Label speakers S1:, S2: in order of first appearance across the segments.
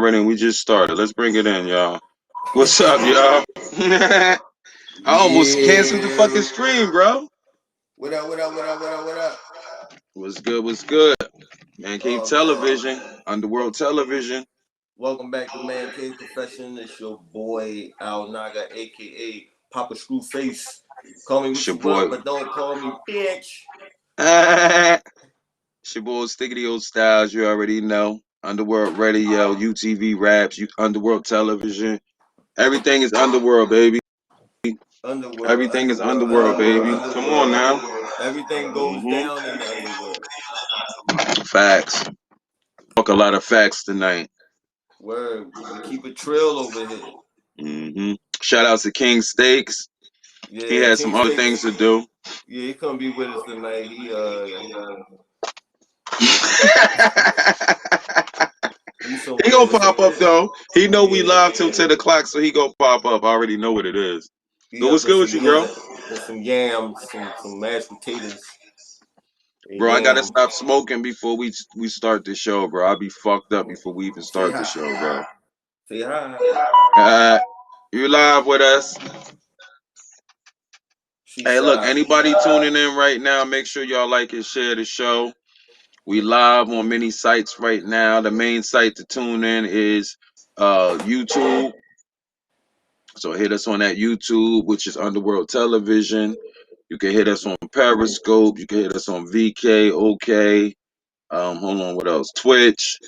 S1: already and we just started. Let's bring it in, y'all. What's up, y'all? I almost canceled the fucking
S2: Yeah.
S1: stream, bro.
S2: What up, what up, what up, what up, what up?
S1: What's good? What's good? Man Cave
S2: Oh, man.
S1: Television, Underworld Television.
S2: Welcome back to Man Cave Confession. It's your boy Al Naga, aka Papa Screwface. Call me
S1: It's
S2: what
S1: your
S2: you want,
S1: boy.
S2: but don't call me bitch.
S1: It's your boy Stickity Old Styles. You already know. Underworld Radio, UTV Raps, Underworld Television. Everything is Underworld, baby.
S2: Underworld,
S1: Everything is
S2: underworld,
S1: Underworld,
S2: underworld,
S1: baby. Come on
S2: underworld.
S1: now.
S2: Everything goes down in the underworld.
S1: Facts. Talk a lot of facts tonight.
S2: Word, we keep it trill over here.
S1: Shout out to King Steaks. He
S2: Yeah,
S1: had
S2: King
S1: some other
S2: Steaks.
S1: things to do.
S2: Yeah, he couldn't be with us tonight. He
S1: He
S2: somewhere.
S1: gonna pop up though. He know we live till 10 o'clock, so he gonna pop up. I already know what it is.
S2: He
S1: But
S2: up
S1: what's
S2: in
S1: good
S2: some
S1: with you, bro?
S2: and some yams, some mashed potatoes.
S1: Bro, I gotta
S2: Yam.
S1: stop smoking before we start the show, bro. I'll be fucked up before we even
S2: Say
S1: start the
S2: hi.
S1: show, bro.
S2: Say hi.
S1: You live with us.
S2: She
S1: Hey, look,
S2: shy.
S1: anybody tuning in right now, make sure y'all like and share the show. We live on many sites right now. The main site to tune in is YouTube. So hit us on that YouTube, which is Underworld Television. You can hit us on Periscope. You can hit us on VK, OK. Hold on, what else? Twitch,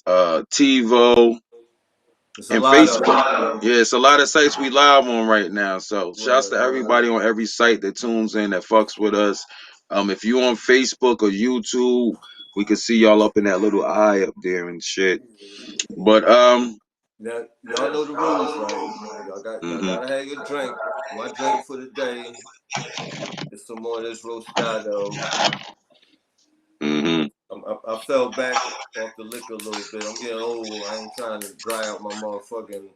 S1: TiVo,
S2: It's a
S1: and
S2: lot of them.
S1: Facebook. Yeah, it's a lot of sites we live on right now. So shouts to everybody on every site that tunes in, that fucks with us. If you on Facebook or YouTube, we can see y'all up in that little eye up there and shit. But
S2: Now, y'all know the rules, right? Y'all
S1: mhm,
S2: gotta have your drink. My drink for the day is some more of this rosado.
S1: mhm.
S2: I fell back off the liquor a little bit. I'm getting old. I ain't trying to dry out my motherfucking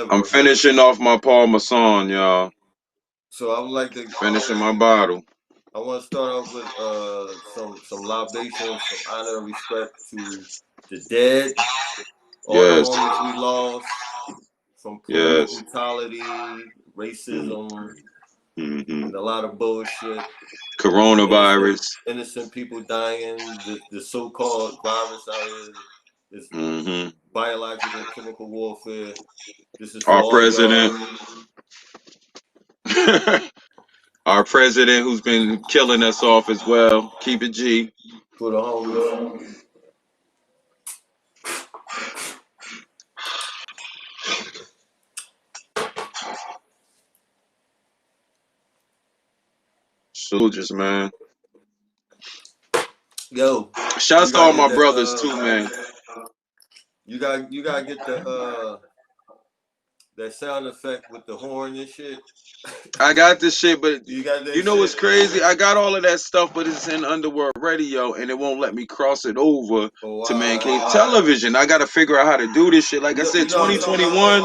S1: I'm
S2: liver.
S1: finishing off my Paul Masson, y'all.
S2: So I would like to.
S1: Finishing my bottle.
S2: I want to start off with some libations, some honor and respect to the dead, all the
S1: Yes,
S2: homies we lost from police
S1: yes.
S2: brutality, racism,
S1: Hmm.
S2: and a lot of bullshit.
S1: Coronavirus.
S2: Innocent people dying. The so-called virus out here is
S1: Hmm.
S2: biological chemical warfare. This is for
S1: Our
S2: all
S1: president.
S2: y'all.
S1: Our president who's been killing us off as well. Keep it G.
S2: For the homies.
S1: Soldiers, man.
S2: Yo,
S1: Shouts
S2: you
S1: to
S2: gotta
S1: all
S2: get
S1: my
S2: that.
S1: brothers too, man.
S2: You gotta get the that sound effect with the horn and shit.
S1: I got this shit, but
S2: You got that
S1: you know what's
S2: shit.
S1: crazy? I got all of that stuff, but it's in Underworld Radio, and it won't let me cross it over
S2: Oh
S1: to Man
S2: wow.
S1: Cave Television. I got to figure out how to do this shit. Like I
S2: You
S1: said,
S2: know what I'm talking about?
S1: 2021.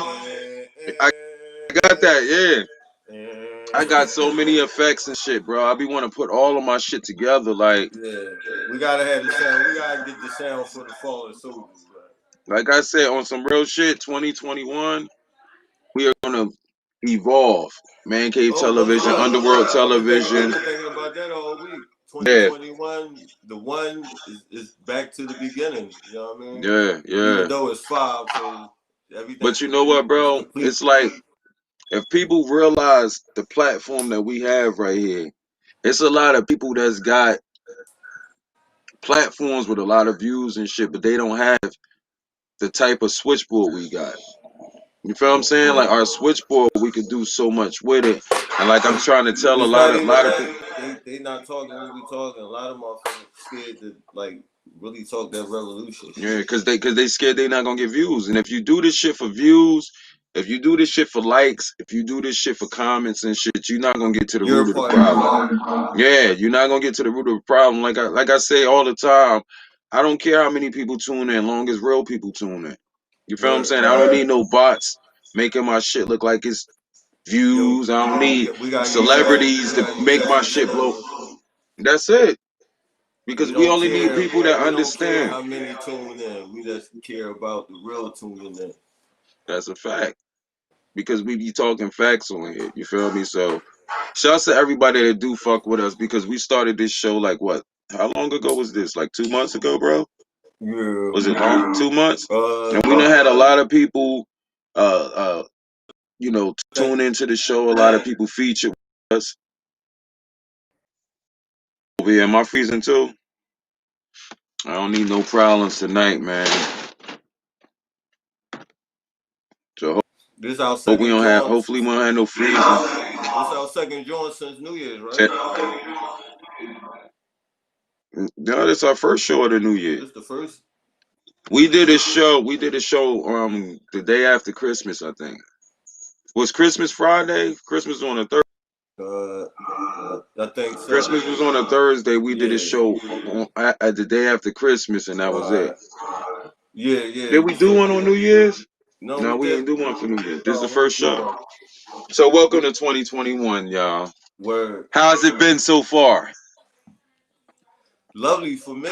S1: I got that, yeah. I got so many effects and shit, bro. I be want to put all of my shit together. Like
S2: Yeah, we gotta have the sound. We gotta get the sound for the fallen soldiers,
S1: I said, on some real shit, 2021, we are gonna evolve. Man Cave
S2: Oh, what's
S1: Television,
S2: good?
S1: Underworld
S2: I've
S1: Television.
S2: been thinking about that all week.
S1: Yeah,
S2: 2021, the one is back to the beginning. You know what I mean?
S1: yeah,
S2: Even
S1: yeah.
S2: though it's five, so
S1: But
S2: everything's
S1: you know
S2: complete.
S1: what,
S2: It's
S1: bro?
S2: complete.
S1: It's like if people realize the platform that we have right here, it's a lot of people that's got platforms with a lot of views and shit, but they don't have the type of switchboard we got. You feel what I'm saying? Like our switchboard, we could do so much with it. And like I'm trying to tell a
S2: It's
S1: lot
S2: not
S1: of
S2: even
S1: people.
S2: that they not talking what we talking. A lot of motherfuckers scared to like really talk that revolution
S1: Yeah,
S2: shit.
S1: cause they scared they not gonna get views. And if you do this shit for views, if you do this shit for likes, if you do this shit for comments and shit, you're not gonna get to the
S2: You're
S1: root
S2: a
S1: of the
S2: part of the problem.
S1: problem. Yeah, you're not gonna get to the root of the problem. Like I say all the time, I don't care how many people tune in, long as real people tune in. You feel what I'm
S2: Word.
S1: saying? I don't need no bots making my shit look like it's
S2: Yo,
S1: views. I don't need
S2: we gotta use that. We
S1: celebrities to
S2: gotta use
S1: make
S2: that
S1: my
S2: for
S1: shit blow.
S2: channel.
S1: That's it.
S2: We
S1: because we
S2: don't
S1: only need
S2: care.
S1: people that
S2: We don't care
S1: understand.
S2: how many tune in. We just care about the real tuning in.
S1: That's a fact. Because we be talking facts on here. You feel me? So shouts to everybody that do fuck with us because we started this show like what? How long ago was this? Like 2 months ago, bro?
S2: Yeah.
S1: Was it long? 2 months?
S2: Uh,
S1: And we done had a lot of people
S2: think
S1: tune into the show. A lot of people featured us over here. Am I freezing too? I don't need no problems tonight, man. So
S2: this our
S1: hope we
S2: second
S1: don't have.
S2: joint.
S1: Hopefully we don't have no freezing.
S2: This our second joint since New Year's, right?
S1: No, this our first show of the new year.
S2: This the first.
S1: We did a show. We did a show the day after Christmas. I think was Christmas Friday. Christmas was on a Thursday.
S2: Uh, I think so.
S1: Christmas was on a Thursday. We did a
S2: Yeah.
S1: show at the day after Christmas, and that was it.
S2: Right. Yeah, yeah.
S1: Did we do one on New Year's?
S2: No,
S1: No,
S2: we
S1: we
S2: did.
S1: ain't do one for New Year's. This is
S2: No,
S1: the
S2: we ain't
S1: first
S2: do
S1: show.
S2: one.
S1: So welcome to 2021, y'all.
S2: Word.
S1: How's it been so far?
S2: Lovely for me.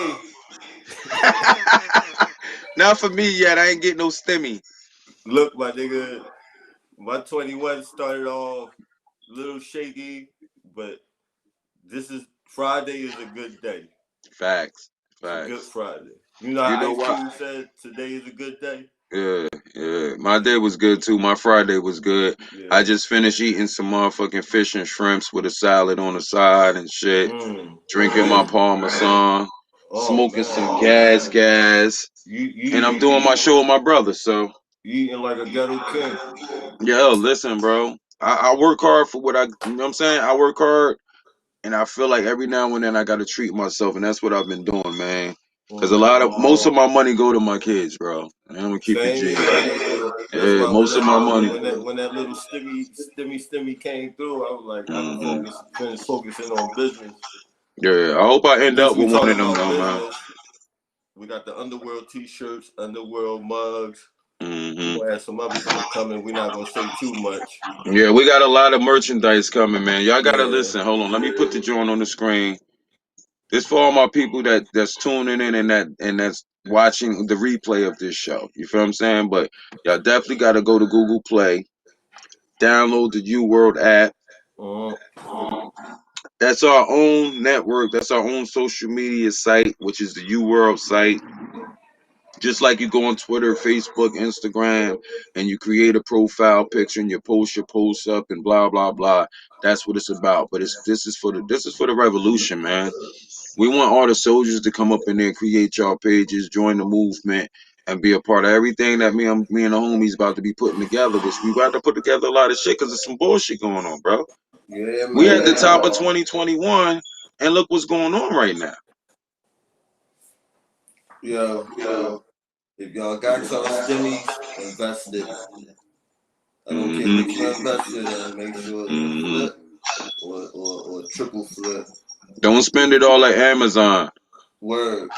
S1: Not for me yet. I ain't getting no stimmy.
S2: Look, my nigga, my 21 started off a little shaky, but this is Friday is a good day.
S1: Facts.
S2: It's a good
S1: Facts.
S2: Friday. You know
S1: You
S2: how
S1: know
S2: Ice
S1: what?
S2: Cube said today is a good day?
S1: Yeah, yeah. My day was good too. My Friday was good. I
S2: Yeah.
S1: just finished eating some motherfucking fish and shrimps with a salad on the side and shit. Drinking my
S2: Yeah.
S1: Parmesan,
S2: Oh
S1: smoking
S2: man.
S1: some gas, and I'm doing my show with my brother. So,
S2: You eating like a ghetto king.
S1: yo, listen, bro. I work hard for what you know what I'm saying? I work hard, and I feel like every now and then I got to treat myself, and that's what I've been doing, man. Because most of my money go to my kids, bro. And I'm gonna keep it
S2: Same
S1: G.
S2: here, nigga. That's
S1: Yeah,
S2: why
S1: most of my money.
S2: when that little stimmy came through, I was like, I can
S1: Hmm.
S2: finish focusing on business.
S1: Yeah, I hope I end
S2: Since
S1: up
S2: we
S1: with one
S2: talking
S1: of them
S2: about
S1: though, man.
S2: business, we got the underworld t-shirts, underworld mugs. We're
S1: Hmm.
S2: gonna have some other shit coming. We're not gonna say too much.
S1: Yeah, we got a lot of merchandise coming, man. Y'all gotta
S2: Yeah.
S1: listen. Hold on, let me put the joint on the screen. This for all my people that's tuning in and that's watching the replay of this show. You feel what I'm saying? But y'all definitely gotta go to Google Play, download the U World app.
S2: Uh,
S1: That's our own network. That's our own social media site, which is the U World site. Just like you go on Twitter, Facebook, Instagram, and you create a profile picture and you post your posts up and blah blah blah. That's what it's about. But this is for the revolution, man. We want all the soldiers to come up in there, create y'all pages, join the movement, and be a part of everything that me and the homies about to be putting together. Which we about to put together a lot of shit because there's some bullshit going on, bro.
S2: yeah,
S1: We at
S2: man.
S1: the top of 2021, and look what's going on right now.
S2: Yo, if y'all got y'all stimmies, invest it. I don't care
S1: Hmm.
S2: what you invested in. Make sure it's a
S1: Hmm.
S2: flip or a triple flip.
S1: Don't spend it all at Amazon.
S2: Word.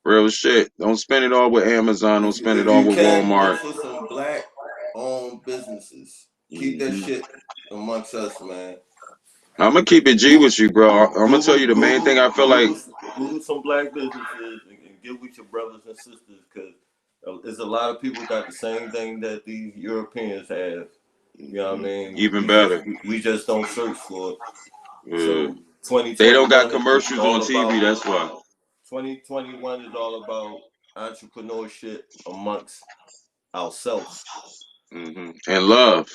S1: Real shit. Don't spend it all with Amazon. Don't spend it
S2: If
S1: all
S2: you
S1: with
S2: can look
S1: Walmart.
S2: for some black owned businesses. Keep that
S1: Hmm.
S2: shit amongst us, man.
S1: I'm gonna keep it G
S2: Google,
S1: with you, bro. I'm gonna tell
S2: Google,
S1: you the main thing
S2: Google,
S1: I feel like.
S2: Google, Google some black businesses and get with your brothers and sisters because there's a lot of people got the same thing that these Europeans have. You know what I mean?
S1: Even better.
S2: We just don't search for it.
S1: Uh,
S2: So
S1: they don't got
S2: 2021 is
S1: commercials on
S2: all
S1: TV.
S2: about
S1: That's why.
S2: 2021 is all about entrepreneurship amongst ourselves.
S1: And love.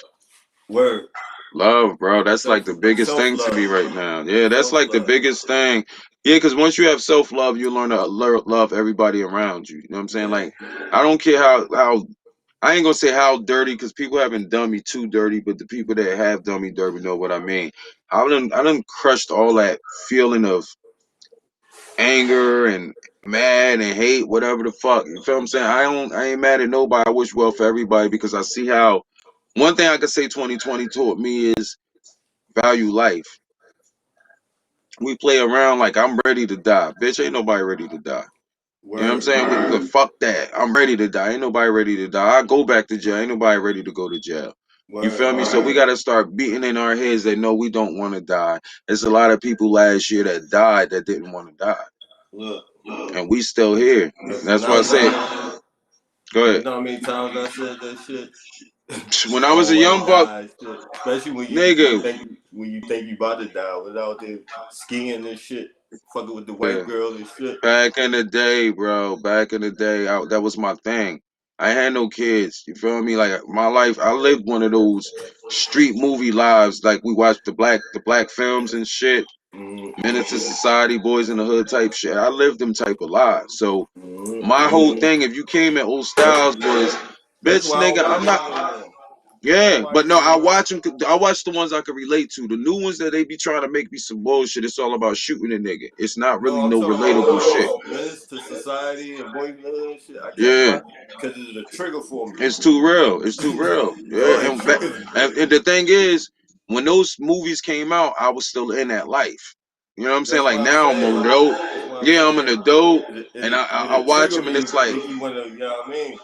S2: Word.
S1: Love, bro. That's like the biggest
S2: Self
S1: thing to me
S2: love.
S1: right now. Yeah, that's
S2: Self
S1: like the
S2: love.
S1: biggest thing. Yeah, because once you have self love, you learn to love everybody around you. You know what I'm saying?
S2: Yeah.
S1: Like, I don't care how I ain't gonna say how dirty because people haven't done me too dirty, but the people that have done me dirty know what I mean. I done crushed all that feeling of anger and mad and hate, whatever the fuck. You feel what I'm saying? I ain't mad at nobody. I wish well for everybody because I see how one thing I could say 2020 taught me is value life. We play around like I'm ready to die. Bitch, ain't nobody ready to die. You know what I'm
S2: Word.
S1: saying? Fuck that. I'm ready to die. Ain't nobody ready to die. I go back to jail. Ain't nobody ready to go to jail. You
S2: Word.
S1: feel me? So we gotta start beating in our heads that no, we don't want to die. There's a lot of people last year that died that didn't want to die.
S2: Look,
S1: and we still here.
S2: when
S1: That's
S2: I
S1: why I
S2: was
S1: say,
S2: young,
S1: go
S2: you
S1: ahead.
S2: know how many times I said that shit.
S1: When
S2: I
S1: I was
S2: don't
S1: a
S2: want to
S1: young buck,
S2: die and shit. Especially
S1: nigga,
S2: when you think you about to die, was out there skiing and shit, fucking with the white
S1: yeah,
S2: girl and shit.
S1: back in the day, bro, back in the day, that was my thing. I had no kids. You feel me? Like my life, I lived one of those street movie lives. Like we watched the black films and shit. Menace to
S2: Mm-hmm.
S1: Society, Boys in the Hood type shit. I lived them type of lives. So my whole
S2: Mm-hmm.
S1: thing, if you came at old styles, was,
S2: That's
S1: bitch,
S2: why I don't
S1: nigga,
S2: watch
S1: I'm not.
S2: them no more. I don't
S1: Yeah,
S2: watch
S1: but no,
S2: them no
S1: I
S2: more.
S1: watch them. I watch the ones I can relate to. The new ones that they be trying to make me some bullshit. It's all about shooting a nigga. It's not
S2: No,
S1: really
S2: I'm
S1: no
S2: talking about
S1: relatable shit.
S2: Menace to Society and Boys in the Hood and shit. I can't
S1: Yeah,
S2: watch it because it's a trigger for me.
S1: it's too real. It's too real.
S2: No,
S1: Yeah,
S2: it triggers me.
S1: and the thing is, when those movies came out, I was still in that life. You know what I'm saying?
S2: That's
S1: Like
S2: what I'm
S1: now I'm an
S2: saying.
S1: adult.
S2: That's what I'm
S1: Yeah, I'm an
S2: saying.
S1: adult, and I
S2: It'll
S1: watch
S2: trigger
S1: them, and
S2: me,
S1: it's like
S2: make you wanna, you know what I mean?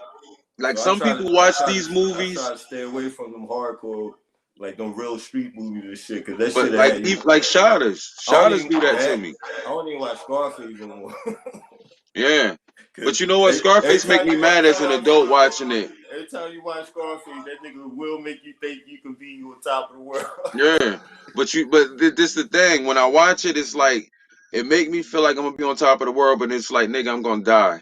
S1: like
S2: So
S1: some people watch these
S2: I try
S1: movies,
S2: to stay away from them hardcore, like them real street movies and shit, cause that shit
S1: but like
S2: had you.
S1: like
S2: I don't
S1: Shotters
S2: even
S1: do that to
S2: that.
S1: me.
S2: I don't even watch Scarface no more.
S1: Yeah,
S2: Cause
S1: but you know what? Scarface make me mad as an adult watching it.
S2: every time you watch Scarface, that nigga will make you think you can be on top of the world.
S1: Yeah, but this the thing. When I watch it, it's like it make me feel like I'm gonna be on top of the world, but it's like nigga, I'm gonna die.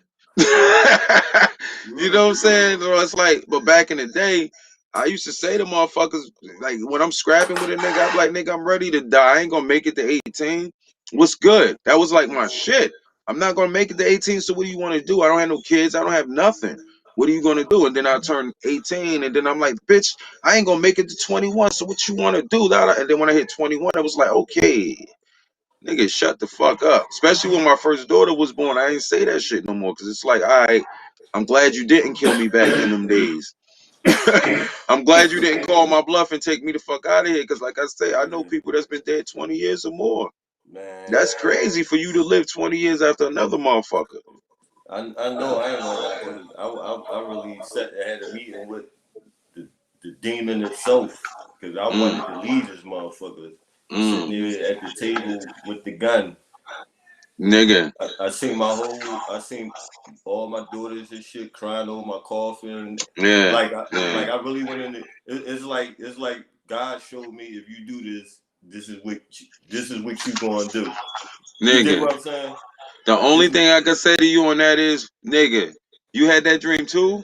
S1: You know what I'm saying? Or it's like, but back in the day, I used to say to motherfuckers, like when I'm scrapping with a nigga, I'm like, nigga, I'm ready to die. I ain't gonna make it to 18. What's good? That was like my shit. I'm not gonna make it to 18. So what do you want to do? I don't have no kids. I don't have nothing. What are you gonna do? And then I turn 18, and then I'm like, bitch, I ain't gonna make it to 21. So what you want to do? And then when I hit 21, I was like, okay, nigga, shut the fuck up. Especially when my first daughter was born, I ain't say that shit no more because it's like, all right, I'm glad you didn't kill me back in them days. I'm glad you didn't call my bluff and take me the fuck out of here because, like I say, I know people that's been dead 20 years or more.
S2: Man,
S1: That's crazy for you to live 20 years after another motherfucker.
S2: I know I ain't gonna lie, cause I really had a meeting with the the demon itself, cause I
S1: Mm,
S2: wanted to leave this motherfucker sitting
S1: mm,
S2: there at the table with the gun.
S1: nigga.
S2: I seen all my daughters and shit crying over my coffin.
S1: Yeah, yeah,
S2: Like I really went in it. It's like God showed me if you do this, this is what you gonna do. You get
S1: nigga.
S2: what I'm saying?
S1: The
S2: Like
S1: only
S2: this is
S1: thing I can say to you on that is, nigga, you had that dream too?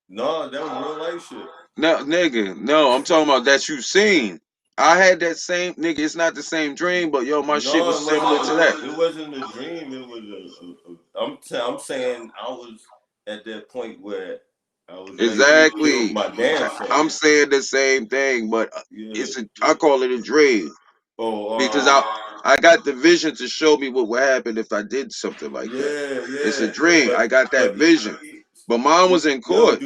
S2: no, that was real life shit.
S1: No, nigga, no, I'm talking about that you seen. I had that same nigga. It's not the same dream, but yo, my shit
S2: No,
S1: was similar to that.
S2: it wasn't a dream. It was I'm saying I was at that point where I was ready to kill
S1: Exactly.
S2: my damn self.
S1: I'm saying the same thing, but
S2: Yeah.
S1: I call it a dream because
S2: Oh,
S1: I got the vision to show me what would happen if I did something like that.
S2: yeah,
S1: It's a
S2: yeah.
S1: dream. I got that
S2: But
S1: vision, but mine was in court.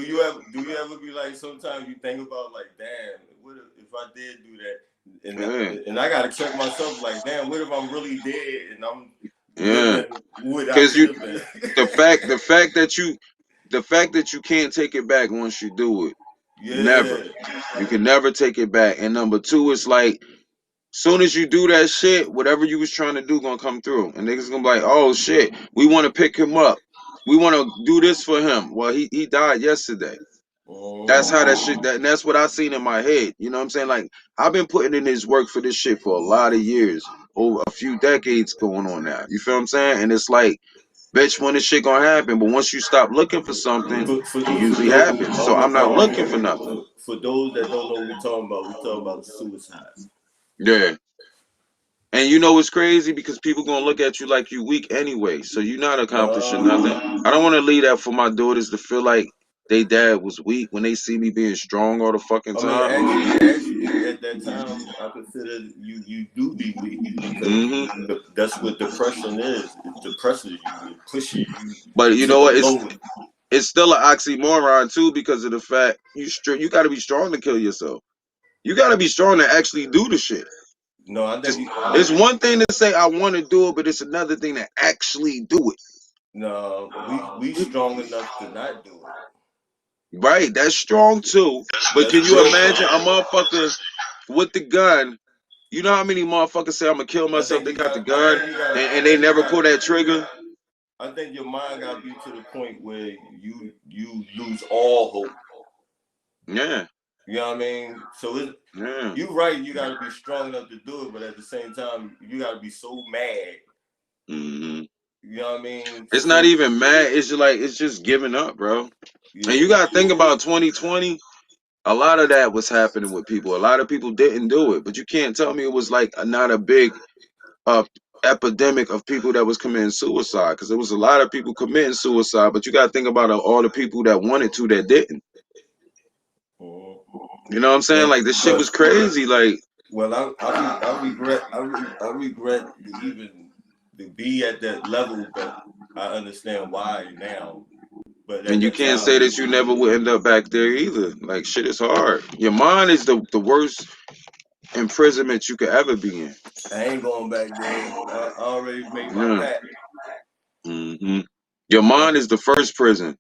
S2: do you ever be like sometimes you think about like damn what if I did do that
S1: Yeah,
S2: and I gotta check myself like damn what if I'm really dead and I'm
S1: yeah.
S2: living what I
S1: Because
S2: could
S1: you,
S2: have been.
S1: the fact, the fact that you, the fact that you can't take it back once you do it. Never.
S2: Yeah.
S1: You can never take it back. And number two, it's like soon as you do that shit, whatever you was trying to do gonna come through. And niggas gonna be like, oh shit, we want to pick him up. We want to do this for him. Well, he died yesterday. That's how that shit and that's what I seen in my head. You know what I'm saying? Like I've been putting in this work for this shit for a lot of years. Over a few decades going on now. You feel what I'm saying? And it's like, bitch, when this shit gonna happen? But once you stop looking for something, it
S2: For
S1: usually
S2: those,
S1: happens. So I'm not looking for nothing.
S2: for those that don't know what we talking about suicide.
S1: Yeah. And you know what's crazy? Because people gonna look at you like you weak anyway. So you're not accomplishing nothing. I don't want to leave that for my daughters to feel like they dad was weak when they see me being strong all the fucking
S2: I mean,
S1: time.
S2: actually, at that time, I consider you do be weak because
S1: Hmm.
S2: that's what depression is. It depresses you. It pushes you
S1: But you
S2: to
S1: know
S2: the
S1: what?
S2: lowest.
S1: It's still an oxymoron too because of the fact you got to be strong to kill yourself. You got to be strong to actually do the shit.
S2: No, I think
S1: It's one thing to say I want to do it, but it's another thing to actually do
S2: no, we
S1: it.
S2: strong enough to not do it.
S1: Right, that's strong too. But
S2: That's
S1: can you imagine a
S2: willpower.
S1: motherfucker with the gun? You know how many motherfuckers say I'm gonna kill myself? They got the gun and they never pull that trigger.
S2: I think your mind got to be to the point where you lose all hope.
S1: Yeah.
S2: You know what I mean? So
S1: Yeah.
S2: you right. You got to be strong enough to do it, but at the same time, you got to be so mad.
S1: Hmm.
S2: You know what I mean?
S1: It's not
S2: So
S1: even mad. It's just like it's just giving up, bro. And
S2: yeah.
S1: you gotta think about 2020. A lot of that was happening with people. A lot of people didn't do it, but you can't tell me it was like not a big uh, epidemic of people that was committing suicide, because there was a lot of people committing suicide. But you gotta think about all the people that wanted to that didn't.
S2: Mhm.
S1: You know what I'm saying?
S2: But
S1: Like this shit
S2: but
S1: was crazy. Like,
S2: well, I regret to even to be at that level, but I understand why now. But at
S1: and you
S2: that
S1: can't say
S2: time,
S1: that you never would end up back there either. Like shit is hard. Your mind is the worst imprisonment you could ever be in.
S2: I ain't going back there. I already made my
S1: Yeah.
S2: pact.
S1: Hmm. Your
S2: Uh,
S1: mind is the first prison.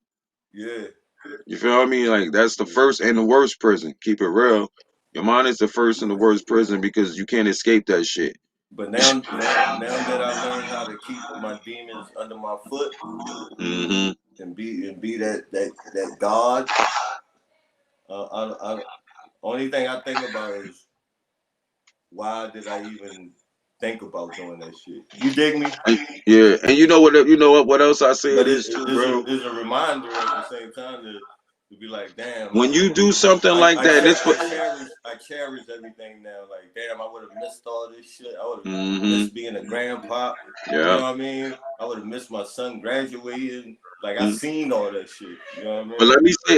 S2: yeah,
S1: You feel me? Like that's the first and the worst prison. Keep it real. Your mind is the first and the worst prison because you can't escape that shit.
S2: but now that I learned how to keep my demons under my foot
S1: Hmm.
S2: and be that God, I only thing I think about is why did I even think about doing that shit? You dig me?
S1: Yeah, and you know what? You know what? What else I say
S2: But
S1: it is too, bro.
S2: it's a reminder at the same time to be like, damn,
S1: When you do something like that, it's for.
S2: I cherish everything now. Like, damn, I would have missed all this shit. I would have
S1: Hmm.
S2: missed being a grandpa. You
S1: Yeah.
S2: know what I mean? I would have missed my son graduating. Like, I
S1: Mm.
S2: seen all that shit. You know what I
S1: But
S2: mean?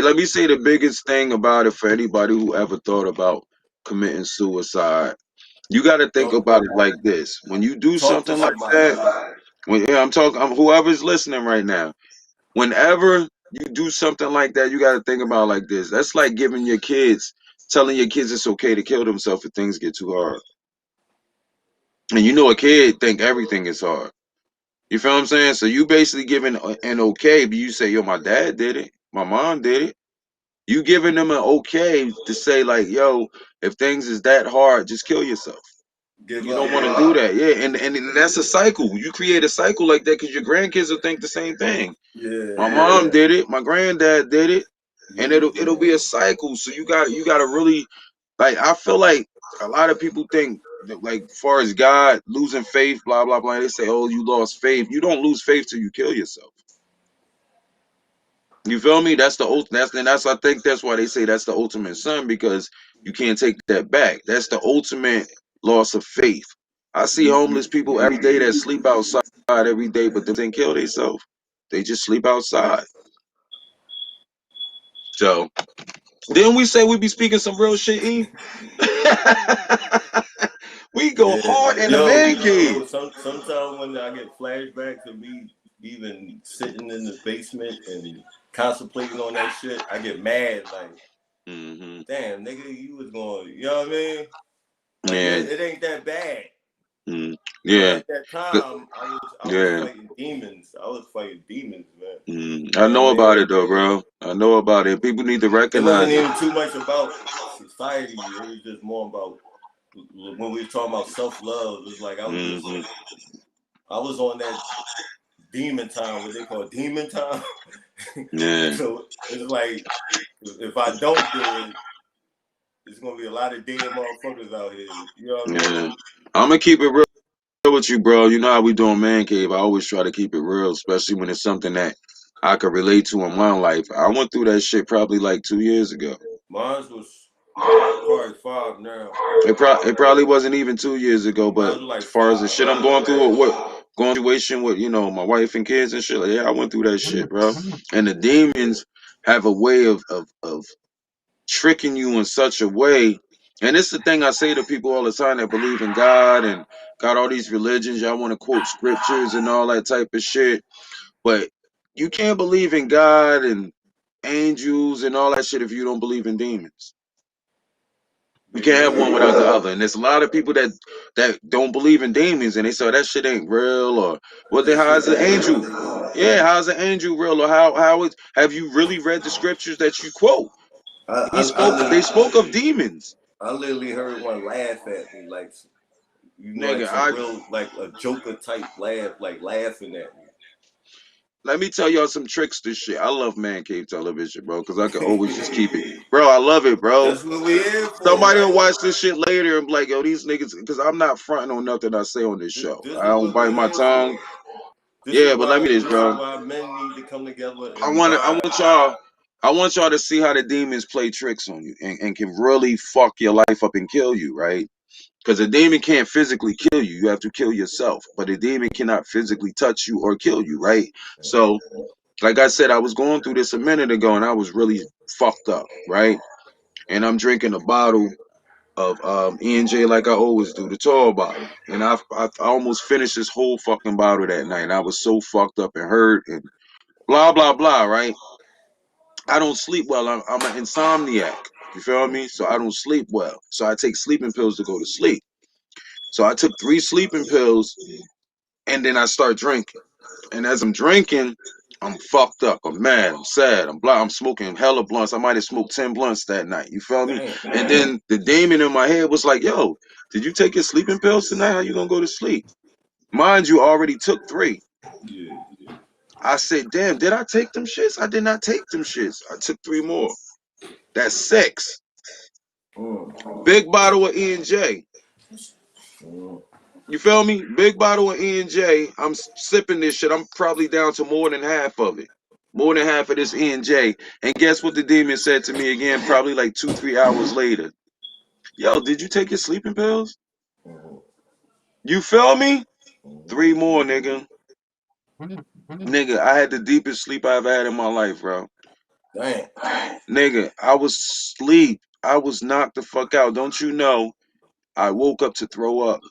S1: let me say the biggest thing about it for anybody who ever thought about committing suicide. You got to think
S2: Don't
S1: about it like this: when you do
S2: talk to
S1: something like
S2: somebody.
S1: that, when yeah, I'm talking, whoever's listening right now. Whenever you do something like that, you got to think about it like this. That's like giving your kids, telling your kids it's okay to kill themselves if things get too hard. And you know, a kid think everything is hard. You feel what I'm saying? So you basically giving an okay, but you say, "Yo, my dad did it, my mom did it." You giving them an okay to say like, "Yo, if things is that hard, just kill yourself."
S2: Give
S1: You don't
S2: up.
S1: want to do that, yeah. And that's a cycle. You create a cycle like that because your grandkids will think the same thing.
S2: Yeah,
S1: My mom did it, my granddad did it, and
S2: yeah.
S1: it'll be a cycle. So you got to really like. I feel like a lot of people think that, like, as far as God losing faith, blah blah blah. They say, "Oh, you lost faith." You don't lose faith till you kill yourself. You feel me? That's the ult. That's I think that's why they say that's the ultimate sin, because you can't take that back. That's the ultimate loss of faith. I see homeless people every day that sleep outside every day, but they didn't kill themselves. They just sleep outside. So then we say we be speaking some real shit, E? We go
S2: Yeah,
S1: hard in the man cave.
S2: Sometimes when I get flashbacks of me even sitting in the basement and contemplating on that shit, I get mad. Like,
S1: Hmm.
S2: damn, nigga, you was going, you know what I mean? Like,
S1: Yeah.
S2: it ain't that bad.
S1: Mm.
S2: But
S1: Yeah.
S2: at that
S1: Good.
S2: time, I was
S1: Yeah.
S2: fighting demons. I was fighting demons, man.
S1: Mm.
S2: You
S1: I
S2: know what I
S1: know about
S2: mean?
S1: it though, bro. I know about it. People need to
S2: It wasn't
S1: recognize it.
S2: even too much about society. It was just more about when we were talking about self love. It was like
S1: Hmm.
S2: I was on that demon time, what they call demon time.
S1: Yeah.
S2: So it's like if I don't do it, there's gonna be a lot of dead motherfuckers out here. You know what I mean?
S1: Yeah. I'm gonna keep it real with you, bro. You know how we doing man cave. I always try to keep it real, especially when it's something that I could relate to in my life. I went through that shit probably like 2 years ago.
S2: Mine was probably five now.
S1: It probably wasn't even 2 years ago, but
S2: Mine was like
S1: as far as the
S2: five.
S1: shit I'm going through, with what going situation with my wife and kids and shit, like, yeah, I went through that shit, bro. And the demons have a way of tricking you in such a way. And it's the thing I say to people all the time that believe in God and got all these religions. Y'all want to quote scriptures and all that type of shit, but you can't believe in God and angels and all that shit if you don't believe in demons. You
S2: Baby,
S1: can't have one without the other. And there's a lot of people that don't believe in demons, and they say that shit ain't real, or what the
S2: that
S1: how
S2: shit
S1: is an
S2: real.
S1: angel? Yeah, how's an angel real? Or how is have you really read the scriptures that you quote? They spoke of demons.
S2: I literally heard one laugh at me, like you know, like
S1: Nigga,
S2: some real like a Joker type laugh, like laughing at me.
S1: Let me tell y'all some trickster shit. I love man cave television, bro, because I can always just keep it. Bro, I love it, bro.
S2: That's what we here for,
S1: Somebody will
S2: man.
S1: watch this shit later and be like, yo, these niggas, because I'm not fronting on nothing I say on this show.
S2: This
S1: I
S2: is
S1: don't
S2: what
S1: bite
S2: we
S1: my
S2: here for.
S1: tongue. Yeah, but let me this,
S2: This is
S1: bro.
S2: why men need to come together
S1: I
S2: and
S1: want I
S2: bond.
S1: want y'all I want y'all to see how the demons play tricks on you and can really fuck your life up and kill you, right? Because a demon can't physically kill you. You have to kill yourself. But a demon cannot physically touch you or kill you, right? So, like I said, I was going through this a minute ago and I was really fucked up, right? And I'm drinking a bottle of E&J like I always do, the tall bottle. And I almost finished this whole fucking bottle that night. And I was so fucked up and hurt and blah, blah, blah, right? I don't sleep well. I'm an insomniac. You feel me? So I don't sleep well. So I take sleeping pills to go to sleep. So I took 3 sleeping pills and then I start drinking. And as I'm drinking, I'm fucked up. I'm mad. I'm sad. I'm blah. I'm smoking hella blunts. I might have smoked 10 blunts that night. You feel me?
S2: Damn.
S1: And then the demon in my head was like, yo, did you take your sleeping pills tonight? How you gonna go to sleep? Mind you, already took 3.
S2: Yeah.
S1: I said, damn, did I take them shits? I did not take them shits. I took 3 more. That's 6.
S2: Mm.
S1: Big bottle of E&J.
S2: Mm.
S1: You feel me? Big bottle of E&J. I'm sipping this shit. I'm probably down to more than half of it. More than half of this E&J. And guess what the demon said to me again, probably like 2, 3 hours later? Yo, did you take your sleeping pills?
S2: Mm.
S1: You feel me?
S2: Mm.
S1: 3 more, nigga. Nigga, I had the deepest sleep I ever had in my life, bro.
S2: Damn.
S1: Nigga, I was asleep. I was knocked the fuck out. Don't you know? I woke up to throw up.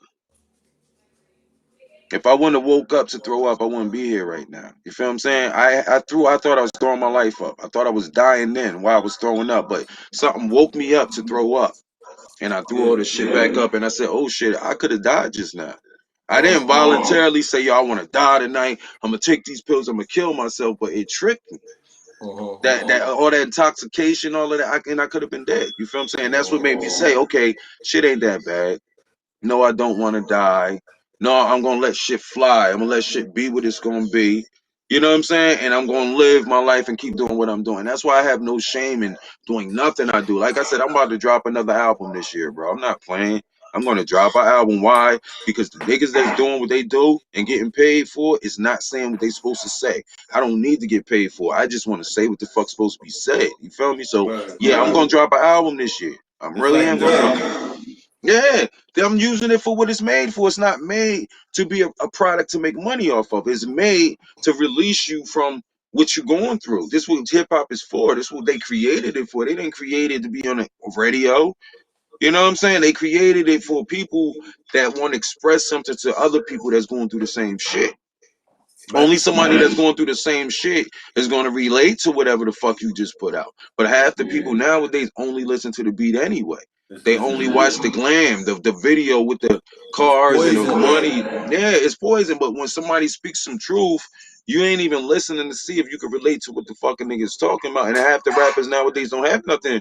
S1: If I wouldn't have woke up to throw up, I wouldn't be here right now. You feel what I'm saying? I thought I was throwing my life up. I thought I was dying then while I was throwing up, but something woke me up to throw up. And I threw all
S2: Yeah.
S1: this shit back up and I said, oh shit, I could have died just now. I didn't
S2: Mm.
S1: voluntarily say, yo, I want to die tonight. I'm gonna take these pills, I'm gonna kill myself, but it tricked me. That
S2: Mm.
S1: all that intoxication, all of that, and I could have been dead. You feel what I'm saying? That's what made me
S2: Mm.
S1: say, okay, shit ain't that bad. No, I don't want to die. No, I'm gonna let shit fly. I'm gonna let shit be what it's gonna be. You know what I'm saying? And I'm gonna live my life and keep doing what I'm doing. That's why I have no shame in doing nothing I do. Like I said, I'm about to drop another album this year, bro. I'm not playing. I'm gonna drop an album. Why? Because the niggas that's doing what they do and getting paid for is not saying what they supposed to say. I don't need to get paid for it. I just want to say what the fuck's supposed to be said. You feel me? So
S2: Word.
S1: yeah, I'm gonna drop an album this year. I'm
S2: It's
S1: really
S2: like
S1: am gonna.
S2: therapy.
S1: Yeah, I'm using it for what it's made for. It's not made to be a product to make money off of. It's made to release you from what you're going through. This is what hip hop is for. This is what they created it for. They didn't create it to be on a radio. You know what I'm saying? They created it for people that want to express something to other people that's going through the same shit.
S2: But
S1: Only somebody that's going through the same shit is going to relate to whatever the fuck you just put out. But half the people nowadays only listen to the beat anyway. They
S2: it's
S1: only watch the glam, the video with the
S2: it's
S1: cars and the
S2: poison,
S1: money.
S2: man.
S1: Yeah, it's poison. But when somebody speaks some truth, you ain't even listening to see if you can relate to what the fucking niggas talking about. And half the rappers nowadays don't have nothing.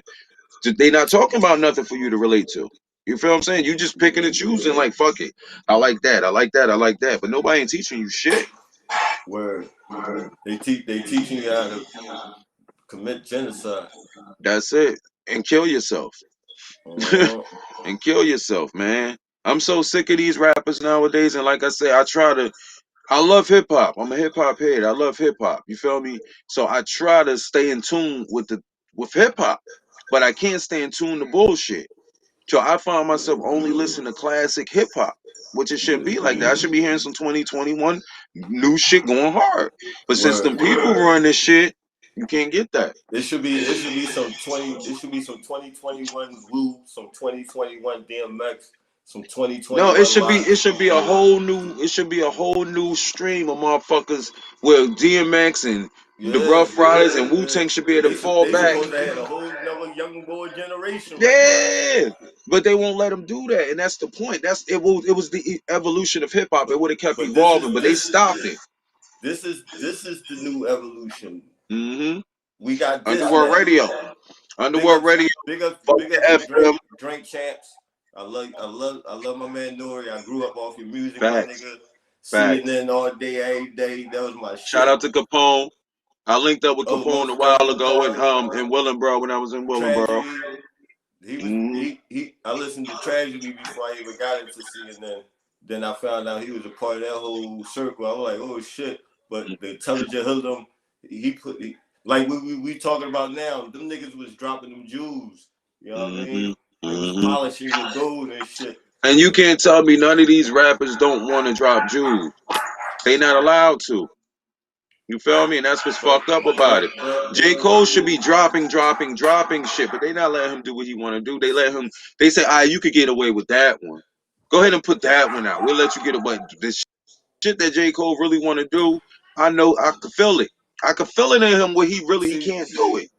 S1: They not talking about nothing for you to relate to. You feel what I'm saying? You just picking and choosing like fuck it. I like that. I like that. I like that. But nobody ain't teaching you shit.
S2: Word. They teaching you how to commit genocide.
S1: That's it. And kill yourself.
S2: Uh-huh.
S1: And kill yourself, man. I'm so sick of these rappers nowadays. And like I say, I love hip hop. I'm a hip hop head. I love hip hop. You feel me? So I try to stay in tune with hip hop. But I can't stay in tune to bullshit. So I find myself only listening to classic hip hop, which it shouldn't be like that. I should be hearing some 2021 new shit going hard. But since
S2: Word.
S1: them people run this shit, you can't get that.
S2: It should be some 2021 Wu, some 2021 DMX, some
S1: No,
S2: 2021
S1: it
S2: Logic.
S1: should be a whole new stream of motherfuckers where DMX and the
S2: Yeah,
S1: Rough Riders and Wu
S2: yeah.
S1: Tang should be able to fall
S2: They
S1: back.
S2: supposed to have a whole another young boy generation right now.
S1: Yeah. But they won't let them do that, and that's the point. It was the evolution of hip hop. It would have kept
S2: But
S1: evolving, but they stopped it.
S2: this is the new evolution.
S1: Hmm.
S2: We got this
S1: Underworld
S2: now.
S1: Radio. Underworld Radio. Fuck
S2: Big up
S1: the
S2: to
S1: FM.
S2: Drink Champs. I love my man Nori. I grew up off your music, my
S1: Facts.
S2: nigga.
S1: Facts.
S2: CNN all day, every day. That was my
S1: Shout
S2: shit.
S1: out to Capone. I linked up with
S2: Oh,
S1: Capone a
S2: most
S1: while
S2: definitely,
S1: ago
S2: dog.
S1: in Willenboro when I was in Willenboro.
S2: Tragedy. He was
S1: Mm-hmm.
S2: he. I listened to Tragedy before I even got into CNN. Then I found out he was a part of that whole circle. I was like, oh shit! But the intelligent hoodlum, like we talking about now. Them niggas was dropping them jewels. You know what I
S1: Mm-hmm.
S2: mean? They was
S1: Mm-hmm.
S2: polishing your gold and shit.
S1: And you can't tell me none of these rappers don't want to drop jewels. They not allowed to. You feel me? And that's what's
S2: But
S1: fucked up about
S2: but
S1: it.
S2: but
S1: J. Cole should be dropping shit, but they not letting him do what he want to do. They let him. They say, "Ah, you could get away with that one. Go ahead and put that one out. We'll let you get away." This shit that J. Cole really want to do, I know I could feel it. I could feel it in him where he
S2: see,
S1: can't do it.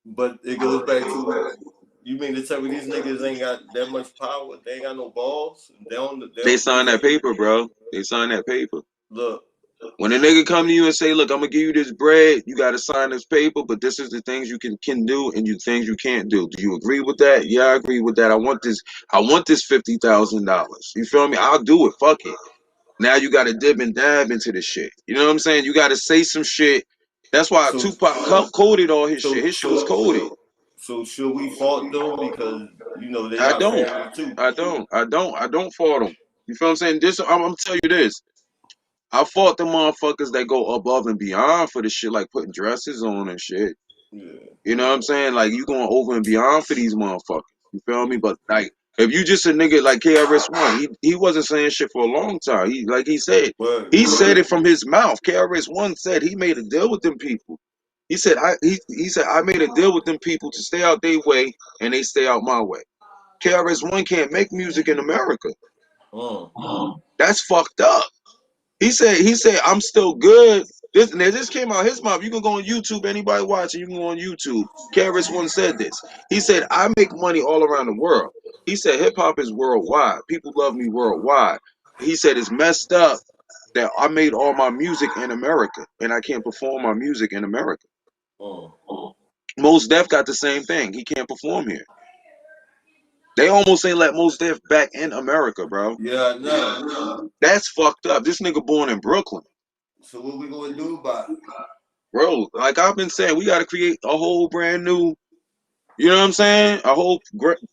S2: but it goes back to, you mean to tell me these niggas ain't got that much power? They ain't got no balls. They
S1: They
S2: don't. They
S1: signed that
S2: can't
S1: paper, bro. They signed that paper.
S2: look.
S1: When a nigga come to you and say, "Look, I'm gonna give you this bread. You gotta sign this paper, but this is the things you can do and you things you can't do." Do you agree with that? Yeah, I agree with that. I want this. I want this $50,000. You feel me? I'll do it. Fuck it. Now you gotta dib and dab into the shit. You know what I'm saying? You gotta say some shit. That's why
S2: So
S1: Tupac coded all his shit.
S2: so
S1: His shit was
S2: so
S1: coded.
S2: so should we fault them because they
S1: I
S2: got
S1: don't.
S2: family too?
S1: I don't fault them. You feel what I'm saying? This. I'm gonna tell you this. I fought the motherfuckers that go above and beyond for the shit, like putting dresses on and shit.
S2: Yeah,
S1: You know what I'm saying? Like you going over and beyond for these motherfuckers. You feel me? But like if you just a nigga like KRS-One, he wasn't saying shit for a long time.
S2: word.
S1: He said it from his mouth. KRS-One said he made a deal with them people. He said I made a deal with them people to stay out their way and they stay out my way. KRS-One can't make music in America.
S2: Mm.
S1: That's fucked up. He said I'm still good. This came out his mouth. You can go on YouTube. Anybody watching, you can go on YouTube. Karis One said this. He said I make money all around the world. He said hip hop is worldwide. People love me worldwide. He said it's messed up that I made all my music in America and I can't perform my music in America.
S2: Mm.
S1: Most Def got the same thing. He can't perform here. They almost ain't let Most Def back in America, bro.
S2: Yeah, no.
S1: That's fucked up. This nigga born in Brooklyn.
S2: So what we gonna do about it?
S1: Bro, like I've been saying, we got to create a whole brand new, you know what I'm saying? A whole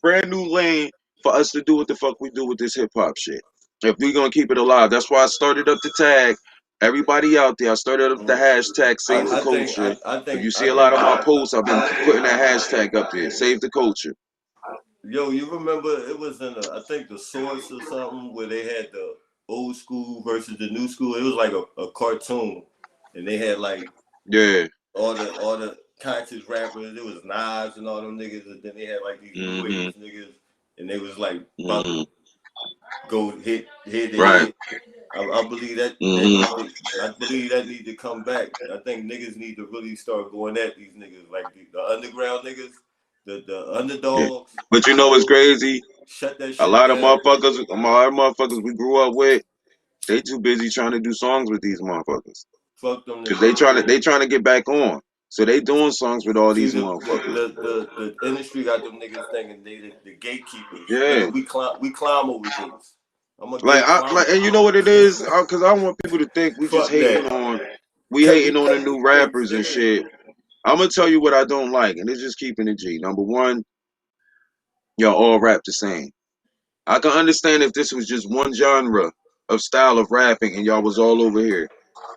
S1: brand new lane for us to do what the fuck we do with this hip hop shit. If we gonna keep it alive, that's why I started up the tag. Everybody out there, I started up the
S2: Mm.
S1: hashtag Save the
S2: I think
S1: Culture. If you see
S2: I
S1: a lot
S2: think
S1: of my posts, I've been putting that hashtag up there, Save the Culture.
S2: yo, you remember it was in I think the Source or something where they had the old school versus the new school. It was like a cartoon, and they had like
S1: Yeah.
S2: all the conscious rappers. It was Nas and all them niggas, and then they had like these new
S1: Mm-hmm.
S2: age niggas, and they was like about to
S1: Mm-hmm.
S2: go head to
S1: Right.
S2: head. I believe that
S1: Mm-hmm.
S2: need to I believe that need to come back. I think niggas need to really start going at these niggas like the underground niggas, the
S1: Yeah.
S2: underdogs.
S1: But you know what's crazy?
S2: Shut that
S1: A
S2: shit
S1: lot of
S2: down.
S1: motherfuckers we grew up with, they too busy trying to do songs with these motherfuckers.
S2: Fuck them
S1: Cause
S2: niggas.
S1: they trying to get back on. So they doing songs with all
S2: See
S1: these
S2: the the,
S1: motherfuckers.
S2: the, the, the industry got them niggas thinking they the gatekeepers.
S1: Yeah.
S2: Nigga, we climb over gates. I'm a gate climber.
S1: And you know what it is? Cause I don't want people to think
S2: Fuck that.
S1: we hating on the new
S2: Cause
S1: rappers and shit. I'm gonna tell you what I don't like, and it's just keeping it G. Number one, y'all all rap the same. I can understand if this was just one genre of style of rapping and y'all was all over here.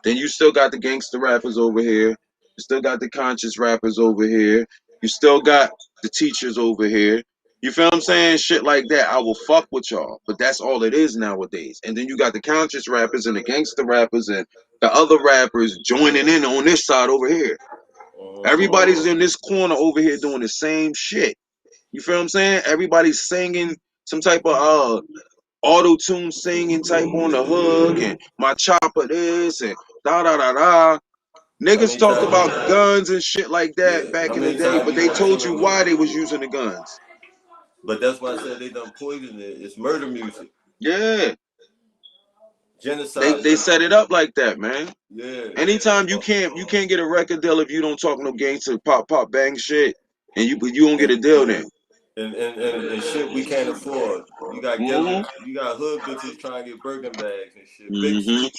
S1: Then you still got the gangster rappers over here. You still got the conscious rappers over here. You still got the teachers over here. You feel what I'm saying? Shit like that. I will fuck with y'all. But that's all it is nowadays. And then you got the conscious rappers and the gangster rappers and the other rappers joining in on this side over here. Everybody's in this corner over here doing the same shit. You feel what I'm saying? Everybody's singing some type of auto tune singing type on the hook and my chopper this and da da da da.
S2: how
S1: Niggas
S2: many
S1: talked about
S2: times?
S1: guns and shit like that
S2: Yeah,
S1: back
S2: how
S1: in the
S2: many
S1: day,
S2: times
S1: but
S2: you
S1: they
S2: gonna
S1: told
S2: tell
S1: you
S2: me?
S1: why they was using the guns.
S2: But that's why I said they done poisoned it. It's murder music,
S1: Yeah,
S2: genocide
S1: they
S2: music.
S1: set it up like that, man.
S2: Yeah.
S1: Anytime
S2: Oh,
S1: you can't get a record deal if you don't talk no gangster pop bang shit, and you don't get a deal then.
S2: and shit we can't afford. You got hood bitches trying to get Birkin bags and shit. Big
S1: Mm-hmm.
S2: shit.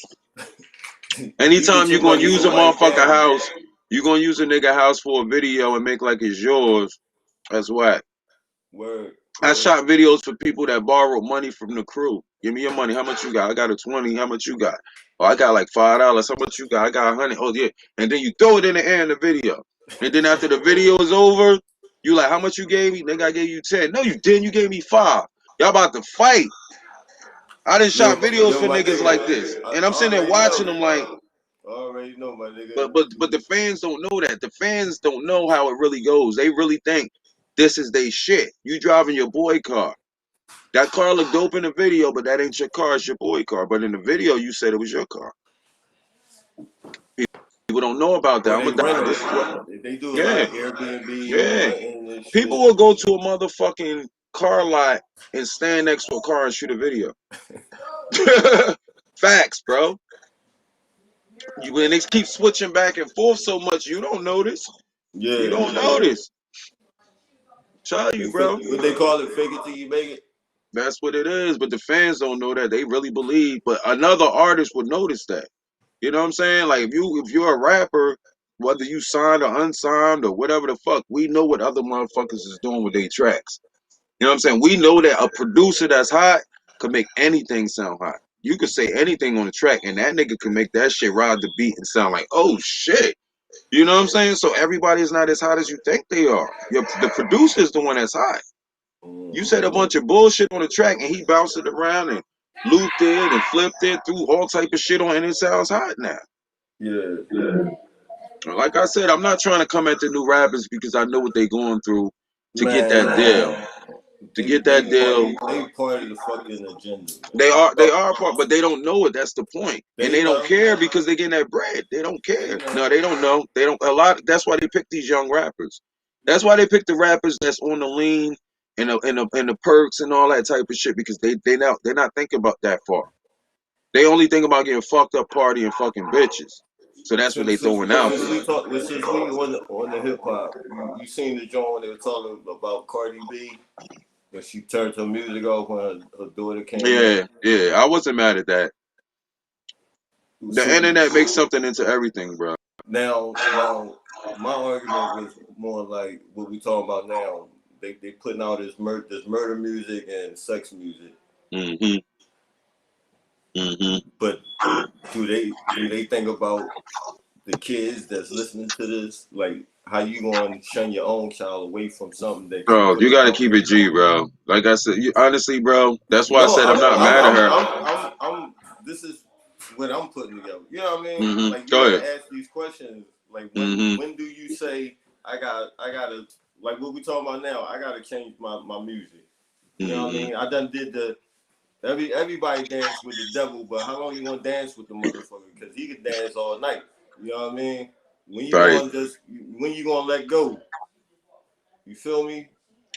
S2: You get
S1: Anytime
S2: your
S1: you're gonna
S2: money
S1: use a
S2: somebody
S1: motherfucker
S2: family.
S1: house, you gonna use a nigga house for a video and make like it's yours. That's whack.
S2: Word.
S1: I shot videos for people that borrowed money from the crew. Give me your money. How much you got? I got a 20. How much you got? Oh, I got like $5. How much you got? I got 100. Oh yeah. And then you throw it in the air in the video. And then after the video is over, you like, how much you gave me? Nigga, I gave you 10. No, you didn't. You gave me 5. Y'all about to fight. I done shot videos for
S2: My
S1: niggas
S2: nigga,
S1: like this.
S2: I
S1: And I'm sitting there
S2: already
S1: watching
S2: know.
S1: them like,
S2: I already know, my nigga.
S1: but the fans don't know that. The fans don't know how it really goes. They really think this is they shit. You driving your boy car. That car looked dope in the video, but that ain't your car. It's your boy car. But in the video, you said it was your car. People don't know about that.
S2: Or
S1: I'm
S2: they
S1: gonna die.
S2: rent them.
S1: This is what.
S2: They do a lot
S1: Yeah,
S2: of Airbnb
S1: yeah.
S2: renting and
S1: People
S2: shit.
S1: will go to a motherfucking car lot and stand next to a car and shoot a video. Facts, bro. When they keep switching back and forth so much, you don't notice. You
S2: Yeah.
S1: don't notice. Tell you, bro.
S2: What they call it, fake it till you make it.
S1: That's what it is. But the fans don't know that. They really believe. But another artist would notice that. You know what I'm saying? Like if you're a rapper, whether you signed or unsigned or whatever the fuck, we know what other motherfuckers is doing with their tracks. You know what I'm saying? We know that a producer that's hot could make anything sound hot. You could say anything on the track, and that nigga can make that shit ride the beat and sound like, oh shit. You know what I'm saying? So everybody's not as hot as you think they are. The producer's the one that's hot. You said a bunch of bullshit on the track, and he bounced it around and looped it and flipped it, threw all type of shit on, and it sounds hot now.
S2: Yeah.
S1: Like I said, I'm not trying to come at the new rappers because I know what they're going through to get that
S2: Man,
S1: deal. To get that deal,
S2: they part of the fucking agenda, man.
S1: they are part, but they don't know it. That's the point, and
S2: They
S1: they don't
S2: know.
S1: care because they getting that bread. They don't
S2: They
S1: care.
S2: know.
S1: No, they don't know. They don't. A lot. That's why they pick these young rappers. That's why they pick the rappers that's on the lean and the perks and all that type of shit because they're not thinking about that far. They only think about getting fucked up, party and fucking bitches. So that's what they throwing out there.
S2: Since we on the hip hop, you seen the joint when they were talking about Cardi B when she turned her music off when her daughter came in.
S1: Yeah, yeah. I wasn't mad at that. The
S2: So
S1: internet makes something into everything, bro.
S2: now, my argument was more like what we talking about now. They putting out this murder music and sex music,
S1: Mm-hmm. Mm-hmm.
S2: but do they think about the kids that's listening to this? Like, how you going to shun your own child away from something that you
S1: Bro, you
S2: putting
S1: gotta
S2: out
S1: keep
S2: there?
S1: it G, bro. Like I said, honestly, bro, that's why I
S2: No,
S1: said I'm not mad at her.
S2: I'm. This is what I'm putting together. You know what I mean?
S1: Mm-hmm.
S2: Like, you
S1: Go
S2: got
S1: ahead.
S2: to ask these questions. Like,
S1: Mm-hmm.
S2: when do you say I gotta, like what we talking about now? I gotta change my music. You know what I
S1: Mm-hmm.
S2: mean? I done did everybody dance with the devil, but how long you gonna dance with the motherfucker? Because he could dance all night. You know what I mean?
S1: Right.
S2: When you gonna let go? You feel me?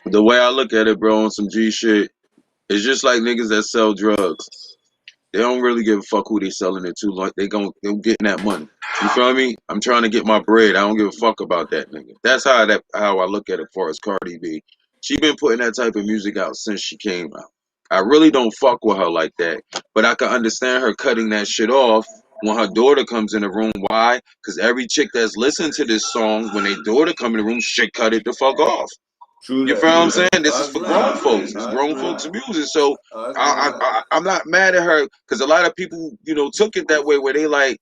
S1: The way I look at it, bro, on some G shit, it's just like niggas that sell drugs. They don't really give a fuck who they selling it to. Like they getting that money. You feel me? I'm trying to get my bread. I don't give a fuck about that nigga. That's how I look at it for as Cardi B. She been putting that type of music out since she came out. I really don't fuck with her like that. But I can understand her cutting that shit off when her daughter comes in the room. Why? Because every chick that's listening to this song, when their daughter come in the room, shit cut it the fuck off.
S2: True
S1: You
S2: that.
S1: feel what I'm saying? This
S2: I
S1: is for
S2: agree.
S1: grown folks. It's
S2: I
S1: grown
S2: agree.
S1: folks' music. So
S2: I agree.
S1: I'm not mad at her because a lot of people, took it that way where they like,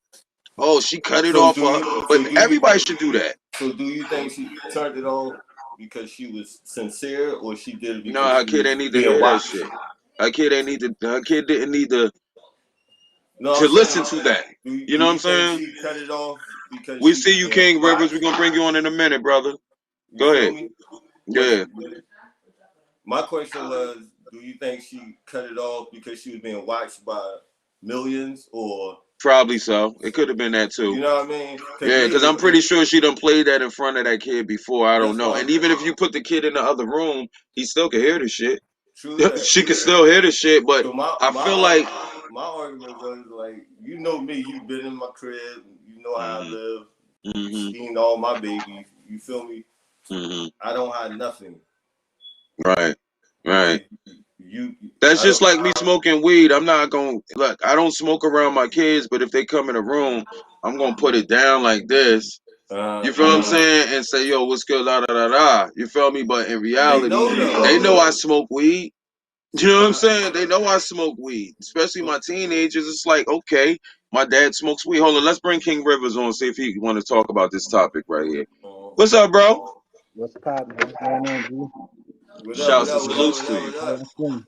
S1: oh, she cut it
S2: So
S1: off
S2: do
S1: for her.
S2: you?
S1: But everybody should do that.
S2: So do you think she turned it off because she was sincere, or she did it
S1: No,
S2: because
S1: her
S2: she
S1: kid
S2: was
S1: ain't need to
S2: being
S1: hear that
S2: watched?
S1: shit. Her kid didn't need
S2: No, I'm
S1: to listen
S2: saying,
S1: to that. You
S2: do
S1: know what I'm
S2: you think
S1: saying?
S2: she cut it off because
S1: We
S2: she
S1: see
S2: was
S1: you,
S2: being
S1: King Rivers. We're
S2: watched?
S1: gonna bring you on in a minute, brother.
S2: You
S1: Go
S2: feel
S1: ahead.
S2: me? But
S1: Yeah,
S2: my question was, do you think she cut it off because she was being watched by millions, or
S1: probably so. It could have been that too.
S2: you know what I mean? Because
S1: Yeah, because I'm pretty sure she done played that in front of that kid before. I don't
S2: that's
S1: know.
S2: why
S1: And even if you put the kid in the other room, he still can hear the shit.
S2: true that.
S1: She can still hear the shit, but
S2: So
S1: I feel like.
S2: my argument was like, you know me, you've been in my crib, you know how I
S1: Mhm.
S2: live, you
S1: Mhm.
S2: seen all my babies, you feel me?
S1: Mhm.
S2: I don't have nothing.
S1: Right. Right.
S2: You,
S1: That's
S2: I
S1: just
S2: don't.
S1: like me smoking weed. I'm not going to look. I don't smoke around my kids, but if they come in a room, I'm gonna put it down like this. You feel what I'm
S2: Uh,
S1: saying? And say, yo, what's good? La da da da. You feel me? But in
S2: they
S1: reality,
S2: know
S1: they know I
S2: though.
S1: smoke weed. You know what I'm saying? They know I smoke weed. Especially my teenagers. It's like, okay, my dad smokes weed. Hold on, let's bring King Rivers on, see if he want to talk about this topic right here. What's up, bro?
S3: What's poppin'? What's going on, G?
S2: What up? What
S1: Shouts and
S2: up? What up?
S1: salutes
S2: What
S1: to
S2: up?
S1: you.
S2: What
S3: How
S2: up?
S3: y'all feeling?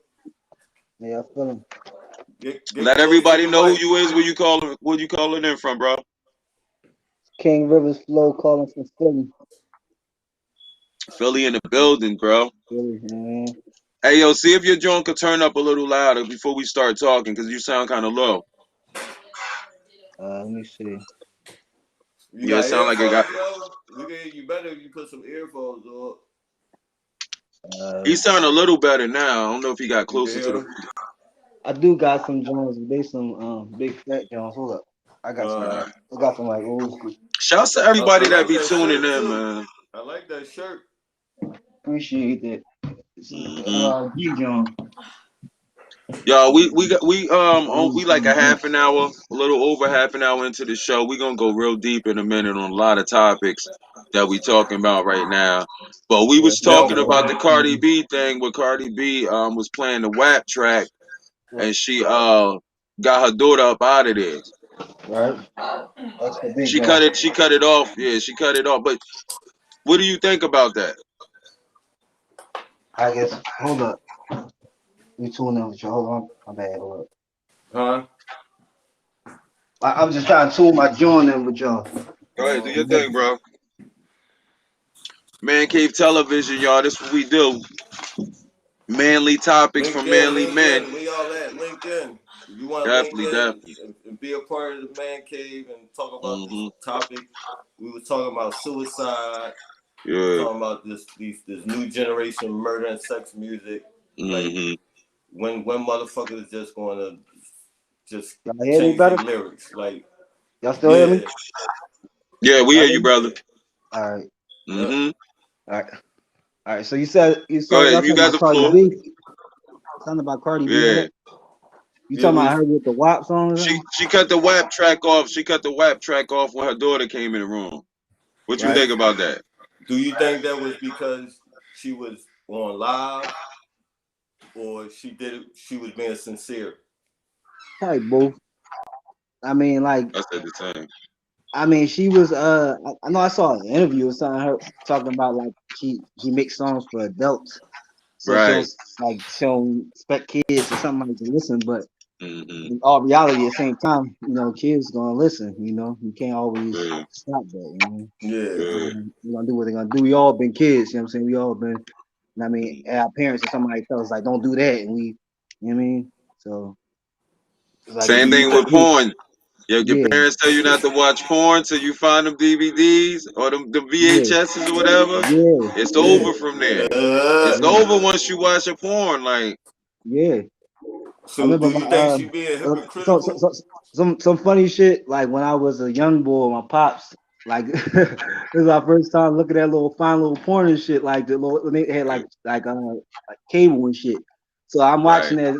S3: How y'all feeling?
S2: Get
S1: Let
S2: close to
S1: everybody
S2: the
S1: know who
S2: mic.
S1: you is, where you calling in from, bro.
S3: King Rivers Flow calling from Philly.
S1: Philly in the building, bro.
S3: Philly, man.
S1: Hey, yo, see if your joint could turn up a little louder before we start talking, because you sound kind of low.
S3: Let me see.
S2: You
S1: Yeah, it
S2: got
S1: sound like it got.
S2: earphones, bro? We can hear you better if you put some earphones on.
S1: He
S3: Uh,
S1: sound a little better now. I don't know if he got
S2: You can
S1: closer to
S2: hear
S1: the.
S2: him?
S3: I do got some Jones. They some big fat Jones. Hold up. I got some.
S2: Uh,
S3: I got some like old school.
S1: Shouts to
S2: I
S1: everybody that
S2: like
S1: be
S2: that
S1: tuning
S2: shirt
S1: in,
S2: too.
S1: man.
S2: I like that shirt.
S3: Appreciate that. This is
S1: Hmm
S3: G Jones.
S1: Yo, we like a half an
S3: Jones.
S1: hour, a little over half an hour into the show. We gonna go real deep in a minute on a lot of topics that we talking about right now. But we
S3: Yeah,
S1: was
S2: Yo,
S1: talking about the Cardi B thing where Cardi B was playing the WAP track
S3: right.
S1: and she got her daughter up out of there.
S3: Right. That's the big
S1: She
S3: Jones.
S1: cut it off. Yeah, she cut it off. But what do you think about that?
S3: I guess. Hold up. We tuning in with you. Hold on. My bad. Hold up.
S2: huh?
S3: I'm just trying to tune my joint in with y'all.
S1: Go ahead, do your thing, bro. Man Cave Television, y'all. This what we do. Manly topics from
S2: LinkedIn,
S1: manly men.
S2: LinkedIn. We all at LinkedIn. If you want to link
S1: Definitely,
S2: in
S1: definitely.
S2: and be a part of the man cave and talk about this
S1: Hmm
S2: topic, we were talking about suicide. We were
S1: Yeah.
S2: talking about this new generation murder and sex music. Like
S1: hmm
S2: when motherfuckers just going to just
S3: Y'all hear me
S2: change their
S3: better?
S2: lyrics. Like
S3: Y'all still hear me?
S2: yeah,
S1: Yeah, we
S3: Y'all
S1: hear
S3: hear
S1: you,
S3: me?
S1: brother.
S2: yeah,
S3: All right.
S2: yeah.
S1: Hmm
S3: All right. All right. So you
S1: Go
S3: said
S1: ahead.
S3: y'all
S1: You
S3: talking
S1: got
S3: about
S1: the
S3: Cardi
S1: floor.
S3: B. Something about Cardi B.
S1: Yeah.
S3: What? You
S2: Yeah,
S3: talking
S2: we
S3: about her with the WAP song or something?
S1: She cut the WAP track off. She cut the WAP track off when her daughter came in the room. What you
S3: Right.
S1: think about that?
S2: do you think that was because she was on live or she did it she was being sincere?
S3: Probably both. I mean, like,
S1: I said the same.
S3: she was. I know I saw an interview or something. Her talking about like she makes songs for adults, so
S1: Right.
S3: she don't expect kids or something like to listen, but
S1: Hmm
S3: in all reality, at the same time, kids gonna listen. You can't always
S1: Yeah.
S3: stop that.
S2: Yeah.
S1: Yeah.
S3: They're gonna do what they're gonna do. We all been kids, you know what I'm saying? We all been,
S1: Mhm.
S3: our parents or somebody tell us like, don't do that, and you know what I mean? So it's like
S2: So
S3: we
S1: Same
S2: do you
S1: thing
S3: become
S1: with
S2: think
S3: kids.
S1: porn. Your
S3: Yeah,
S1: parents tell you not to watch porn till you find them DVDs or the
S3: yeah,
S1: VHSs or whatever.
S3: yeah,
S1: It's
S3: yeah,
S1: over from there. It's
S2: uh,
S3: yeah,
S1: over once you watch a porn. Like,
S3: yeah. I
S2: so
S3: remember
S2: do you think she being
S3: uh, so, so,
S2: hypocritical?
S3: so, some funny shit like when I was a young boy, my pops like this was our first time looking at little fine little porn and shit like the little when they had like cable and shit. So I'm
S1: right.
S3: watching that.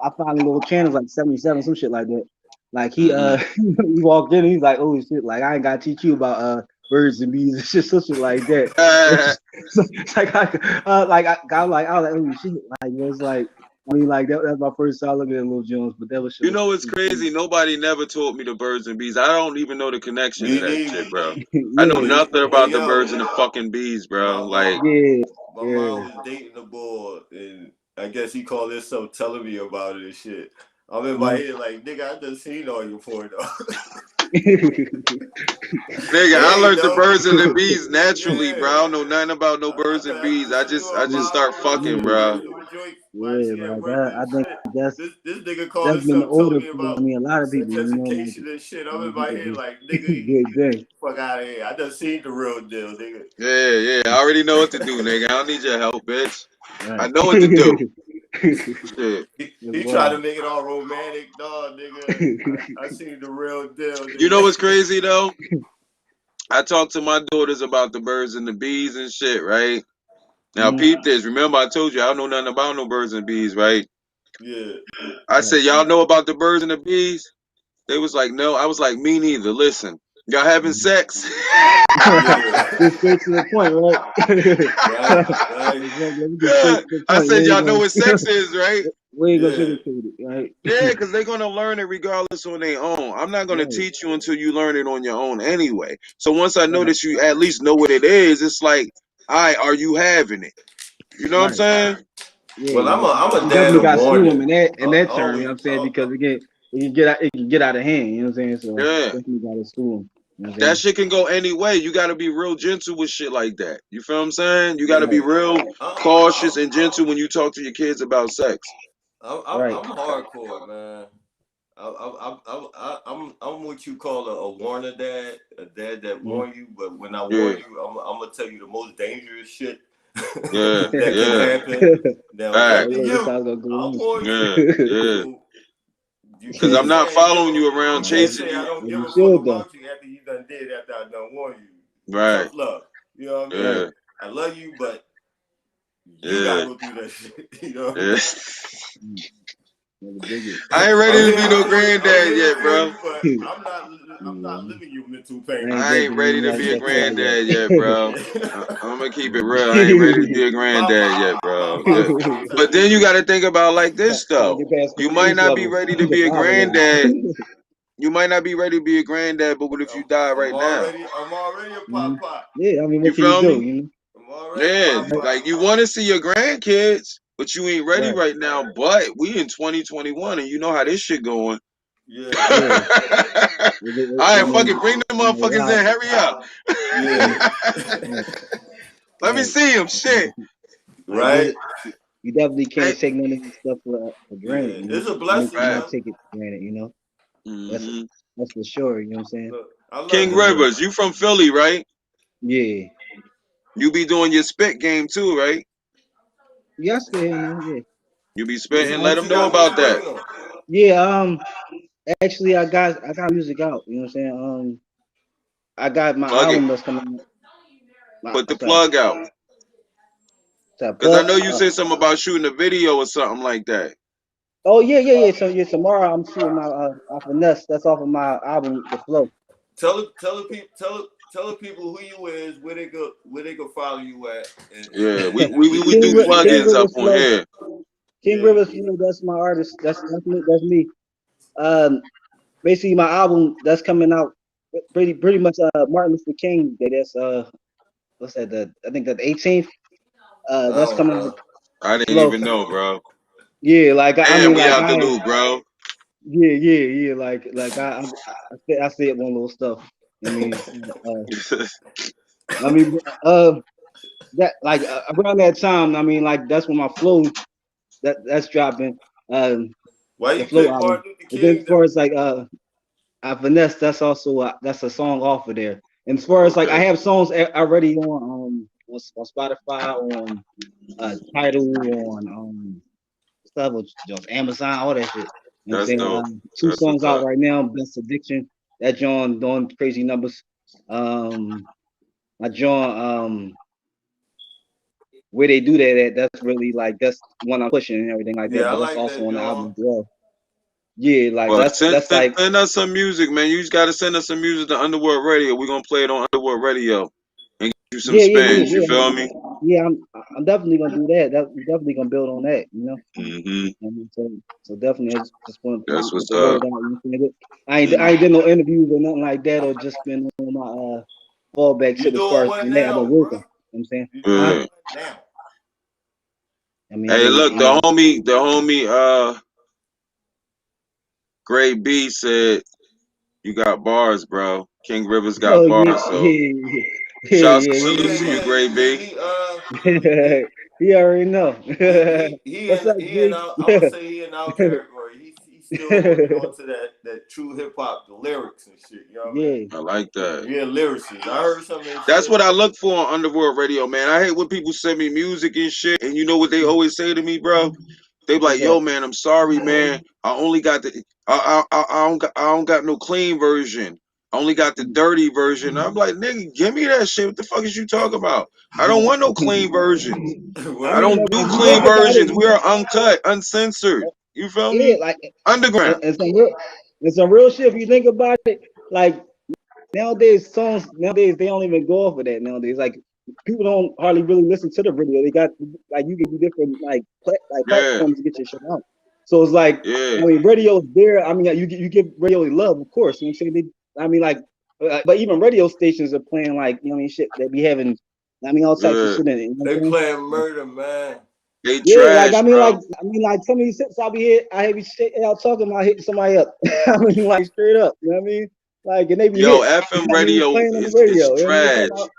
S3: I found a little channels like 77 some shit like that. Like he
S1: Hmm
S3: he walked in and he's like, oh shit, like I ain't gotta teach you about birds and bees and shit, some shit like that. So it's like I was like, oh shit, like it was like. I mean, like that's my first time looking at Lil Jones, but that was shit
S1: You
S3: was
S1: know what's
S3: pretty cool.
S1: crazy? Nobody never taught me the birds and bees. I don't even know the connection to
S2: Me
S1: that
S2: neither.
S1: shit, bro. I know
S3: Yeah,
S1: nothing
S2: Hey
S1: about the birds
S2: yo,
S1: and the fucking bees,
S2: my
S1: bro.
S2: my
S1: Like,
S3: yeah,
S2: my
S3: yeah.
S2: mom was dating a boy, and I guess he called himself telling me about it and shit. I'm in my
S3: Uh,
S2: head like, nigga, I just seen all your porn though.
S1: nigga, I
S2: Hey,
S1: learned the
S2: no,
S1: birds and the bees naturally, bro.
S2: yeah.
S1: I don't know nothing about no
S2: I
S1: birds
S2: know
S1: and
S2: I
S1: bees.
S2: just seen
S1: I
S2: her
S1: just
S2: vibe
S1: start
S2: with
S1: fucking,
S3: yeah,
S1: bro.
S2: random joints while
S3: yeah,
S2: she at
S3: like
S2: work and
S3: I think
S2: shit.
S3: that's
S2: This nigga called
S3: that's been the
S2: himself telling
S3: older
S2: me
S3: people.
S2: about
S3: I mean, a lot of
S2: sex
S3: people, like,
S2: education and shit. I'm in my head like, nigga,
S3: good day.
S2: fuck out of here. I done seen the real deal, nigga.
S1: Yeah, yeah. I already know what to do, nigga. I don't need your help, bitch. I
S3: Right.
S1: know what to do. Shit.
S3: It's
S2: He tried to
S3: wild.
S2: make it all romantic, dog, nigga. I seen the real deal,
S1: You know
S2: nigga.
S1: what's crazy though? I talk to my daughters about the birds and the bees and shit, right? Now, peep this. Remember, I told you I don't know nothing about no birds and bees, right?
S2: Yeah.
S1: I
S3: Right.
S1: said, y'all know about the birds and the bees? They was like, no. I was like, me neither. Listen, y'all having
S3: Mhm.
S1: sex?
S3: Get
S2: Yeah.
S3: straight to the point, right?
S2: Right. Right.
S3: Let me get straight to the
S1: I
S3: point.
S1: said, y'all know what sex is, right?
S3: We ain't gonna
S2: Yeah.
S3: sugarcoat it, right?
S1: Yeah, because they're gonna learn it regardless on their own. I'm not gonna
S3: Right,
S1: teach you until you learn it on your own anyway. So once I
S3: right,
S1: notice you at least know what it is, it's like, all right, are you having it? You know what I'm
S3: right.
S1: saying?
S3: Yeah,
S2: Well, I'm a
S3: you
S2: dad
S3: definitely
S2: of
S3: got to
S2: one
S3: school them
S2: that
S3: in that
S2: I
S3: term. You know
S2: always
S3: what I'm saying? Because it can get out of hand. You know what I'm saying? So
S1: Yeah.
S3: definitely got to school them. You know what I'm
S1: That
S3: saying?
S1: shit can go any way. You gotta be real gentle with shit like that. You feel what I'm saying? You gotta be
S2: yeah.
S1: real
S2: I'm
S1: cautious and gentle when you talk to your kids about sex.
S3: Right.
S2: I'm hardcore, man. I'm what you call a warner dad, a dad that
S3: Mhm.
S2: warn you. But when I
S1: Yeah,
S2: warn you, I'm gonna tell you the most dangerous shit
S1: yeah,
S2: that can
S1: yeah.
S2: happen. Now,
S3: Oh
S1: Fact.
S2: after
S3: yeah, that's how
S2: you,
S3: it's gonna go
S2: I'll
S3: on.
S2: warn you.
S1: Yeah, yeah.
S2: So you
S1: Cause I'm
S2: can't
S1: not
S2: say I give
S1: following
S2: a
S1: you around
S2: you
S3: Right.
S2: can't
S1: chasing
S2: say I
S1: you.
S2: don't
S3: And
S2: give
S3: you
S2: a fuck
S3: should though.
S2: about you after you done did after I done warn you.
S1: Right.
S2: Tough love. You know what I mean?
S3: Right.
S1: Yeah,
S2: I love you, but you gotta
S1: yeah,
S2: go through that shit. You know what I
S1: yeah.
S2: mean?
S3: Mm, never dig it.
S1: I ain't ready to be no
S2: I'm
S1: granddad
S2: here
S1: yet,
S2: for
S1: bro.
S2: you, but I'm not
S3: Yeah.
S2: living your mental pain.
S3: I ain't
S1: I
S3: ready to
S1: ain't ready
S3: be
S1: to be a
S3: that part
S1: granddad yet, bro.
S2: Yeah.
S1: I'm gonna keep it real. I ain't ready to
S3: yet.
S1: be a granddad yet,
S2: My
S1: bro.
S2: pops used to tell
S1: But
S2: me,
S1: then you got to think about like this
S3: Gotta
S1: though.
S3: get past the
S1: You might
S3: first
S1: not be
S3: level,
S1: ready to
S3: the
S1: be a
S3: father level.
S1: granddad. You might not be ready to be a granddad, but what if you die right now?
S2: I'm already a
S3: Mhm.
S2: pop.
S3: Yeah, I mean,
S1: You
S3: what can you
S1: feel
S3: do?
S1: me?
S3: You know,
S2: I'm already
S1: Yeah,
S2: pop.
S3: right?
S1: like you want to see your grandkids, but you ain't ready
S3: Right.
S1: right now. But we in 2021, and you know how this shit going.
S2: Yeah.
S1: All
S3: Yeah. I
S1: right, fucking
S3: mean,
S1: bring the
S3: you know,
S1: motherfuckers in. Hurry up.
S3: mhm,
S2: Yeah.
S3: right,
S1: Let me
S3: right.
S1: see him. Shit.
S3: Like this,
S2: Right?
S3: you definitely
S1: Hey.
S3: can't take none of this stuff for granted.
S2: Yeah.
S3: You know,
S2: It's a
S3: I mean,
S2: blessing,
S1: Right.
S3: not
S2: man.
S3: take it for granted. You know, that's
S1: hmm
S3: that's for sure. You know what I'm saying?
S2: Look, I love
S1: King
S2: this.
S3: Um,
S1: Rivers, you from Philly, right?
S3: yeah.
S1: You be doing your spit game too, right?
S3: Yes, yeah, no, yeah.
S1: You be
S3: Yeah,
S1: spitting. Let them know
S2: What
S1: about
S2: you
S1: that.
S2: working on?
S3: yeah. Actually, I got music out. You know what I'm saying? I got my
S1: Plug it.
S3: album that's coming out.
S1: Put the
S3: Sorry,
S1: plug out.
S3: sorry,
S1: Cause I
S3: plug.
S1: know you said something about shooting a video or something like that.
S3: Oh yeah, yeah, yeah. So yeah, tomorrow I'm shooting my off of Nest. That's off of my album, The Flow.
S2: Tell the people who you is, where they go follow you at,
S1: Yeah,
S2: and
S1: we do
S2: where you can
S3: King
S2: get
S1: plugins up
S3: Rivers
S1: on
S3: Flow.
S1: here.
S3: King
S2: yeah.
S3: Rivers Flow. That's my artist. That's me. Um, basically my album that's coming out pretty much Martin Luther King Day. That's what's that? I think that the 18th.
S2: I
S3: That's
S2: don't
S3: coming out.
S2: know.
S1: I
S3: The
S1: didn't
S3: Flow.
S1: even know, bro.
S3: Yeah, like I
S1: Damn,
S3: mean,
S1: we
S3: like
S1: out the
S3: I
S1: loop, bro.
S3: yeah. Like I said one little stuff. I mean, I mean, that like around that time. I mean, like that's when my flow that's dropping.
S2: Why
S3: The
S2: you
S3: flow
S2: pick
S3: album.
S2: Martin Luther
S3: And then
S2: King
S3: as far
S2: though?
S3: as like finesse, that's also that's a song off of there. And as far as like I
S1: Okay,
S3: have songs already on Spotify, on Tidal, on stuff, just Amazon, all that shit. You know what I'm
S1: that's
S3: saying?
S1: dope.
S3: Two
S1: That's
S3: songs
S1: what's
S3: out
S1: up.
S3: right now. Best Addiction. That John doing crazy numbers. Um, my John, where they do that at, that's really like that's one I'm pushing and everything like that.
S2: Yeah, I
S3: But that's
S2: like
S3: also
S2: that,
S3: on the
S2: John.
S3: album as well. Yeah, like
S1: Well,
S3: that's like
S1: send us some music, man. You just gotta send us some music to Underworld Radio. We're gonna play it on Underworld Radio and get you some spins. You
S3: yeah.
S1: feel me?
S3: Yeah, I'm definitely gonna do that. We're definitely gonna build on that, you know.
S1: hmm
S3: So definitely, I just want
S1: That's
S3: to get
S1: what's
S3: the
S1: up.
S3: word out. You know what I'm saying?
S1: Mm.
S3: I ain't did no interviews or nothing like that, or just been on my fallback
S2: You
S3: shit as far
S2: doing
S3: as
S2: what
S3: when I've been
S2: now,
S3: working.
S2: bro?
S3: You know what I'm saying,
S2: You doing
S3: huh?
S1: Yeah.
S2: what now?
S3: I mean,
S1: Hey, look,
S3: yeah,
S1: the homie, Gray B said you got bars, bro. King Rivers got
S3: oh
S1: bars, so shouts and
S2: Oh
S1: salutes
S2: yeah,
S1: to you,
S2: yeah.
S1: Gray B.
S2: He
S3: he already know. What's up,
S2: he and
S3: G?
S2: I'm gonna say he in our category. He's still holding on to that true hip hop, the lyrics and shit. You know what I mean?
S3: Yeah,
S1: I like that.
S2: Yeah, lyricist. I heard some of his
S1: That's
S2: shit.
S1: what I look for on Underworld Radio, man. I hate when people send me music and shit, and you know what they always say to me, bro? They be
S3: what's
S1: like, "Yo,
S3: that?
S1: man, I'm sorry, man. I only got the, I don't got no clean version. I only got the dirty version. I'm like, nigga, give me that shit. What the fuck is you talking about? I don't want no clean versions.
S3: I
S1: I
S2: What?
S3: mean,
S1: don't
S3: like,
S1: do
S3: if you
S1: clean
S3: think about it,
S1: versions. We are uncut, uncensored. You feel
S3: yeah,
S1: me?
S3: like,
S1: Underground.
S3: and some real shit. If you think about it, like nowadays, songs nowadays they don't even go off of that nowadays. Like people don't hardly really listen to the radio. They got like you can do different like
S1: Yeah,
S3: platforms to get your shit out. So it's like
S1: yeah,
S3: I mean, radio's there. I mean, you give radio love, of course. You know what I'm saying? I mean, like, but even radio stations are playing like you know what I mean shit. They be having, I mean, all types of
S1: yeah.
S3: shit in it. You know
S2: They
S3: what I'm saying?
S2: playing murder, man.
S1: They
S3: Yeah, like
S1: trash, bro.
S3: I mean, like some of these hits I'll be hit, I hear shit out talking about hitting somebody up. I mean, like straight up. You know what I mean? Like, and they be
S1: Yo,
S3: hits.
S1: FM
S3: I mean,
S1: radio
S3: playing on the
S1: is
S3: radio. You know what I mean?
S1: trash.
S3: Talking about,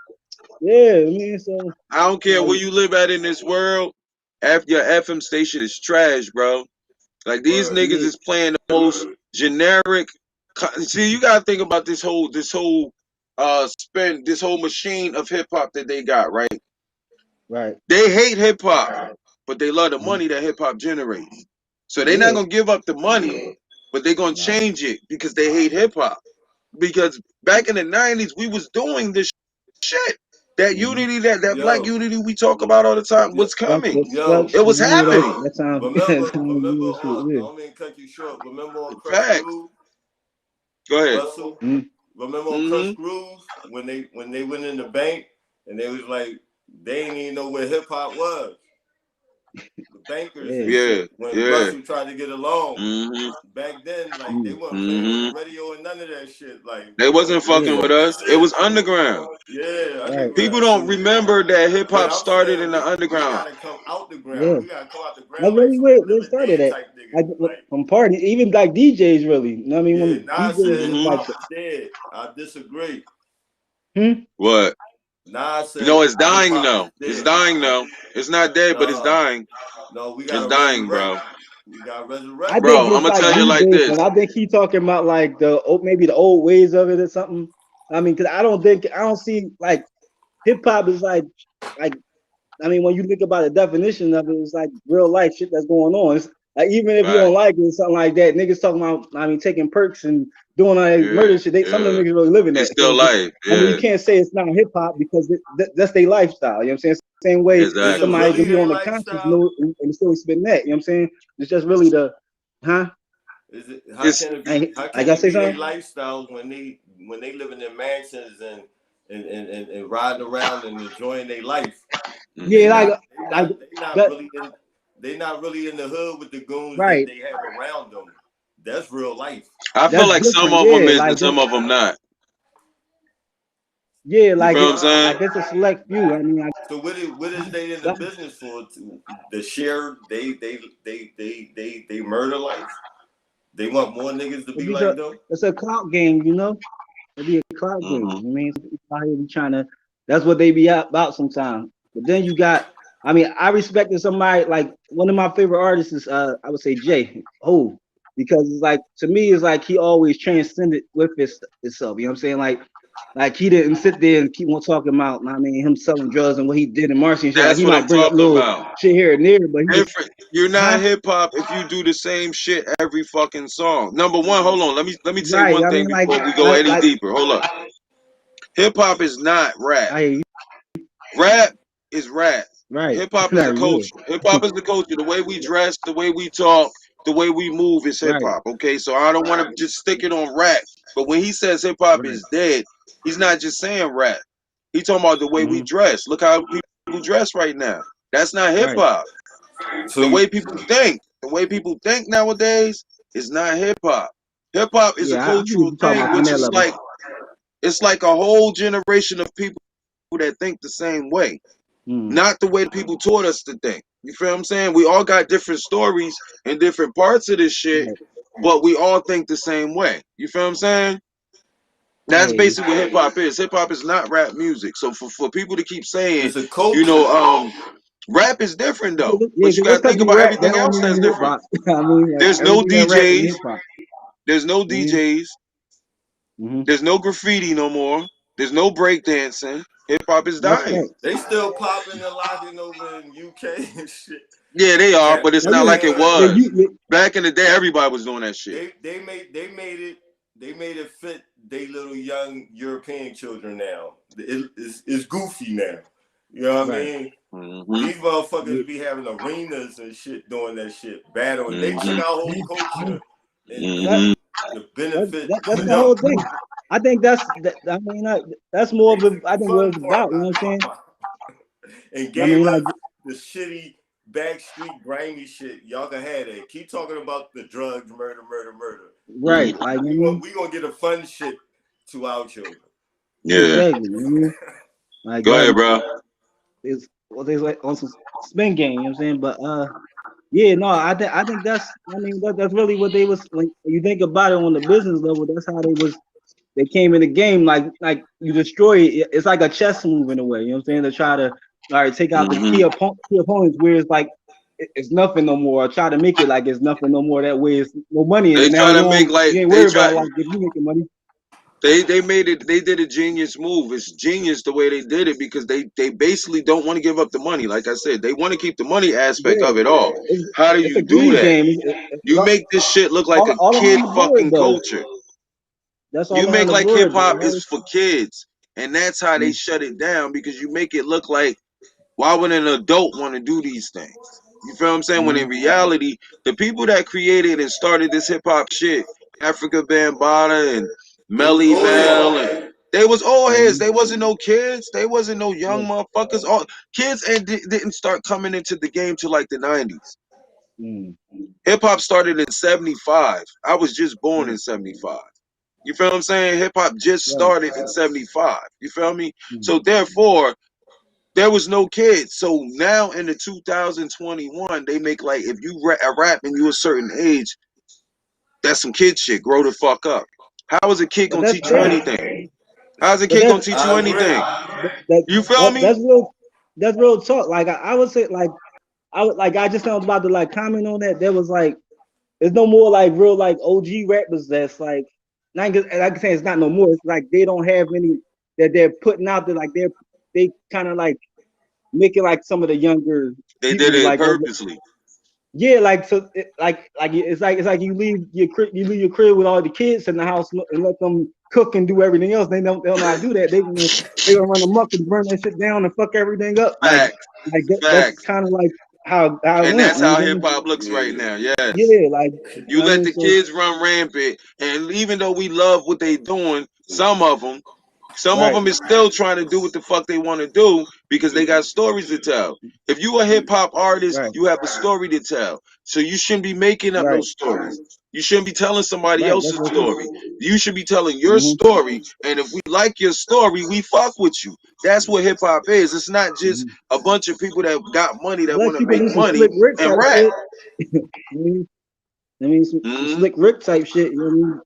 S3: yeah, I mean, so
S1: I don't care where
S3: like,
S1: you live at in this world. Your FM station is trash, bro. Like these
S2: Word.
S1: niggas
S3: yeah,
S1: is playing the most generic. See, you gotta think about this whole spin, this whole machine of hip hop that they got, right?
S3: right.
S1: They hate hip hop, but they love the
S3: Mhm.
S1: money that hip hop generates. So they're not
S3: Yeah,
S1: gonna give up the money, but they're gonna
S3: nah,
S1: change it because they hate hip hop. Because back in the '90s, we was doing this shit. That
S3: hmm
S1: unity, that black
S2: Yo,
S1: unity we talk about all the time
S2: yo,
S1: was coming.
S3: that's
S2: yo.
S1: It was
S3: I mean,
S1: happening.
S3: that's time.
S2: Remember,
S3: Time
S2: remember
S3: bullshit.
S2: on. I
S3: Yeah,
S2: don't mean to cut you short. Remember on Crush
S1: Facts.
S2: Groove,
S1: Go ahead.
S2: Russell.
S3: mm
S2: Remember on Crush
S1: Mm-hmm.
S2: Groove when they went in the bank and they was like they didn't even know where hip hop was. The bankers
S3: yeah,
S2: and
S1: Yeah.
S2: shit. When
S1: Yeah.
S2: Russell tried to get a loan
S1: Mm-hmm.
S2: back then, like they
S3: mm
S2: weren't playing on the
S1: Mm-hmm.
S2: radio and none of that shit. Like,
S1: They
S2: yo,
S1: wasn't
S2: this
S1: fucking
S3: yeah,
S1: with
S2: this
S1: us. It was
S2: is
S1: underground.
S2: yeah,
S3: right.
S1: People
S2: underground.
S1: don't
S2: So,
S1: remember that hip
S2: but
S1: hop
S2: I'm
S1: started
S2: saying
S1: in the
S2: we
S1: underground.
S2: gotta come out the ground.
S3: Yeah,
S2: We gotta come out the
S3: that's
S2: ground like
S3: really
S2: some
S3: where
S2: Real
S3: it
S2: Living
S3: started
S2: Dead
S3: at.
S2: type niggas.
S3: Like
S2: Like,
S3: from party, even like DJs, really. You know what I mean?
S2: yeah,
S3: When
S2: Nas
S3: DJs
S2: said
S3: was
S2: hip
S1: Mm-hmm.
S3: like,
S2: hop is dead. I disagree.
S3: hmm,
S1: What?
S2: Nas
S1: No,
S2: said
S1: it's
S2: hip
S1: dying
S2: hop
S1: though.
S2: is
S1: It's
S2: dead.
S1: dying though. It's not dead, but it's
S2: No,
S1: dying.
S2: no, we
S1: It's
S2: gotta
S1: dying,
S2: resurrect.
S1: bro.
S2: We gotta
S3: I
S2: resurrect it.
S3: think
S1: Bro, I'm
S3: it's
S1: gonna
S3: like
S1: tell you like
S3: DJs,
S1: this.
S3: and I think he talking about like maybe the old ways of it or something. I mean, because I don't see like hip hop is like I mean, when you think about the definition of it, it's like real life shit that's going on. It's like even if you don't
S1: Right.
S3: like it, or something like that, niggas talking about, I mean, taking perks and doing all that
S1: Yeah.
S3: murder shit. Some of them
S1: Yeah.
S3: niggas really living
S1: It's
S3: that.
S1: still
S3: So
S1: life.
S3: I mean, you
S1: Yeah.
S3: can't say it's not hip hop because that's their lifestyle. You know what I'm saying? Same way
S2: Is it
S1: Exactly.
S3: somebody
S2: really
S3: can be
S2: their
S3: on the conscious
S2: lifestyle?
S3: note and still spin that. You know what I'm saying? It's just really the, huh?
S2: Is it
S1: It's
S2: how
S3: I
S2: can
S3: gotta
S2: it
S3: say
S2: be their
S3: something.
S2: lifestyles when they living in mansions and riding around and enjoying their life?
S3: Yeah,
S2: They
S1: mhm.
S3: like
S2: not
S3: like
S2: they not
S3: that.
S2: really in they not really in the hood with the goons that
S3: Right.
S2: they have around them. That's real life.
S1: I feel
S3: That's
S1: like some
S3: different.
S1: of them
S3: Yeah,
S1: is and
S3: like
S1: some of them not.
S3: yeah,
S1: You
S3: like
S1: feel what
S3: it.
S1: I'm
S2: Nah.
S1: saying?
S3: Like it's a select few. I mean,
S2: So what is they in the business for? The share they murder life. They want more niggas to be
S3: it's a
S2: like them.
S3: it's a clout game, you know. It'd be a clout game.
S1: Mm-hmm.
S3: I mean, some people out here be trying to. That's what they be out about sometimes. But then you got. I mean, I respected somebody like one of my favorite artists is I would say Jay Ho because it's like to me it's like he always transcended with himself. You know what I'm saying? Like he didn't sit there and keep on talking about. I mean, him selling drugs and what he did in Marcy and shit. Like
S1: That's
S3: he
S1: what I'm
S3: might bring up
S1: talking
S3: little
S1: about.
S3: shit here and there, but he was,
S1: Different. You're not
S3: huh?
S1: hip hop if you do the same shit every fucking song. Number one, hold on. Let me say
S3: Right.
S1: one
S3: I mean,
S1: thing before we go any
S3: like
S1: deeper. Hold up. Hip hop is not rap.
S3: I hear you.
S1: Rap is rap.
S3: Right.
S1: Hip hop is
S3: No,
S1: a
S3: yeah.
S1: culture. Hip hop is the culture. The way we dress, the way we talk, the way we move is hip
S3: Right.
S1: hop. Okay, so I don't want to just stick it on rap. But when he says hip hop
S3: Right.
S1: is dead, he's not just saying rap. He's talking about the way we
S3: Hmm.
S1: dress. Look how people dress right now. That's not hip
S3: Right.
S1: hop. The
S2: So
S1: way people think, nowadays is not hip hop. Hip hop is a
S3: Yeah, I get what
S1: cultural
S3: you're talking
S1: thing,
S3: about from
S1: which
S3: that
S1: is
S3: level.
S1: like it's like a whole generation of people that think the same way,
S3: Mm.
S1: not the way people taught us to think. You feel what I'm saying? We all got different stories and different parts of this shit,
S3: Right.
S1: but we all think the same way. You feel what I'm saying?
S3: I
S1: That's
S3: hear you.
S1: basically what hip hop is. Hip hop is not rap music. So for people to keep saying,
S2: it's a
S1: you
S2: culture.
S1: know, rap is different though.
S3: Yeah,
S1: But you
S3: because
S1: got
S3: just
S1: to
S3: because
S1: think
S3: we
S1: about
S3: rap, that
S1: everything
S3: don't
S1: else
S3: mean
S1: that's
S3: we hip
S1: different.
S3: hop. I mean, like
S1: There's no
S3: everything in rap is
S1: DJs.
S3: hip hop.
S1: There's no
S3: Mm-hmm.
S1: DJs.
S3: Mm-hmm.
S1: There's no graffiti no more. There's no breakdancing. Hip hop is
S3: That's
S1: dying.
S3: facts.
S2: They still popping and locking over in UK and shit.
S1: Yeah, they are,
S2: Tap
S1: but it's
S3: Oh
S1: not
S3: yeah,
S1: like it
S2: yeah.
S3: yeah,
S1: was.
S3: you,
S1: Back in the day, everybody was doing that shit.
S2: They made it. they made it fit they little young European children now. It's goofy now. You know what I
S3: Right.
S2: mean?
S1: Mm-hmm.
S2: These motherfuckers be having arenas and shit doing that shit, battling. They took
S1: Mm-hmm.
S2: our whole culture and
S3: That,
S1: Mm-hmm.
S2: the benefit.
S3: that's the
S2: No,
S3: whole thing. I think that's that. I mean, that's more
S2: they
S3: of it.
S2: took
S3: I
S2: the
S3: think what
S2: fun
S3: it's
S2: part
S3: about. You know what I'm saying?
S2: and
S3: I
S2: gave
S3: mean,
S2: us
S3: like,
S2: the shitty backstreet grimy shit. Y'all can have that. Keep talking about the drugs, murder, murder, murder.
S3: right? Like, I mean,
S2: We gonna get a fun shit to our children.
S1: Yeah.
S3: exactly. You know what I mean, like
S1: Go
S3: that
S1: ahead, bro.
S3: is what they like on some spin game. You know what I'm saying? But yeah, no, I think that's. I mean, that's really what they was like. You think about it on the business level. That's how they was. They came in the game like you destroy it. It's like a chess move in a way. You know what I'm saying? To try to all right take out the
S1: Mm-hmm.
S3: key opponents where it's like it's nothing no more. Or try to make it like it's nothing no more. That way it's no money in
S1: They
S3: it. Now
S1: try to make like
S3: you ain't
S1: they
S3: worried about
S1: try.
S3: like if you making money.
S1: They made it. They did a genius move. It's genius the way they did it because they basically don't want to give up the money. Like I said, they want to keep the money aspect
S3: Yeah,
S1: of it all.
S3: it's,
S1: How do
S3: it's
S1: you
S3: a
S1: do
S3: greed
S1: that?
S3: game.
S1: You make this shit look like a
S3: All
S1: kid
S3: around the board
S1: fucking
S3: though.
S1: culture.
S3: That's all
S1: You
S3: around
S1: make
S3: the
S1: like hip
S3: board
S1: hop
S3: though.
S1: is for kids, and that's how they
S3: Mm,
S1: shut it down because you make it look like why would an adult want to do these things? You feel what I'm saying? When
S3: mm,
S1: in reality, the people that created and started this hip hop shit, Africa Bambaataa and
S2: They was
S1: Melly
S2: old
S1: Mel,
S2: heads.
S1: and they was old heads.
S3: mm,
S1: They wasn't no kids. They wasn't no young
S3: yeah,
S1: motherfuckers. All kids and didn't start coming into the game till like the 90s.
S3: mm,
S1: Hip hop started in 75. I was just born
S3: yeah,
S1: in 75. You feel what I'm saying? Hip hop just
S3: right.
S1: started in 75. You feel me?
S3: Mm,
S1: So therefore, there was no kids. So now in the 2021, they make like if you rap and you a certain age, that's some kid shit. Grow the fuck up. How is a kid
S3: but
S1: gonna
S3: that's
S1: teach you
S3: fair.
S1: anything? How's a
S3: But
S1: kid gonna teach you
S2: I agree.
S1: anything?
S3: that,
S1: You feel me?
S3: that's real. That's real talk. Like I would say, like I would like I just was about to like comment on that. There was like there's no more like real like OG rappers that's like I can say it's not no more. It's like they don't have any that they're putting out there. Like they kind of like making like some of the younger
S1: They did
S3: people
S1: it
S3: like
S1: purposely.
S3: yeah, like so, like it's like you leave your crib with all the kids in the house and let them cook and do everything else. They don't know how to do that. They gonna run amok and burn that shit down and fuck everything up.
S1: Facts.
S3: That's
S1: Facts.
S3: kind of like how it
S1: And
S3: went.
S1: that's
S3: You know what
S1: how
S3: I'm
S1: hip
S3: saying?
S1: hop looks right
S2: Yeah.
S1: now. Yes.
S3: Yeah, like
S1: You
S3: I
S1: let
S3: mean,
S1: the
S3: so
S1: kids run rampant, and even though we love what they doing, some of
S3: right,
S1: them is still trying to do what the fuck they want to do because they got stories to tell. If you a hip hop artist,
S3: right,
S1: you have a story to tell. So you shouldn't be making up no
S3: right,
S1: stories. You shouldn't be telling somebody
S3: right. That's
S1: else's
S3: real true.
S1: story. You should be telling your
S3: Mm-hmm,
S1: story. And if we like your story, we fuck with you. That's what hip hop is. It's not just
S3: mm-hmm.
S1: a bunch of people that got money that
S3: Unless
S1: want to
S3: you can
S1: make
S3: do some
S1: money
S3: slick Rick
S1: and
S3: type
S1: rap.
S3: shit. I mean, some
S1: Mm-hmm.
S3: slick Rick type shit. You know what I mean?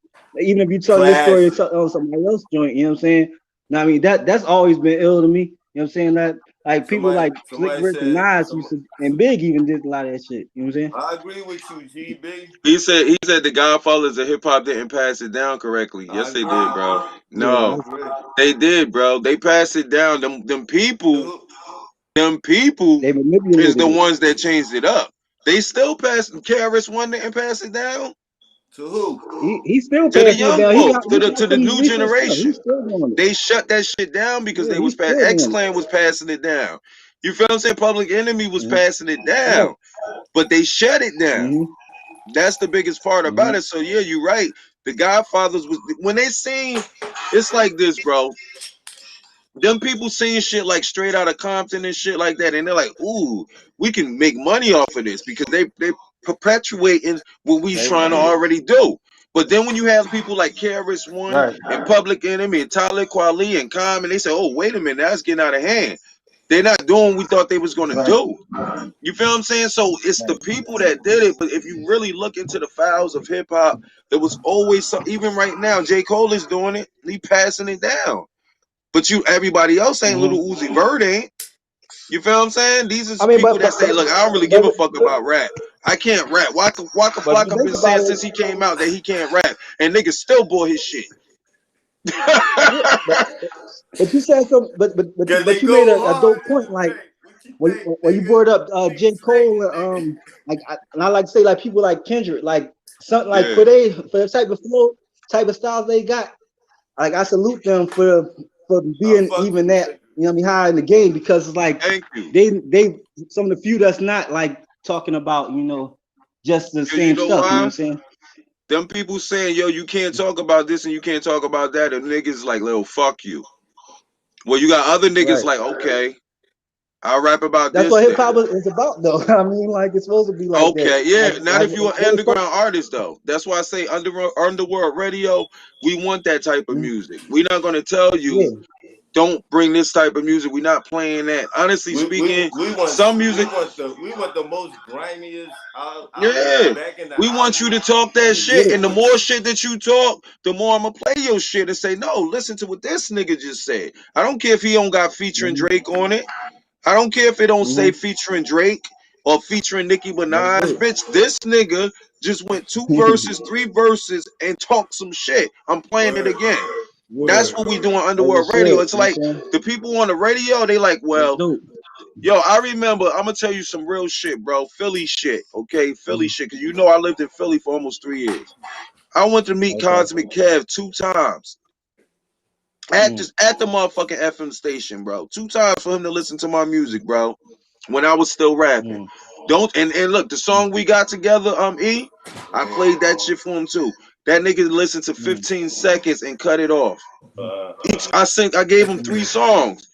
S3: Even if you tell your story
S2: Classic.
S3: on somebody else's joint, you know what I'm saying? Now, I mean that's always been ill to me. You know what I'm saying? That like people like Slick
S2: Somebody
S3: Rick and
S2: said.
S3: Nas used to, and Big even did a lot of that shit. You know what I'm saying?
S2: I agree with you, GB.
S1: He said the Godfathers of hip hop didn't pass it down correctly.
S2: I
S1: Yes, they did,
S2: agree.
S1: bro.
S3: Yeah,
S2: I
S1: No,
S2: agree.
S1: they did, bro. They passed it down.
S2: To who?
S1: Them people
S3: they
S1: is
S3: manipulated
S1: the
S3: it.
S1: ones that changed it up. They still passed. KRS One didn't pass it down
S2: To who?
S3: He's still
S1: to the
S3: passing it
S1: young
S3: down.
S1: folks,
S3: He got
S1: to the
S3: some
S1: new
S3: recent stuff.
S1: generation.
S3: He's still doing it.
S1: They shut that shit down because
S3: Yeah,
S1: they was
S3: he's
S1: passing.
S3: still
S1: X
S3: doing it.
S1: Clan was passing it down. You feel what I'm saying? Public Enemy was
S3: Mm-hmm.
S1: passing it
S3: Right.
S1: down, but they shut it down.
S3: Mm-hmm.
S1: That's the biggest part
S3: Mm-hmm.
S1: about it. So yeah, you're right. The Godfathers was when they seen. It's like this, bro. Them people seeing shit like straight out of Compton and shit like that, and they're like, "Ooh, we can make money off of this because they perpetuating what we
S2: They
S1: trying to
S2: right.
S1: already do." But then when you have people like KRS One
S3: Right.
S1: and Public Enemy and Talib Kweli and Common, they say, "Oh, wait a minute, that's getting out of hand. They're not doing what we thought they was gonna
S3: Right.
S1: do." You feel what I'm saying? So it's the
S3: Right.
S1: people that did it. But if you really look into the files of hip hop, there was always some. Even right now, J. Cole is doing it. He passing it down. But everybody else ain't.
S3: Mm-hmm.
S1: Little Uzi Vert ain't. You feel what I'm saying? These
S3: I
S1: is
S3: mean,
S1: people that say, "Look, I don't really give a fuck
S3: but
S1: about rap. I can't rap. Waka
S3: but if you
S1: Flocka
S3: think
S1: been
S3: about
S1: saying
S3: it,
S1: since he came out that he can't rap, and niggas still bought his shit."
S3: yeah, but you said some,
S2: Cause they
S3: you made
S2: go
S3: a
S2: hard.
S3: dope
S2: What
S3: point.
S2: you
S3: Like
S2: think? What you think,
S3: when you
S2: nigga?
S3: brought up
S2: Nigga
S3: J. Cole,
S2: snakes, nigga.
S3: and I like to say like people like Kendrick, like something like
S1: Yeah.
S3: for that type of flow, type of styles they got, like I salute them for
S2: I
S3: being
S2: fucked
S3: even
S2: with
S3: that,
S2: it.
S3: you know what I mean, high in the game, because it's like
S1: Thank you.
S3: they some of the few that's not like talking about, just the
S1: Yo, you
S3: same
S1: know
S3: stuff, you know what I'm
S1: why?
S3: saying?
S1: Them people saying, yo, you can't talk about this and you can't talk about that, and niggas like, little fuck you. Well, you got other niggas
S3: Right.
S1: like, okay, I'll rap about
S3: That's
S1: this
S3: what hip
S1: then.
S3: hop is about, though. I mean, like it's supposed to be like that.
S1: Okay, yeah, not
S3: Like
S1: if you're an
S3: what is fuck?
S1: underground artist though. That's why I say underworld radio. We want that type of
S3: Mhm.
S1: music. We're not gonna tell you
S3: Yeah.
S1: don't bring this type of music. We're not playing that. Honestly
S2: We, we,
S1: speaking,
S2: we want
S1: some
S2: we
S1: music,
S2: want the most grimiest albums
S1: yeah.
S2: back in the
S1: We want you to
S2: albums
S1: talk
S2: in
S1: that
S2: the
S1: shit,
S3: Yeah.
S1: and the
S2: studio.
S1: more shit that you talk, the more I'm gonna play your shit and say, no, listen to what this nigga just said. I don't care if he don't got featuring
S3: Hmm.
S1: Drake on it. I don't care if it don't say
S3: Hmm.
S1: featuring Drake or featuring Nicki
S3: That's
S1: Minaj. Bitch, this nigga just went two
S3: it.
S1: verses, three verses, and talked some shit. I'm playing it
S2: Word,
S1: again.
S3: Yeah.
S1: That's
S2: word.
S1: what we do on
S3: As it
S1: Underworld
S3: should.
S1: Radio.
S3: You
S1: It's
S3: know what I'm
S1: like
S3: saying?
S1: the people on the radio, they like,
S3: That's
S1: well,
S3: dope.
S1: yo, I remember, I'm gonna tell you some real shit, bro. Philly shit, okay? Philly
S3: Mhm.
S1: shit, because you know I lived in Philly for almost 3 years. I went to meet
S3: Okay.
S1: Cosmic Kev 2 times
S3: Mm.
S1: at the motherfucking FM station, bro. 2 times for him to listen to my music, bro. When I was still rapping.
S3: Mm.
S1: Don't and look, the
S3: Mm.
S1: song we got together, I played that shit for him too. That nigga listened to
S3: Mm.
S1: 15 seconds and cut it off.
S3: Mm.
S1: I gave him three
S3: Mm.
S1: songs.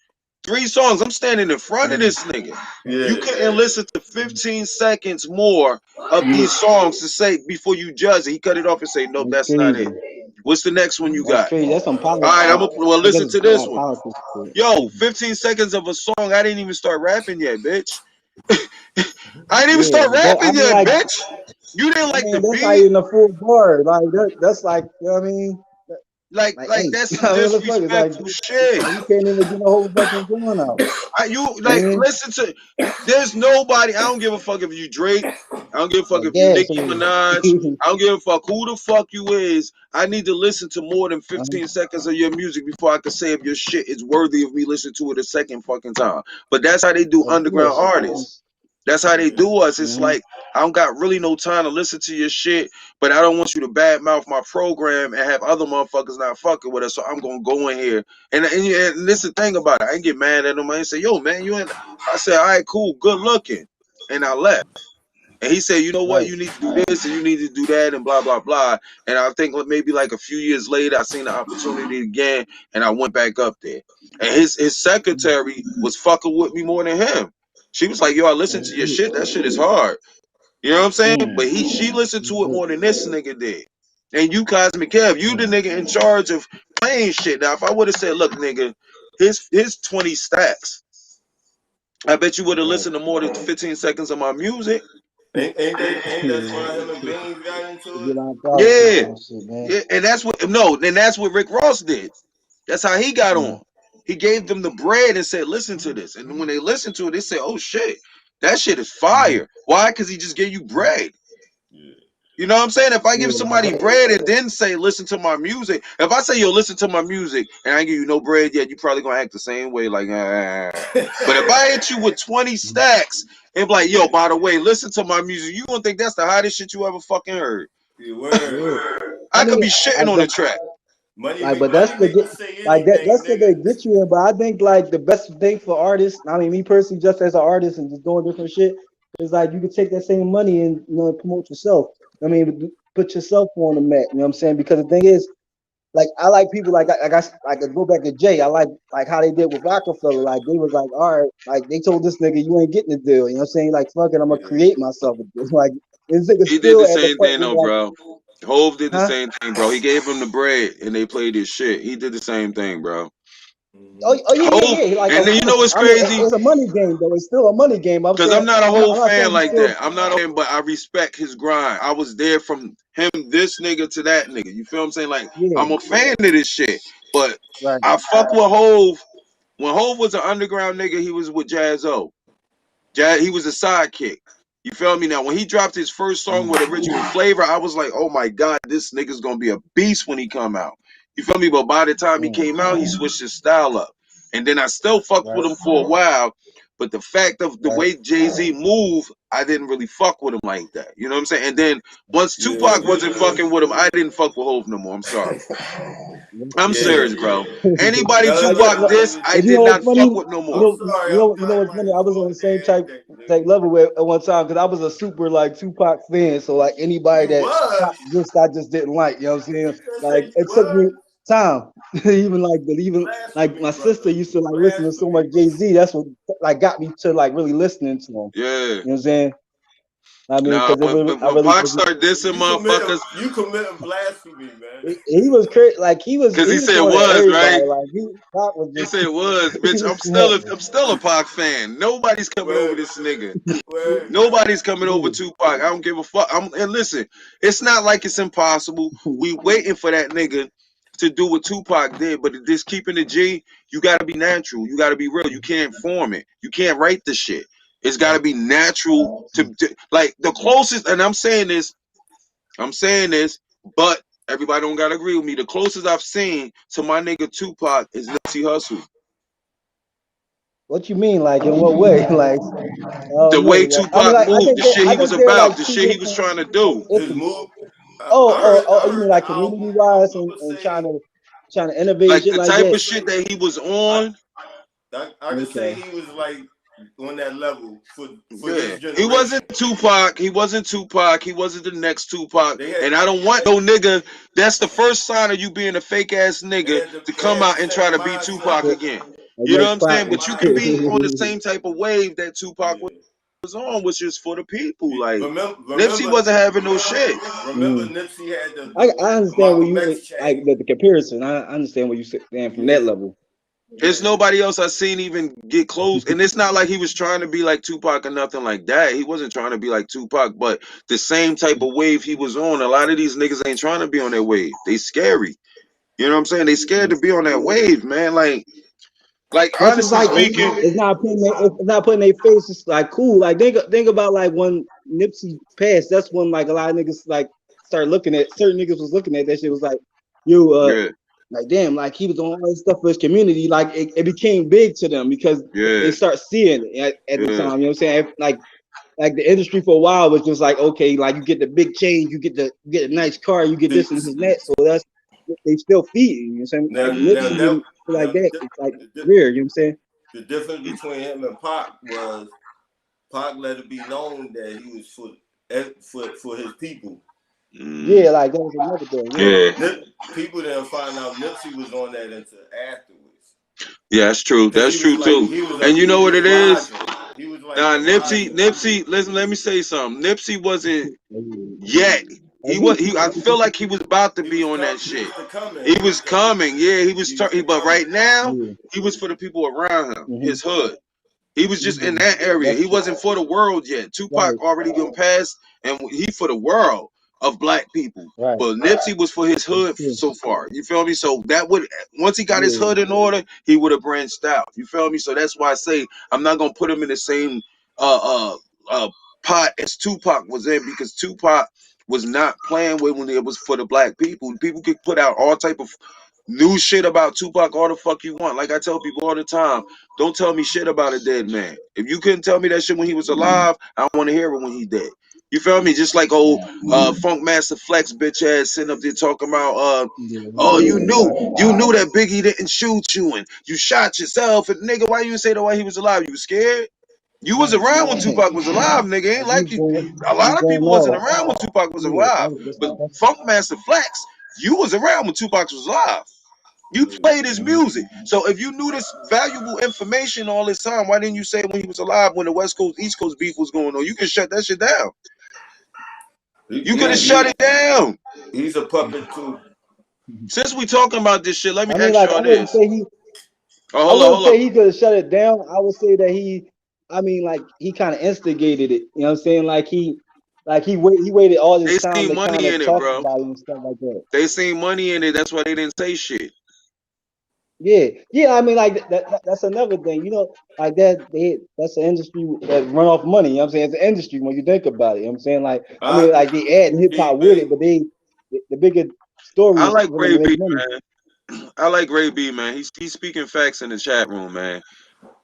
S1: 3 songs. I'm standing in front of
S3: Mm.
S1: this nigga. You
S2: Yeah.
S1: couldn't listen to
S3: Mm.
S1: 15 seconds more of
S3: Yeah.
S1: these songs to say before you judge it. He cut it off and say, nope,
S3: That's
S1: that's not it.
S3: crazy.
S1: What's the next one you
S3: That's
S1: got?
S3: crazy. That's some
S1: All
S3: politics.
S1: right, well
S3: I guess
S1: listen
S3: it's
S1: to this one.
S3: politics shit.
S1: Yo, 15 seconds of a song. I didn't even start rapping yet, bitch. I didn't even
S3: Yeah,
S1: start
S3: but that I
S1: rapping
S3: mean,
S1: yet,
S3: like,
S1: bitch. You didn't like the
S3: man, that's not
S1: beat.
S3: even a full bar. Like that's like, you know what I mean?
S1: Like,
S3: Like,
S1: like
S3: hey,
S1: that's some
S3: I mean, what the fuck? It's like
S1: disrespectful shit.
S3: you can't even get a whole fucking song out.
S1: You
S3: I
S1: like
S3: mean,
S1: listen to. There's nobody. I don't give a fuck if you Drake. I don't give a fuck
S3: like
S1: if you
S3: that.
S1: Nicki
S3: So,
S1: Minaj. I don't give a fuck who the fuck you is. I need to listen to more than
S3: uh,
S1: 15 seconds of your music before I can say if your shit is worthy of me listening to it a second fucking time. But that's how they do
S3: of
S1: underground
S3: course.
S1: artists. That's how they
S2: Yeah.
S1: do us. It's
S3: Mm-hmm.
S1: like I don't got really no time to listen to your shit, but I don't want you to badmouth my program and have other motherfuckers not fucking with us. So I'm gonna go in here and this is the thing about it. I ain't get mad at them. I ain't say, yo, man, you ain't. I said, all right, cool, good looking, and I left. And he said, you know what,
S3: Right.
S1: you need to do this and you need to do that and blah blah blah. And I think maybe like a few years later, I seen the opportunity again, and I went back up there. And his
S3: Mm.
S1: secretary was fucking with me more than him. She was like, yo, I listened
S3: That's
S1: to your
S3: it.
S1: shit. That shit is hard. You know what I'm saying?
S3: Mm.
S1: But she listened
S3: That's
S1: to it
S3: it.
S1: more than this nigga did. And you, Cosmic Kev, you the
S3: Mm.
S1: nigga in charge of playing shit. Now, if I would have said, look, nigga, his 20 stacks, I bet you would have
S3: Right.
S1: listened to more than 15 seconds of my music.
S2: Ain't that's why him and Beans got into
S3: Get
S2: it?
S3: on politics
S1: Yeah.
S3: and shit, man.
S1: Yeah. And that's what no, then that's what Rick Ross did. That's how he got
S3: Mm.
S1: on. He gave them the bread and said, listen to this. And when they listened to it, they said, oh shit, that shit is
S3: Mm.
S1: fire. Why? Because he just gave you
S3: Mm.
S1: bread.
S2: Yeah.
S1: You know what I'm saying? If I
S3: Yeah,
S1: give
S3: like
S1: somebody bread and then say, listen to my music, if I say, yo, listen to my music, and I give you no bread yet, you probably gonna act the same way, like, ah. But if I hit you with 20
S3: mm.
S1: stacks and be like, yo, by the way, listen to my music, you gonna think that's the hottest shit you ever fucking heard.
S2: Yeah, word,
S3: Yeah.
S2: word.
S3: I
S1: I could
S3: mean,
S1: be shitting
S3: like,
S1: on
S3: but
S1: the track.
S3: but that's
S2: Money
S3: to
S2: make
S3: get
S2: you say
S3: like that.
S2: anything,
S3: That's to
S2: nigga.
S3: get you in. But I think like the best thing for artists. I mean, me personally, just as an artist and just doing different shit, is like you could take that same money and promote yourself. I mean, put yourself on the map. You know what I'm saying? Because the thing is, like I like people like I go back to Jay. I like how they did with Rockefeller. Like they was like, all right, like they told this nigga you ain't getting the deal. You know what I'm saying? Like fuck it, I'm gonna
S2: Yeah.
S3: create myself. Like this nigga
S1: He did
S3: still
S1: the
S3: at the
S1: same
S3: point
S1: thing
S3: where
S1: though,
S3: like,
S1: bro. Hove did the
S3: huh?
S1: same thing, bro. He gave him the bread and they played his shit. He did the same thing, bro.
S2: Mm-hmm.
S3: Oh yeah,
S1: Hove,
S3: yeah, yeah. Like
S1: and
S3: of
S1: then you know
S3: course.
S1: what's
S3: I mean,
S1: crazy?
S3: it's a money game though. It's still a money game. I'm
S1: Because
S3: saying
S1: I'm not a whole
S3: I'm not
S1: fan
S3: saying you
S1: like
S3: still.
S1: that. I'm not a fan, but I respect his grind. I was there from him, this nigga to that nigga. You feel what I'm saying? Like,
S3: Yeah,
S1: I'm a fan of this shit. But
S3: right.
S1: I fuck with Hove. When Hove was an underground nigga, he was with Jazz O. He was a sidekick. You feel me? Now, when he dropped his first song
S3: Mm,
S1: with original flavor, I was like, oh my God, this nigga's gonna be a beast when he come out. You feel me? But by the time he
S3: mm,
S1: came out, he switched his style up. And then I still fucked with
S3: right.
S1: him for a while. But the fact of the way Jay-Z moved, I didn't really fuck with him like that. You know what I'm saying? And then once
S2: Yeah,
S1: Tupac wasn't fucking with him, I didn't fuck with Hov no more. I'm sorry. I'm
S2: yeah.
S1: serious, bro. Anybody
S3: Like,
S1: Tupac this, I
S3: but you
S1: did
S3: know what's
S1: not
S3: funny?
S1: fuck with no more.
S2: I'm sorry, I'm
S3: You know
S2: black
S3: what's
S2: right
S3: funny? I was on
S2: before
S3: the same
S2: everything.
S3: type level with at one time because I was a super like Tupac fan. So like anybody
S2: You
S3: that
S2: was?
S3: I just didn't like. You know what I'm saying?
S2: You just
S3: Like
S2: say you
S3: it took me
S2: was?
S3: time. even like
S2: Blasphemy,
S3: my sister
S2: brother.
S3: used to like listen to so
S2: Blasphemy,
S3: much
S2: brother.
S3: Jay-Z. That's what like got me to like really listening to him.
S1: Yeah.
S3: You know what I'm saying? I mean,
S1: Nah,
S3: because it was I
S1: when
S3: really
S1: Pac started dissing motherfuckers,
S2: You committing blasphemy, man.
S3: he was crazy. Like
S1: cause
S3: he
S1: he
S3: was
S1: said
S3: going at
S1: was, right?
S3: everybody. Like Pac was
S1: He
S3: just
S1: said was,
S3: he
S1: bitch.
S3: was smart.
S1: I'm still a Pac fan. Nobody's coming over
S2: Word,
S1: this nigga.
S2: word.
S1: Nobody's coming over
S3: Yeah.
S1: Tupac. I don't give a fuck. And listen, it's not like it's impossible. We waiting for that nigga to do what Tupac did, but just keeping the G, you gotta be natural. You gotta be real. You can't form it. You can't write the shit. It's gotta be natural to like the closest, and I'm saying this, but everybody don't gotta agree with me. The closest I've seen to my nigga Tupac is Nipsey Hussle.
S3: What you mean? Like in what way? Like I
S1: The
S3: don't know.
S1: way
S3: Like, I mean,
S1: Tupac
S3: like
S1: moved, the shit
S3: I
S1: he was
S3: think they're
S1: about,
S3: like
S1: the
S3: two
S1: shit he was
S3: different
S1: trying to do.
S2: His
S3: entities.
S2: move. I
S3: You mean
S2: heard the
S3: like community
S2: album.
S3: wise
S2: I would
S3: and
S2: say
S3: trying to innovate
S1: Like
S3: shit
S1: the
S3: like
S1: type
S3: that?
S1: of shit that he was
S2: I
S1: on.
S2: I could say
S3: Okay.
S2: he was like on that level for
S1: Yeah,
S2: this generation.
S1: He wasn't Tupac. He wasn't the next Tupac.
S2: They had
S1: And I don't want no nigga. That's the first sign of you being a fake ass nigga to
S2: they
S1: come
S2: had the
S1: out and try
S2: same
S1: to be
S2: mindset
S1: Tupac
S3: The,
S1: again.
S3: the
S1: You know what
S3: next
S1: I'm
S3: Pac
S1: saying?
S3: and
S1: But you can be on the
S3: shit.
S1: same type of wave that Tupac
S2: Yeah.
S1: was on, which is for the people. Like Nipsey
S2: Remember
S1: wasn't having no shit.
S2: remember
S3: Mm.
S2: Nipsey had
S3: I
S2: the
S3: understand what
S2: Malcolm
S3: you
S2: X
S3: like
S2: chain.
S3: the comparison. I understand what you saying from that
S2: Yeah,
S3: level.
S1: There's
S2: yeah.
S1: nobody else I seen even get close. And it's not like he was trying to be like Tupac or nothing like that. He wasn't trying to be like Tupac, but the same type of wave he was on. A lot of these niggas ain't trying to be on that wave. They scary. You know what I'm saying? They scared to be on that wave, man. Like
S3: Which is
S1: honestly
S3: like
S1: speaking,
S3: it's not putting their face. It's like cool. Like think about like when Nipsey passed. That's when like a lot of niggas like started looking at certain niggas was looking at that shit was like you
S1: yeah,
S3: like damn like he was doing all this stuff for his community. Like it became big to them because they
S1: yeah,
S3: start seeing it at the
S1: yeah.
S3: time. You know what I'm saying? Like the industry for a while was just like okay like you get the big change, you get a nice car, you get
S2: The,
S3: this and that. So that's they still feeding. You know what I'm saying? Like
S2: now
S3: Nipsey
S2: that
S3: getting like that. It's like
S2: the,
S3: rare. You know what I'm saying?
S2: the difference between him and Pac was Pac let it be known that he was for his people.
S1: Mm,
S3: Yeah, like that was another thing. Yeah,
S1: yeah,
S2: People didn't find out Nipsey was on that until afterwards.
S1: yeah. That's true.
S2: Because
S1: That's true too. And you
S2: he
S1: know what
S2: was
S1: it is?
S2: rising. He was like
S1: Nah,
S2: rising.
S1: Nipsey. Listen, let me say something. Nipsey wasn't yet.
S3: like he,
S1: I feel like he was about to be on that
S2: He
S1: shit.
S2: was the coming.
S1: He was coming. Yeah, he was.
S2: He was the
S1: But
S2: coming.
S1: right now,
S3: yeah,
S1: he was for the people around him,
S3: mm-hmm,
S1: his hood. He was just in
S3: mm-hmm.
S1: that area.
S3: That's
S1: He
S3: true.
S1: wasn't for the world yet.
S3: Right,
S1: Tupac already been passed, and he for the world of black people.
S3: right.
S1: But Nipsey was for his
S3: That's
S1: hood
S3: true.
S1: so far. You feel me? So that would once he got his
S3: Yeah,
S1: hood in order, he would have branched out. You feel me? So that's why I say I'm not gonna put him in the same uh uh uh pot as Tupac was in because Tupac was not playing with when it was for the black people. People could put out all type of new shit about Tupac all the fuck you want. Like I tell people all the time, don't tell me shit about a dead man. If you couldn't tell me that shit when he was alive, I don't want to hear it when he dead. You feel me? Just like old
S3: right.
S1: Funk Master Flex bitch ass sitting up there talking about
S3: Yeah,
S1: oh
S3: exactly.
S1: you knew that Biggie didn't shoot you and you shot yourself and nigga why you didn't say that while he was alive? You was scared? You was
S3: Right.
S1: around when Tupac was alive, nigga. Ain't
S3: Like
S1: like you. A
S3: he's
S1: lot of
S3: going
S1: people wasn't
S3: off.
S1: around when Tupac was
S3: Yeah,
S1: alive. But Funk Master Flex, you was around when Tupac was alive. You
S2: Yeah.
S1: played his
S3: mm-hmm.
S1: music. So if you knew this valuable information all this time, why didn't you say it when he was alive when the West Coast East Coast beef was going on? You can shut that shit down. You could have shut it down.
S2: He's a puppet too.
S1: Since we talking about this shit, let me
S3: I mean,
S1: ask
S3: like
S1: y'all this. Oh,
S3: I wouldn't
S1: hold
S3: say
S1: up.
S3: he could have shut it down. I would say that I mean, like he kind of instigated it. You know what I'm saying? He waited all this
S1: They
S3: time
S1: seen
S3: to kind
S1: money
S3: of
S1: in it,
S3: talk
S1: bro.
S3: about it and stuff like that.
S1: They seen money in it. That's why they didn't say shit.
S3: Yeah, yeah. I mean, like that's another thing. You know, like that's an industry that run off money. You know what I'm saying? It's an industry when you think about it. You know what I'm saying? Like, I mean,
S2: I
S3: like they add hip
S2: Big
S3: hop with it,
S2: Bay.
S3: but the bigger story
S1: I
S3: is
S1: like
S3: for them to
S1: Ray
S3: make
S1: B,
S3: money.
S1: man. I like Ray B, man. He's speaking facts in the chat room, man.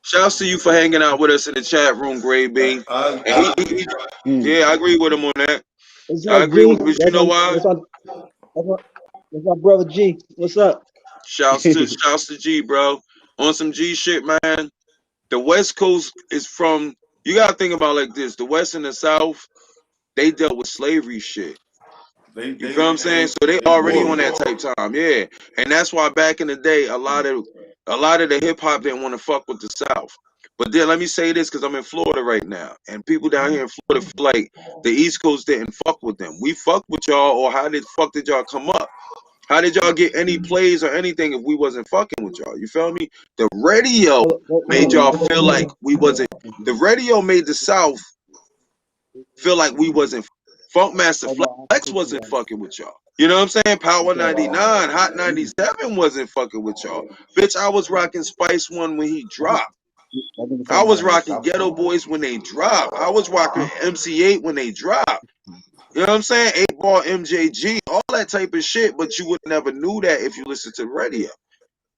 S1: Shouts to you for hanging out with us in the chat room, Gray B. And
S2: I agree.
S1: yeah, I agree with him on that.
S3: What's
S1: I
S3: up,
S1: agree
S3: G?
S1: with, but you know why?
S3: That's my, that's my brother G. What's up?
S1: Shouts to G, bro. On some G shit, man. The West Coast is from. You gotta think about it like this: the West and the South, they dealt with slavery shit.
S2: They
S1: You
S2: they
S1: feel what I'm saying?
S2: they
S1: So they
S2: they
S1: already on
S2: war.
S1: that type time, yeah. And that's why back in the day, a lot of the hip hop didn't want to fuck with the South. But then let me say this because I'm in Florida right now, and people down here in Florida feel like the East Coast didn't fuck with them. We fucked with y'all, or how did fuck did y'all come up? How did y'all get any plays or anything if we wasn't fucking with y'all? You feel me? The radio made y'all feel like we wasn't. The radio made the South feel like we wasn't. Funkmaster Flex wasn't fucking with y'all. You know what I'm saying? Power 99, Hot 97 wasn't fucking with y'all. Bitch, I was rocking Spice One when he dropped. I was rocking Ghetto Boys when they dropped. I was rocking MC8 when they dropped. You know what I'm saying? 8 Ball, MJG, all that type of shit, but you would never knew that if you listen to the radio.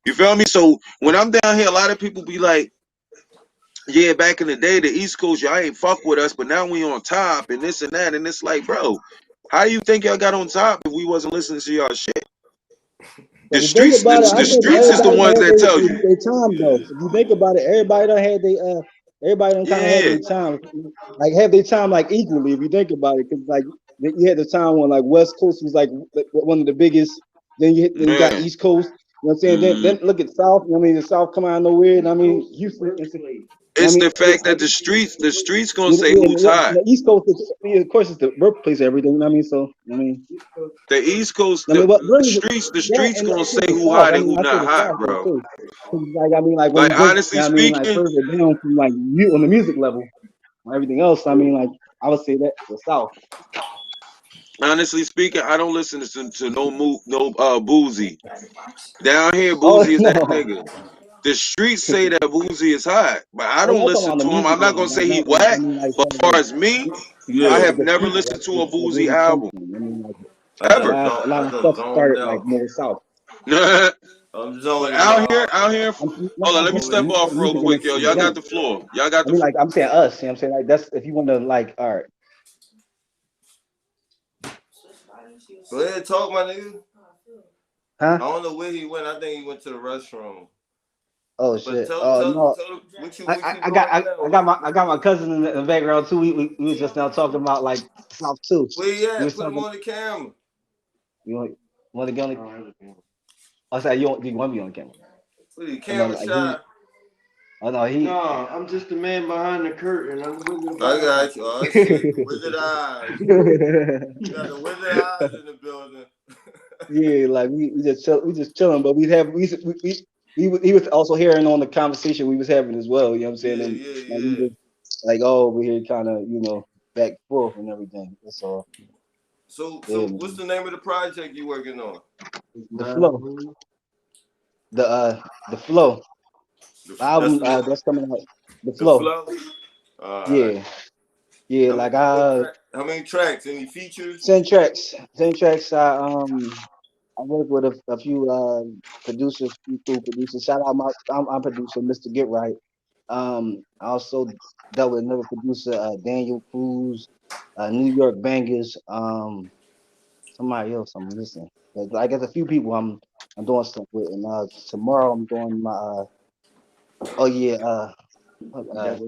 S1: You feel me? So when I'm down here, a lot of people be like, yeah, back in the day, the East Coast, y'all ain't fuck with us, but now we on top and this and that. And it's like, bro, how you think y'all got on top if we wasn't listening to y'all shit?
S3: But
S1: The
S3: the thing
S1: streets,
S3: about it, I
S1: the
S3: think
S1: streets is the
S3: everybody done
S1: ones
S3: had
S1: that tell you.
S3: their time though. If you think about it, everybody done kind of had
S1: Yeah,
S3: their time, like have their time like equally. If you think about it, because like you had the time when like West Coast was like one of the biggest. Then you got
S1: man.
S3: East Coast. You know what I'm saying? Then
S1: Mm.
S3: then look at South. You know what I mean, the South come out of nowhere. And I mean, Houston. I
S1: It's
S3: mean,
S1: the fact that the streets gonna say
S3: yeah,
S1: who's hot.
S3: the East Coast, of course, it's the birthplace of everything. You know what I mean? So I mean.
S1: The East Coast,
S3: I mean, what
S1: the
S3: brings it
S1: streets, the
S3: that
S1: streets
S3: and
S1: gonna
S3: also
S1: say
S3: the
S1: who
S3: South.
S1: hot
S3: I
S1: and
S3: mean,
S1: who
S3: I say
S1: not
S3: the
S1: hot,
S3: South though
S1: bro.
S3: too. 'Cause, like I mean, like when
S1: Like
S3: you go,
S1: honestly
S3: I mean, like
S1: speaking,
S3: further down from like on the music level, or everything else. I mean, like I would say that the South.
S1: I don't listen to no Boozy. Down here,
S3: Oh
S1: Boozy is that
S3: no,
S1: nigga. The streets say that Boozy is hot, but I
S3: oh,
S1: don't
S3: I'm talking
S1: listen
S3: about the
S1: to him.
S3: music
S1: I'm not
S3: level,
S1: gonna say he
S3: not I
S1: whack,
S3: mean, like
S1: but as far as me, I
S2: Yeah.
S3: like
S1: have
S3: the
S1: never
S3: street,
S1: listened to a
S3: like where
S1: Boozy
S3: he come
S1: album
S3: from. I mean, like
S1: ever.
S3: a lot
S2: I
S3: of
S2: just
S3: stuff
S2: zoned
S3: started like
S2: out.
S3: more South.
S1: But
S2: I'm zoning
S1: out here,
S2: out.
S1: hold on,
S3: I'm
S1: let me
S3: saying
S2: Over
S1: step
S2: here.
S1: off real
S3: music
S1: quick, yo.
S3: in
S1: Y'all got
S3: general.
S1: the floor. Y'all got
S3: I
S1: the
S3: mean,
S1: floor.
S3: like I'm saying us. You know what I'm saying like that's if you want to like, all right.
S2: Go ahead, talk, my nigga.
S3: Huh?
S2: I don't know where he went. I think he went to the restroom.
S3: Oh
S2: But
S3: shit.
S2: tell
S3: Oh
S2: tell
S3: no.
S2: tell what
S3: I,
S2: you
S3: I got
S2: doing now.
S3: I got my cousin in the background too. We was just now talking about like South too.
S2: Where he
S3: We
S2: at?
S3: was
S2: Put him
S3: talking.
S2: on the camera.
S3: You want to get on the? I said you want me on the camera?
S2: Put the
S3: Oh no,
S2: camera
S3: like
S2: shy.
S3: oh no, he.
S4: No, I'm just the man behind the curtain. I'm the wizard
S2: I
S4: behind the
S2: got you. Oh shit. Wizard eyes. You got the wizard eyes in the building.
S3: Yeah, like we just chilling, but he was also hearing on the conversation we was having as well. You know what I'm
S2: Yeah,
S3: saying? And
S2: yeah,
S3: like we
S2: yeah.
S3: just like oh over here kind of back and forth and everything. That's all. Yeah,
S2: So what's
S3: man.
S2: the name of the project you working on?
S3: The flow, the flow.
S2: That's
S3: Album
S2: the name.
S3: that's coming out. The
S2: The
S3: flow.
S2: flow. All right.
S3: Yeah. Yeah, like
S2: How many tracks? Any features?
S3: 10 tracks. I work with a few producers, few cool producers. Shout out I'm producer, Mr. Get Right. I also dealt with another producer, Daniel Cruz, New York Bangers, somebody else I'm missing. But I guess a few people I'm doing stuff with, and tomorrow I'm doing my oh yeah uh about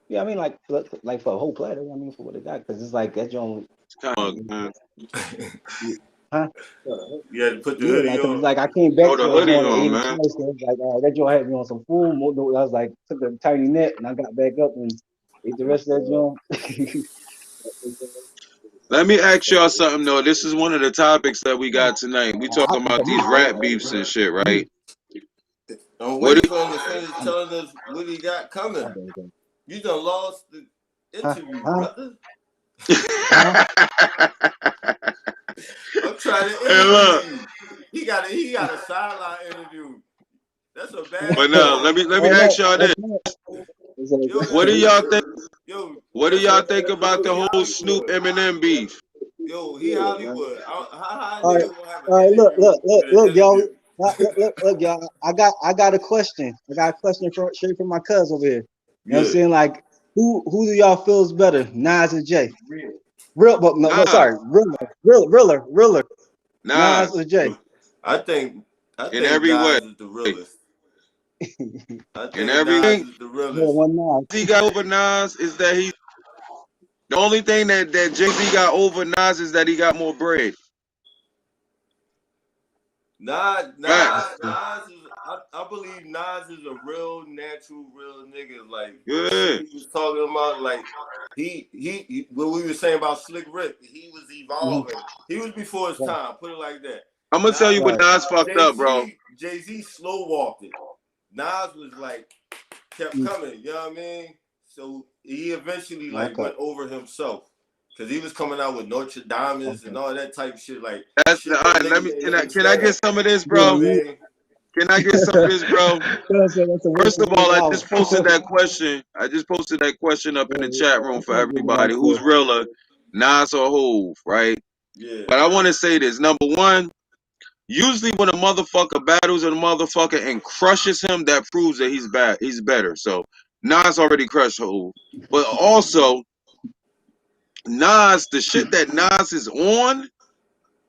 S3: yeah I mean like for a whole platter I mean for what it got because it's like that joint
S1: It's kind of, man.
S3: huh
S2: You had to put the
S3: yeah
S2: hoodie
S3: like cause it's
S2: on.
S3: like I came back
S1: Throw the
S3: to
S1: hoodie
S3: doing the
S1: on,
S3: 80
S1: man.
S3: twice so it's like that joint had me on some full mode. I was like took a tiny nap and I got back up and ate the rest of that joint.
S1: Let me ask y'all something though. This is one of the topics that we got tonight. We
S3: I,
S1: talking about these rap beefs and shit, right?
S2: I'm
S1: What?
S2: waiting for him to finish telling us what he got coming. You done lost the
S3: huh
S2: interview,
S3: huh
S2: brother.
S3: huh
S2: I'm trying to
S1: Hey,
S2: interview
S1: look.
S2: you. He got a sideline interview. That's a bad
S1: But no,
S2: pause.
S1: let me
S3: oh
S1: ask
S3: no
S1: y'all this.
S3: that's not it's like,
S2: Yo,
S1: What do y'all think?
S2: yo,
S1: What do
S2: that's a
S1: y'all think about
S2: yo.
S1: the
S2: He
S1: whole Snoop
S2: Hollywood.
S1: Eminem beef?
S2: Yo, he Hollywood. How high
S3: all right
S2: nigga gonna have an
S3: all right
S2: interview with
S3: look
S2: an
S3: y'all
S2: interview?
S3: Look, y'all. I got a question. I got a question straight from my cousin over here. You know what I'm
S2: Yeah.
S3: saying? Like, who do y'all feel is better, Nas or Jay? Real, but no,
S1: Nas,
S3: sorry, realer. Nas
S1: Nas,
S3: or Jay?
S2: I think I
S1: in
S2: think
S1: every way,
S2: Nas is the realest. I
S1: in
S2: think
S1: every
S2: Nas
S1: way.
S2: is the
S3: Yeah,
S2: realest.
S3: one Nas.
S1: He got over Nas is that he. The only thing that Jay-Z got over Nas is that he got more bread.
S2: Nas,
S1: Facts.
S2: Nas, Nas is. I believe Nas is a real natural, real nigga. Like the shit
S1: Yeah.
S2: he was talking about, like he what we were saying about Slick Rick, he was
S3: Mhm.
S2: evolving. He was before his
S3: Right,
S2: time. Put it like that.
S1: I'm gonna tell
S2: Nas,
S1: you what
S3: right.
S1: Nas fucked up, bro.
S2: Jay Z slow walked it. Nas was like kept
S3: Mm,
S2: coming. You know what I mean? So he eventually like
S3: okay,
S2: went over himself because he was coming out with Notre Dame's and
S3: okay.
S2: all that type of shit, like
S1: That's
S2: shit
S1: all
S2: that
S1: right. Let
S2: niggas
S1: me
S2: didn't
S1: can I
S2: understand.
S1: get some of this,
S2: You know
S3: Yeah,
S1: bro?
S2: what I
S3: you.
S2: mean?
S1: Can I get some of this, bro?
S3: That's a way
S1: First
S3: to
S1: of
S3: get it
S1: all, I
S3: out.
S1: just posted that question. I just posted that question up in the chat room for
S3: I'll get it out
S1: everybody. Who's
S3: there.
S1: realer, Nas or Hove, right?
S2: Yeah.
S1: But I want to say this. Number one, usually when a motherfucker battles a motherfucker and crushes him, that proves that he's bad. He's better. So Nas already crushed Hove. But also, Nas, the shit that Nas is on,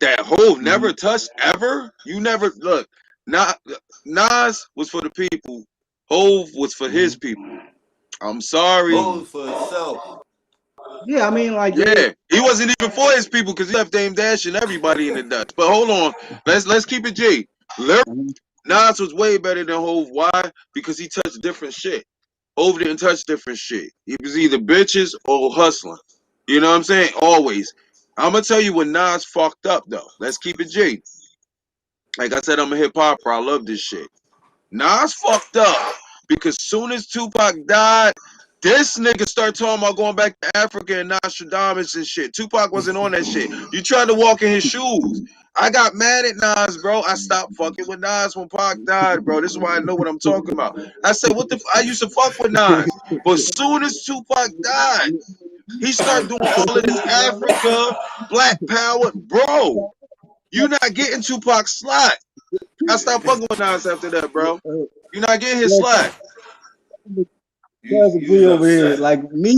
S1: that Hove
S3: Mhm,
S1: never touched ever. You never look. Nas was for the people. Hove was for his
S3: mhm.
S1: people. I'm sorry.
S2: Hold for itself.
S3: Yeah, I mean, like
S1: Yeah, he wasn't even for his people because he left Dame Dash and everybody in the dust. But hold on, let's keep it G.
S3: mhm,
S1: Nas was way better than Hove. Why? Because he touched different shit. Hove didn't touch different shit. He was either bitches or hustling. You know what I'm saying? Always. I'm gonna tell you what Nas fucked up though. Let's keep it G. Like I said, I'm a hip hopper. I love this shit. Nas fucked up because soon as Tupac died, this nigga started talking about going back to Africa and Nostradamus and shit. Tupac wasn't on that shit. You tried to walk in his shoes. I got mad at Nas, bro. I stopped fucking with Nas when Pac died, bro. This is why I know what I'm talking about. I said, what the? I used to fuck with Nas, but soon as Tupac died, he started doing all of this Africa, Black Power, bro. You not getting Tupac's slot. I stopped fucking with Nas after that, bro. You're not getting his
S3: Look,
S1: slack.
S3: does
S2: You
S3: agree
S2: was
S3: over here.
S2: upset.
S3: Like me,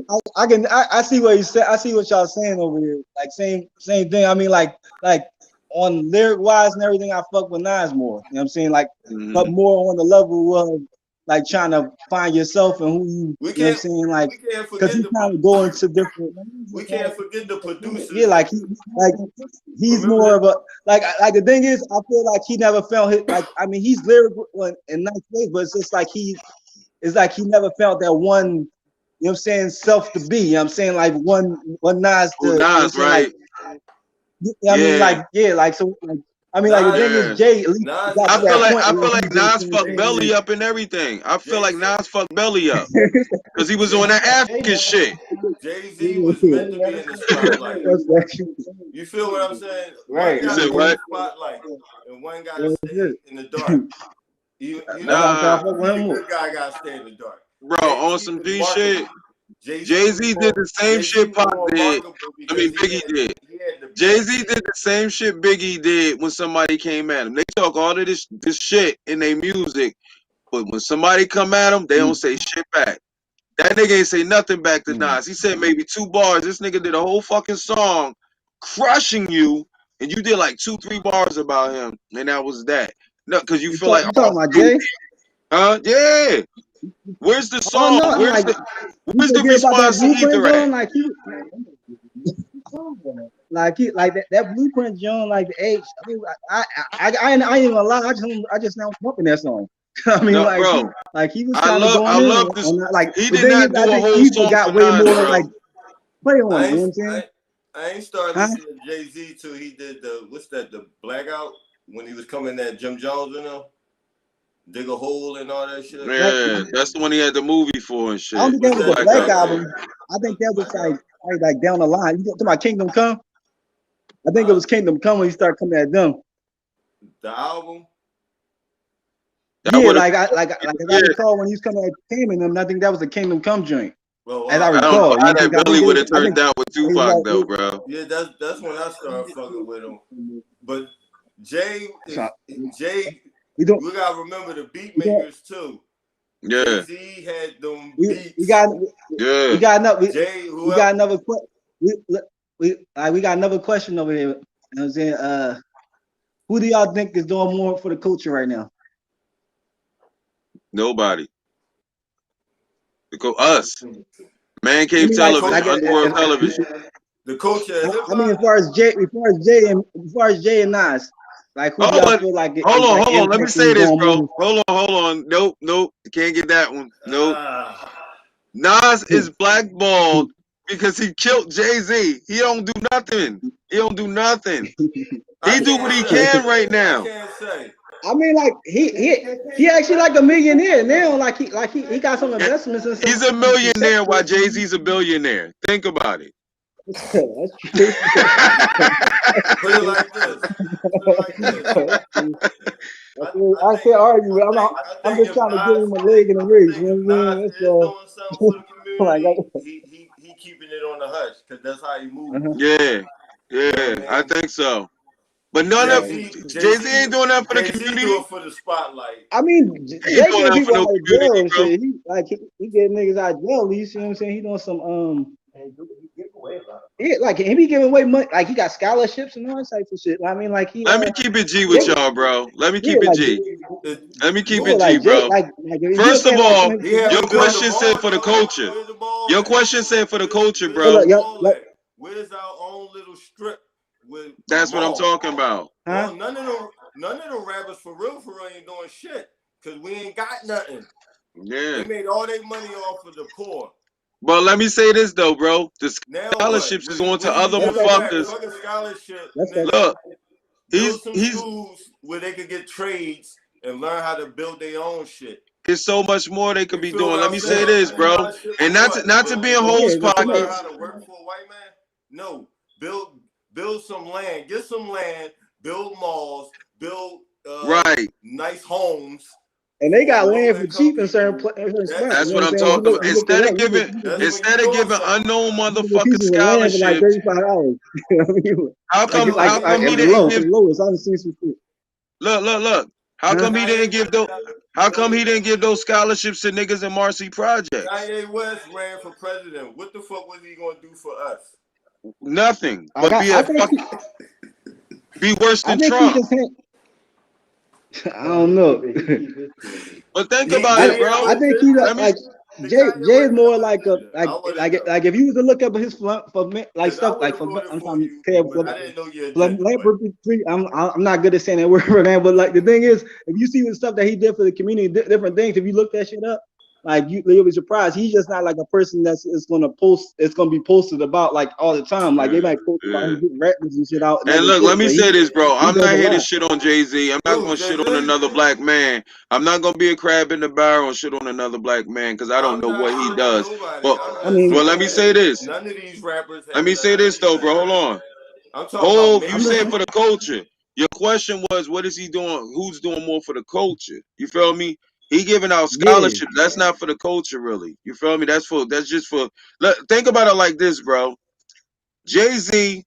S3: I see what you said. I see what y'all saying over here. Like same thing. I mean, like on lyric wise and everything, I fuck with Nas more. You know what I'm saying? Like, but
S1: Mm-hmm.
S3: more on the level of like trying to find yourself and who
S2: We
S3: you know what I'm
S2: can't
S3: saying? Like,
S2: we can't
S3: because
S2: forget
S3: he
S2: the
S3: kind of go into different.
S2: we can't forget the
S3: Yeah,
S2: producers.
S3: like like he's
S2: Remember
S3: more
S2: that
S3: of a like the thing is, I feel like he never felt hit. Like, I mean, he's lyrical in nice ways, but it's just like it's like he never felt that one, you know what I'm saying, self to be. You know what I'm saying? Like one Nas to,
S1: Oh,
S3: you know what I'm
S1: Nas,
S3: saying? Like,
S1: right?
S3: I mean,
S1: Yeah,
S3: like, yeah, like, so, like, I mean, like, the thing
S2: Nas
S3: is,
S1: yeah.
S3: Jay at least
S2: Nas
S3: got
S2: is
S3: to
S2: a
S3: that point
S1: I
S3: where
S1: feel
S3: he
S1: like
S3: was in
S1: Nas fucked
S3: the
S1: Belly up and everything. I feel like
S2: Jay-Z.
S1: Nas fucked Belly up because he was on
S2: Jay
S1: that African shit.
S2: Jay-Z was meant to be in the spotlight.
S3: That's
S2: You feel what I'm saying? One
S3: right.
S1: You
S2: got to
S1: said
S2: be in
S1: what?
S2: the spotlight and one got to
S3: That's
S2: stay in the dark. You
S3: why
S2: know,
S3: I'm trying
S1: Nah,
S3: to fuck
S2: he
S3: with
S2: the
S3: him more.
S2: good guy got to stay in the dark.
S1: bro. On
S2: Jay-Z
S1: some
S2: was
S1: G shit,
S2: markable. Jay-Z
S1: Jay
S2: was
S1: Z did
S2: more
S1: the same
S2: Jay-Z
S1: shit
S2: was
S1: Pac
S2: more
S1: did.
S2: markable
S1: I
S2: because
S1: mean Biggie did.
S2: he had the
S1: Jay
S2: best
S1: Z
S2: shit.
S1: did the same shit Biggie did when somebody came at him. They talk all of this shit in their music, but when somebody come at them, they don't
S3: Mm,
S1: say shit back. That nigga ain't say nothing back to
S3: mm.
S1: Nas. He said maybe 2 bars. This nigga did a whole fucking song crushing you, and you did like 2, 3 bars about him, and that was that. No, because you feel like,
S3: You
S1: oh,
S3: talking about Jay?
S1: huh? Yeah. Where's the
S3: Oh
S1: song?
S3: no, I'm like, you
S1: Where's the
S3: forget about that
S1: response to
S3: blueprint,
S1: Ether at?
S3: John? Like that blueprint, John. Like the H. I mean, I ain't gonna lie. I just now bumping that song. I mean,
S1: No, bro.
S3: like he was kind of going
S1: I
S3: in
S1: love this.
S3: on that. Like
S1: He
S3: the
S1: did
S3: thing is,
S1: not
S3: I
S1: do a
S3: think
S1: whole
S3: Ether
S1: song
S3: got
S1: for
S3: way
S1: Nas,
S3: more
S1: bro.
S3: like play on
S2: I
S3: it. You know what
S2: ain't
S3: I'm saying?
S2: I ain't started
S3: Huh?
S2: listening to Jay-Z till he did the what's that, the blackout when he was coming at Jim Jones, you know? Dig a hole and all that shit.
S3: Black.
S1: Yeah, that's the one he had the movie for and
S3: I don't
S1: shit.
S3: think that
S2: What's
S1: The
S3: was a
S2: that, the
S3: Black
S1: blackout
S2: blackout?
S1: shit.
S3: album. I think that was
S2: Blackout.
S3: like down the line. You talking about Kingdom Come? I think it
S2: Huh?
S3: was Kingdom Come when he started coming at them.
S2: The album?
S1: That
S3: Yeah,
S1: would have
S3: like as I
S1: yeah.
S3: recall when he was coming at Cam and them, I think that was the Kingdom Come joint.
S2: Well,
S3: As I
S1: I don't know
S3: recall, you know
S1: how
S3: what I'm
S1: that
S3: saying?
S1: Billy would have
S3: I
S1: turned
S3: think
S1: out with
S3: he was
S1: Tupac though, bro.
S2: yeah, that's when I started fucking with him. But Jay
S3: So,
S2: is Jay.
S3: we don't.
S2: We gotta remember the beat
S3: We don't.
S2: makers too.
S1: Yeah,
S2: Jay-Z had them
S3: We
S2: beats.
S3: got.
S1: yeah.
S3: We got another.
S2: Jay,
S3: We
S2: whoever.
S3: got another. We got another question over here. You know what I'm saying? Who do y'all think is doing more for the culture right now?
S1: Nobody. Because us. Man
S3: I
S1: Cave
S3: mean,
S1: Television, Underworld Television.
S2: The culture of hip
S3: I mean,
S2: hop.
S3: as far as Jay and Nas, like who do
S1: Oh,
S3: y'all
S1: but
S3: feel like
S1: hold
S3: is
S1: on,
S3: like
S1: hold on. Let me
S3: impacting
S1: say
S3: and
S1: this,
S3: doing
S1: bro.
S3: more?
S1: Hold on. Nope. You can't get that one. Nope.
S2: Ah,
S1: Nas is blackballed because he killed Jay-Z. He don't do nothing. He don't do nothing.
S2: I
S1: He do what
S2: can't
S1: he
S2: say.
S1: can right
S2: I
S1: now.
S2: can't say.
S3: I mean, like he actually like a millionaire now. He got some
S1: Yeah,
S3: investments and
S1: he's a
S3: some
S1: millionaire while
S3: sectors.
S1: Jay-Z's a billionaire. Think about it.
S3: That's true.
S2: Put it like this. Put it like this.
S3: I can't argue.
S2: I
S3: I'm
S2: think
S3: just trying to give him a leg in the race. You
S2: if
S3: know
S2: Nas is
S3: what
S2: doing something for the
S3: I'm saying?
S2: community, he keeping it on the hush because that's how he moves.
S3: Uh-huh.
S1: Yeah,
S2: You know
S1: yeah,
S2: what I
S1: I
S2: mean?
S1: think so. But none
S3: Yeah.
S1: of
S2: Jay
S1: Jay-Z
S2: Z
S1: ain't doing that for the
S2: Jay Z do
S1: community.
S2: it for the spotlight.
S3: I mean,
S1: He ain't
S3: Jay
S1: doing
S3: getting
S1: that for
S3: people
S1: no
S3: out of jail
S1: community,
S3: and
S1: bro.
S3: shit. He get niggas out of jail. You see what I'm saying? He doing some. Yeah, like he be giving away money. Like he got scholarships and all that type of shit. I mean, like
S1: Let me keep it G with
S3: Jay,
S1: y'all, bro. Let me
S3: yeah,
S1: keep it
S3: like
S1: G.
S2: It,
S1: Let me keep
S3: yeah,
S1: it G,
S3: like Jay,
S1: bro.
S3: like if you
S1: First
S3: look
S1: of
S3: at like some
S1: all,
S3: of
S2: he
S3: his
S1: your
S2: haven't built the
S1: question said
S2: ball
S1: for the
S2: though.
S1: culture.
S2: Where's the ball
S1: Your
S2: at?
S1: question said for the culture,
S2: Where's
S3: hold
S2: the
S3: up,
S1: bro.
S2: ball
S3: yo,
S2: at? Where's our own little strip with a
S1: That's what I'm
S2: mall?
S1: talking about.
S3: huh?
S2: None of the rappers for real ain't doing shit because we ain't got nothing.
S1: Yeah.
S2: They made all their money off of the poor.
S1: But let me say this though, bro. The
S2: Now what?
S1: scholarships is going
S2: What
S1: to
S2: are you
S1: other
S3: That's
S2: giving
S3: that.
S2: back?
S1: motherfuckers.
S2: Fucking scholarship,
S3: That's that.
S2: nigga.
S1: Look,
S2: Build some
S1: he's
S2: schools where they could get trades and learn how to build their own shit.
S1: there's so much more they could
S2: You
S1: be
S2: feel
S1: doing.
S2: what
S1: Let
S2: I'm
S1: me say
S2: saying?
S1: this, bro.
S2: Scholarship
S1: And
S2: for what?
S1: not to be in
S3: Yeah,
S1: Ho's
S3: that's
S2: To learn
S3: right.
S2: how
S1: pockets.
S2: to work for a white man? No. Build some land. Get some land. Build malls. Build
S1: Right.
S2: nice homes
S3: And they
S2: for
S3: got
S2: low
S3: land for
S2: income
S3: cheap in
S2: people.
S3: certain
S2: That's
S3: spots. You
S1: That's
S3: know what
S1: what
S3: I'm
S1: I'm
S3: saying?
S1: talking about.
S3: You look it up.
S2: that's when you
S1: Instead of
S2: doing
S1: giving
S2: something.
S1: unknown
S3: You get a piece
S1: motherfuckers
S3: of land for like
S1: scholarships,
S3: $35. You know what I mean?
S2: That's what
S3: Like
S1: how come he
S3: at the
S1: didn't
S3: low, for
S1: give
S3: the lowest. I done seen some shit.
S1: look. How
S3: Huh?
S1: come he didn't give those scholarships to niggas in Marcy projects?
S2: Kanye West ran for president. What the fuck was he gonna do for us?
S1: Nothing.
S3: Like
S1: But be worse
S3: I
S1: than
S3: think he
S1: Trump.
S3: just I don't know.
S1: But think
S2: He
S1: about
S3: I
S1: it,
S2: did,
S1: bro.
S3: I
S2: but
S3: think he
S1: Let me
S3: like
S2: did Kanye
S3: Jay is
S2: West
S3: more
S2: ever?
S3: like a
S2: I wouldn't know.
S3: like if you was to look up his like
S2: Because I
S3: stuff
S2: would
S3: like
S2: have voted
S3: I'm
S2: for
S3: trying to
S2: you,
S3: tell
S2: but I didn't know your agenda. But
S3: philanthropy. I'm not good at saying that word, man. But like the thing is, if you see the stuff that he did for the community, different things, if you look that shit up, like you'll be surprised. He's just not like a person that's is gonna post. It's gonna be posted about like all the time. Like they
S1: yeah,
S3: might post about
S1: yeah.
S3: him getting rappers and shit out and
S1: And
S3: other
S1: look,
S3: shit,
S1: let me
S3: but
S1: say this, bro.
S3: he
S1: I'm
S3: does
S1: not
S3: a
S1: here to
S3: lot.
S1: shit on Jay-Z. I'm not
S2: who?
S1: gonna
S2: Jay
S1: shit on
S2: Z?
S1: another black man. I'm not gonna be a crab in the barrel and shit on another black man because I don't
S2: I'm
S1: know
S2: not
S1: what he
S2: shitting on
S1: does.
S2: nobody.
S1: But
S2: I'm
S3: I
S2: just
S3: mean,
S1: well, let me
S2: saying
S1: say this.
S2: none of these rappers
S1: Let
S2: have
S1: me say
S2: done
S1: this though, bro.
S2: anything.
S1: Hold on.
S2: I'm talking about
S1: Hove, you
S3: I'm
S1: said
S3: listening.
S1: for the culture. Your question was, what is he doing? Who's doing more for the culture? You feel me? He giving out
S3: Yeah,
S1: scholarships. That's not for the culture, really. You feel me? That's just for. Think about it like this, bro. Jay-Z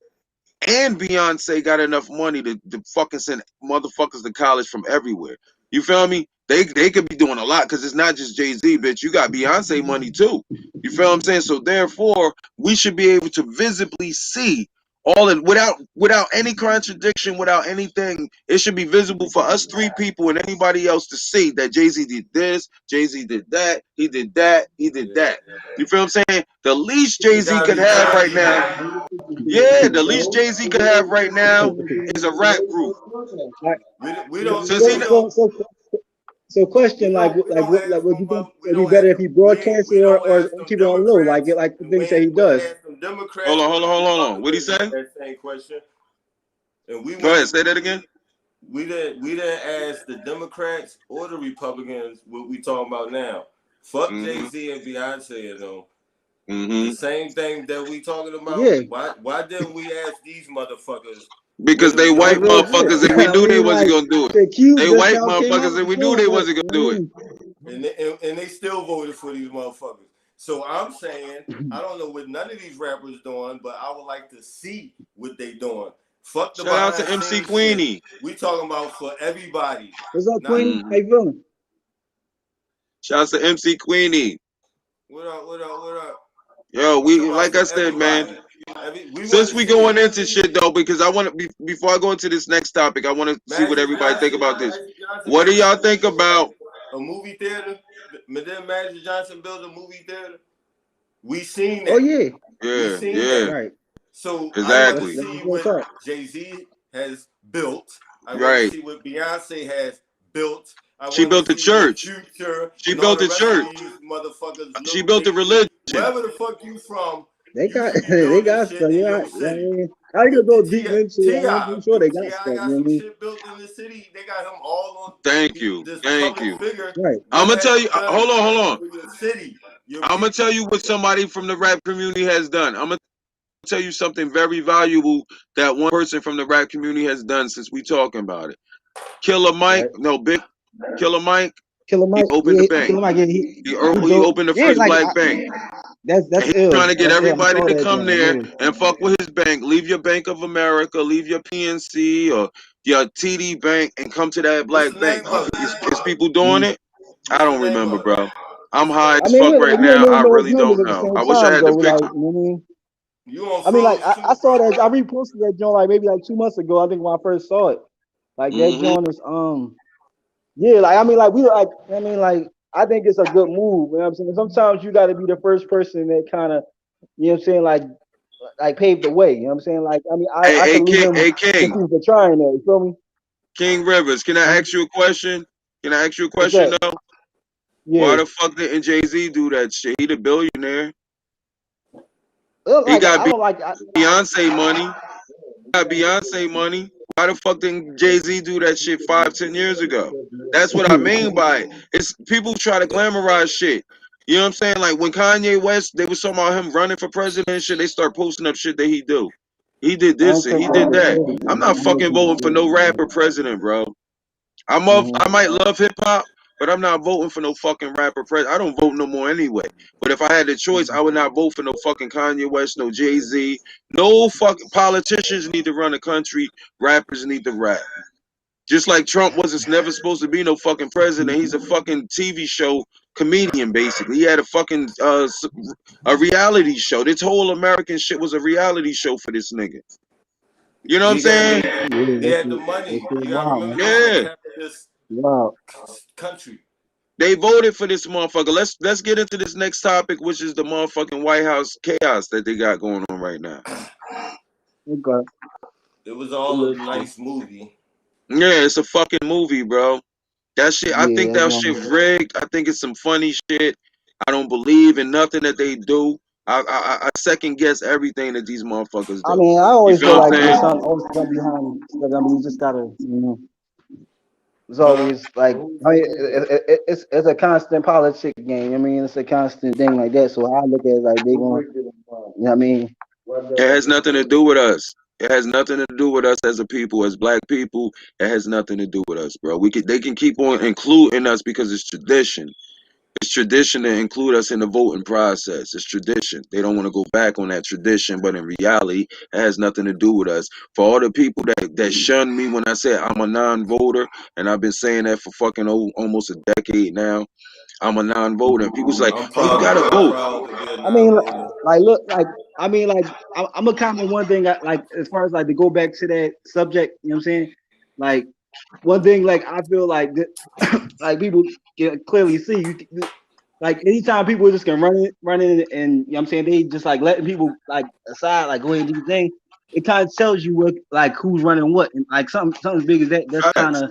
S1: and Beyonce got enough money to fucking send motherfuckers to college from everywhere. You feel me? They could be doing a lot because it's not just Jay-Z, bitch. You got Beyonce money too. You feel what I'm saying? So therefore, we should be able to visibly see all in without any contradiction, without anything. It should be visible for us three people and anybody else to see that Jay-Z did this, Jay-Z did that, he did that, he did that. You feel what I'm saying? The least
S2: It
S1: Jay-Z
S2: gotta
S1: could
S2: be
S1: have right now.
S2: tangible.
S1: Yeah, the least Jay-Z could have right now is a rap group.
S3: like,
S2: We don't
S1: Since he,
S3: so question like would you think
S2: we
S3: it'd be
S2: don't
S3: better
S2: ask
S3: if he broadcast it
S2: we don't
S3: or
S2: ask them
S3: keep it on low
S2: Democrats.
S3: like the things that he
S2: We ain't
S3: does?
S2: ask them Democrats or the
S1: hold on. What'd he
S2: Republicans
S1: say?
S2: that same question. And
S1: Go ahead, say that again.
S2: we didn't ask the Democrats or the Republicans what we talking about now. Fuck
S1: Mm-hmm.
S2: Jay-Z and Beyonce and them. The
S1: Mm-hmm.
S2: same thing that we talking about.
S3: Yeah,
S2: Why didn't we ask these motherfuckers
S1: Because
S2: what
S1: they
S2: they
S3: that's
S1: white
S2: doing for
S3: real
S2: us?
S3: shit.
S1: motherfuckers and we
S3: I
S1: knew they
S3: mean,
S1: wasn't
S3: like
S1: gonna do it.
S3: the Cube
S1: They
S3: just
S1: white
S3: now came out
S1: motherfuckers and
S3: with
S1: we knew
S3: Trump,
S1: they
S3: but
S1: wasn't
S3: I
S1: gonna do it.
S3: mean,
S2: And they still voted for these motherfuckers. So I'm saying I don't know what none of these rappers doing, but I would like to see what they doing. Fuck the
S1: Shout out to
S2: behind
S1: MC
S2: scenes shit.
S1: Queenie.
S2: We talking about for everybody.
S3: What's up,
S2: Not
S3: Queen? How you feeling?
S1: Shout out to MC Queenie.
S2: what up, what up, what up?
S1: Yo,
S2: We
S1: we
S2: talking about
S1: like I
S2: for
S1: said, man.
S2: everybody. We want
S1: Since
S2: to
S1: we
S2: see
S1: going
S2: it.
S1: into shit though, because I want to before I go into this next topic, I want to see what
S2: Magic
S1: everybody think
S2: Johnson.
S1: about this.
S2: Magic Johnson
S1: What do
S2: built
S1: y'all think about?
S2: a movie theater. Then Magic Johnson built a movie theater. We seen
S3: Oh
S2: that.
S3: yeah,
S2: We
S1: Yeah,
S2: seen
S1: yeah,
S2: that.
S3: right.
S2: So I want to
S3: That's
S1: exactly.
S3: that's
S2: see
S3: real
S2: what
S3: talk.
S2: Jay-Z has built. I want to
S1: Right.
S2: see what Beyonce has built. I
S1: She
S2: want to
S1: built a
S2: see what
S1: church.
S2: Future
S1: She
S2: and all
S1: built
S2: the
S1: a
S2: rest of
S1: church.
S2: these motherfuckers,
S1: She
S2: Lil
S1: built a
S2: Baby,
S1: religion.
S2: wherever the fuck you from,
S3: They
S2: you
S3: got
S2: should be
S3: they
S2: building
S3: got
S2: shit
S3: stuff.
S2: in
S3: Yeah,
S2: your
S3: yeah.
S2: city.
S3: I ain't gonna go deep
S2: T.I.
S3: into it. I'm sure they got stuff.
S2: got
S3: You know
S2: some
S3: what
S2: shit built in the city. They got him all on
S1: Thank you.
S2: this
S1: Thank
S2: public
S1: you.
S2: figure.
S3: I mean? Right.
S1: I'm
S2: What
S1: gonna
S2: have
S1: tell
S2: you
S1: you.
S2: done
S1: Hold on.
S2: for your city, your
S1: I'm gonna tell
S2: people?
S1: you what somebody from the rap community has done. I'm gonna tell you something very valuable that one person from the rap community has done since we talking about it. Killer Mike,
S3: Right.
S1: no big Killer Mike.
S3: Killer
S1: He
S3: Mike.
S1: opened the
S3: Yeah,
S1: bank.
S3: Killer Mike. Yeah, he
S1: He
S3: built.
S1: opened the
S3: Yeah,
S1: first
S3: like
S1: black bank.
S3: that's
S1: And he's trying
S3: ill.
S1: to get
S3: That's ill. I
S1: everybody
S3: saw
S1: to
S3: that
S1: come
S3: joint.
S1: there
S3: Yeah.
S1: and fuck with his bank. Leave your Bank of America, leave your PNC or your TD Bank, and come to that
S2: What's
S1: black
S2: the
S1: bank.
S2: name of it?
S1: Is people doing
S3: Mm.
S1: it? I
S2: What's the
S1: don't
S2: name
S1: remember,
S2: of it?
S1: bro. I'm
S2: What's the
S1: high
S2: name?
S3: I
S1: as
S3: mean,
S1: fuck
S3: we
S1: right
S3: we don't
S1: now.
S3: really
S1: I
S3: know its
S1: really
S3: members
S1: don't
S3: at the
S1: know.
S3: same
S1: I wish I
S3: time
S1: had
S3: though.
S1: the
S3: Like,
S1: picture.
S3: you know what I mean?
S2: You on
S3: I mean, like
S2: Froze too,
S3: I saw
S2: bro?
S3: that. I reposted that joint like maybe like 2 months ago. I think when I first saw it. Like that
S1: Hmm.
S3: joint is yeah. Like I mean, like we like I mean, like I think it's a good move. You know what I'm saying? Sometimes you got to be the first person that kind of you know what I'm saying like pave the way. You know what I'm saying? Like I mean, I salute him
S1: Hey
S3: for
S1: King,
S3: for trying that. You feel me?
S1: King Rivers. Can I
S3: Huh?
S1: ask you a question? Can I ask you a
S3: What's
S1: question
S3: that?
S1: though? Why
S3: Yeah.
S1: the fuck didn't Jay Z do that shit? He the billionaire. He
S3: Like
S1: got
S3: I don't like.
S1: Beyonce money. Got Beyonce money. Why the fuck didn't Jay Z do that shit 5, 10 years ago? That's what I mean by it. It's people try to glamorize shit. You know what I'm saying? Like when Kanye West, they was talking about him running for president and shit. They start posting up shit that he do. He did
S3: I
S1: this
S3: don't
S1: and
S3: care
S1: he
S3: about
S1: did that.
S3: that.
S1: I'm not fucking voting for no rapper president, bro. I might love hip hop, but I'm not voting for no fucking rapper president. I don't vote no more anyway. But if I had the choice, I would not vote for no fucking Kanye West, no Jay Z. No fucking politicians need to run the country. Rappers need to rap. Just like Trump wasn't never supposed to be no fucking president. He's a fucking TV show comedian, basically. He had a fucking a reality show. This whole American shit was a reality show for this nigga. You know what I'm
S2: He got
S1: saying?
S2: he had the
S3: That's
S2: money. You gotta
S3: wow.
S2: remember this is a
S1: Yeah.
S2: capitalist
S3: Wow.
S2: country.
S1: They voted for this motherfucker. Let's get into this next topic, which is the motherfucking White House chaos that they got going on right now.
S3: Okay.
S2: It was all a nice movie.
S1: Yeah, it's a fucking movie, bro. That shit, I
S3: Yeah,
S1: think
S3: that's
S1: that shit rigged. I think it's some funny shit. I don't believe in nothing that they do. I second guess everything that these motherfuckers
S3: I
S1: do.
S3: mean, I
S1: You
S3: always
S1: feel
S3: feel
S1: what I'm
S3: like
S1: saying?
S3: there's something always something behind stuff. I mean, you just gotta, it's
S2: Huh?
S3: always like, I mean, it's a constant politic game. I mean, it's a constant thing like that. So I look at it like they going, you know what I mean?
S1: It has nothing to do with us. It has nothing to do with us as a people, as black people. It has nothing to do with us, bro. They can keep on including us because it's tradition. It's tradition to include us in the voting process. It's tradition. They don't want to go back on that tradition, but in reality, it has nothing to do with us. For all the people that shun me when I say I'm a non-voter, and I've been saying that for fucking almost a decade now, I'm a non-voter. And people's like,
S2: I'm
S1: "Oh, you
S2: proud.
S1: gotta
S2: I'm
S1: vote."
S2: proud to be a
S3: I mean,
S2: non-voter.
S3: look, like, I mean, like, I'm a comment one thing, like, as far as like to go back to that subject, you know what I'm saying? Like, one thing, like, I feel like, like, people can clearly see, like anytime people just can run in, and you know what I'm saying, they just like letting people like aside, like go ahead and do the thing. It kind of tells you what like who's running what, and like something as big as that. That's
S1: Facts,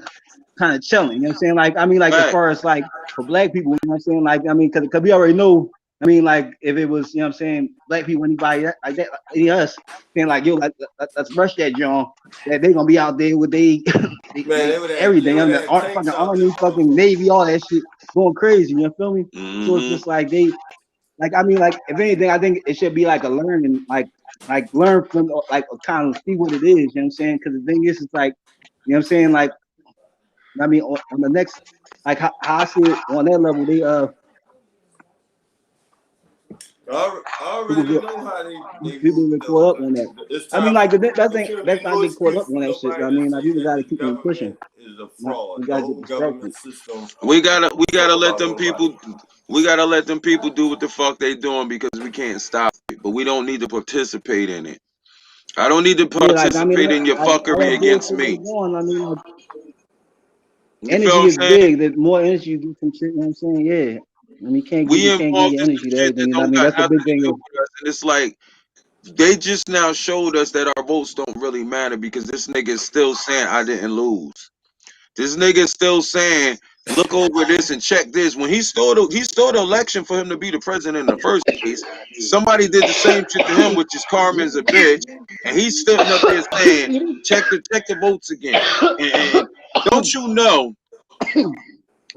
S3: kind of chilling. You know what I'm saying? Like I mean, like as
S1: facts,
S3: far as like for black people, you know what I'm saying? Like I mean, cause we already know. I mean, like if it was, you know what I'm saying, black people, anybody like that, any of us saying like yo, let's rush that John. That they gonna be out there with
S2: Man,
S3: they everything. I mean,
S2: had tanks
S3: fucking
S2: out this
S3: army, fucking
S2: motherfucker.
S3: navy, all that shit going crazy. You feel me? So it's
S1: hmm
S3: just like they like I mean like if anything I think it should be like a learning like learn from like kind of see what it is, you know what I'm saying? Because the thing is it's like you know what I'm saying like I mean on the next like how I see it on that level they
S2: I
S3: People
S2: already
S3: get
S2: know how they
S3: people
S2: move
S3: get
S2: though.
S3: caught up on
S2: Like
S3: that.
S2: it's
S3: I mean,
S2: time
S3: like
S2: for
S3: that
S2: it
S3: thing.
S2: shouldn't
S3: Let's
S2: be
S3: not
S2: no
S3: get caught
S2: excuse
S3: up
S2: for
S3: on that shit.
S2: nobody
S3: I
S2: to
S3: mean, like
S2: say
S3: people
S2: that
S3: gotta
S2: the
S3: keep on pushing.
S2: government is a
S3: Not,
S2: fraud.
S3: we
S2: The
S3: gotta get
S2: whole
S3: distracted.
S2: government system
S1: We gotta
S2: don't fuck
S1: let
S2: about
S1: them
S2: nobody.
S1: people do what the fuck they doing because we can't stop it. But we don't need to participate in it. I don't need to
S3: Yeah, like I mean,
S1: participate in your
S3: all
S1: fuckery
S3: that
S1: against
S3: bullshit they
S1: me.
S3: doing. I mean, like,
S1: You feel
S3: energy
S1: what
S3: is
S1: I'm saying?
S3: big. The more energy you get from shit, you know what I'm saying? Yeah. I mean,
S1: We
S3: you can't give
S1: involved
S3: your
S1: in some
S3: energy to
S1: shit
S3: everything.
S1: that
S3: You know what I
S1: don't
S3: mean?
S1: got
S3: That's the
S1: nothing
S3: big
S1: to
S3: thing.
S1: do
S3: Is
S1: with us. And it's like they just now showed us that our votes don't really matter because this nigga is still saying I didn't lose. This nigga still saying, look over this and check this. When he stole the election for him to be the president in the first place. Somebody did the same shit to him, which is Carmen's a bitch, and he's sitting up there saying, check the votes again. And don't you know?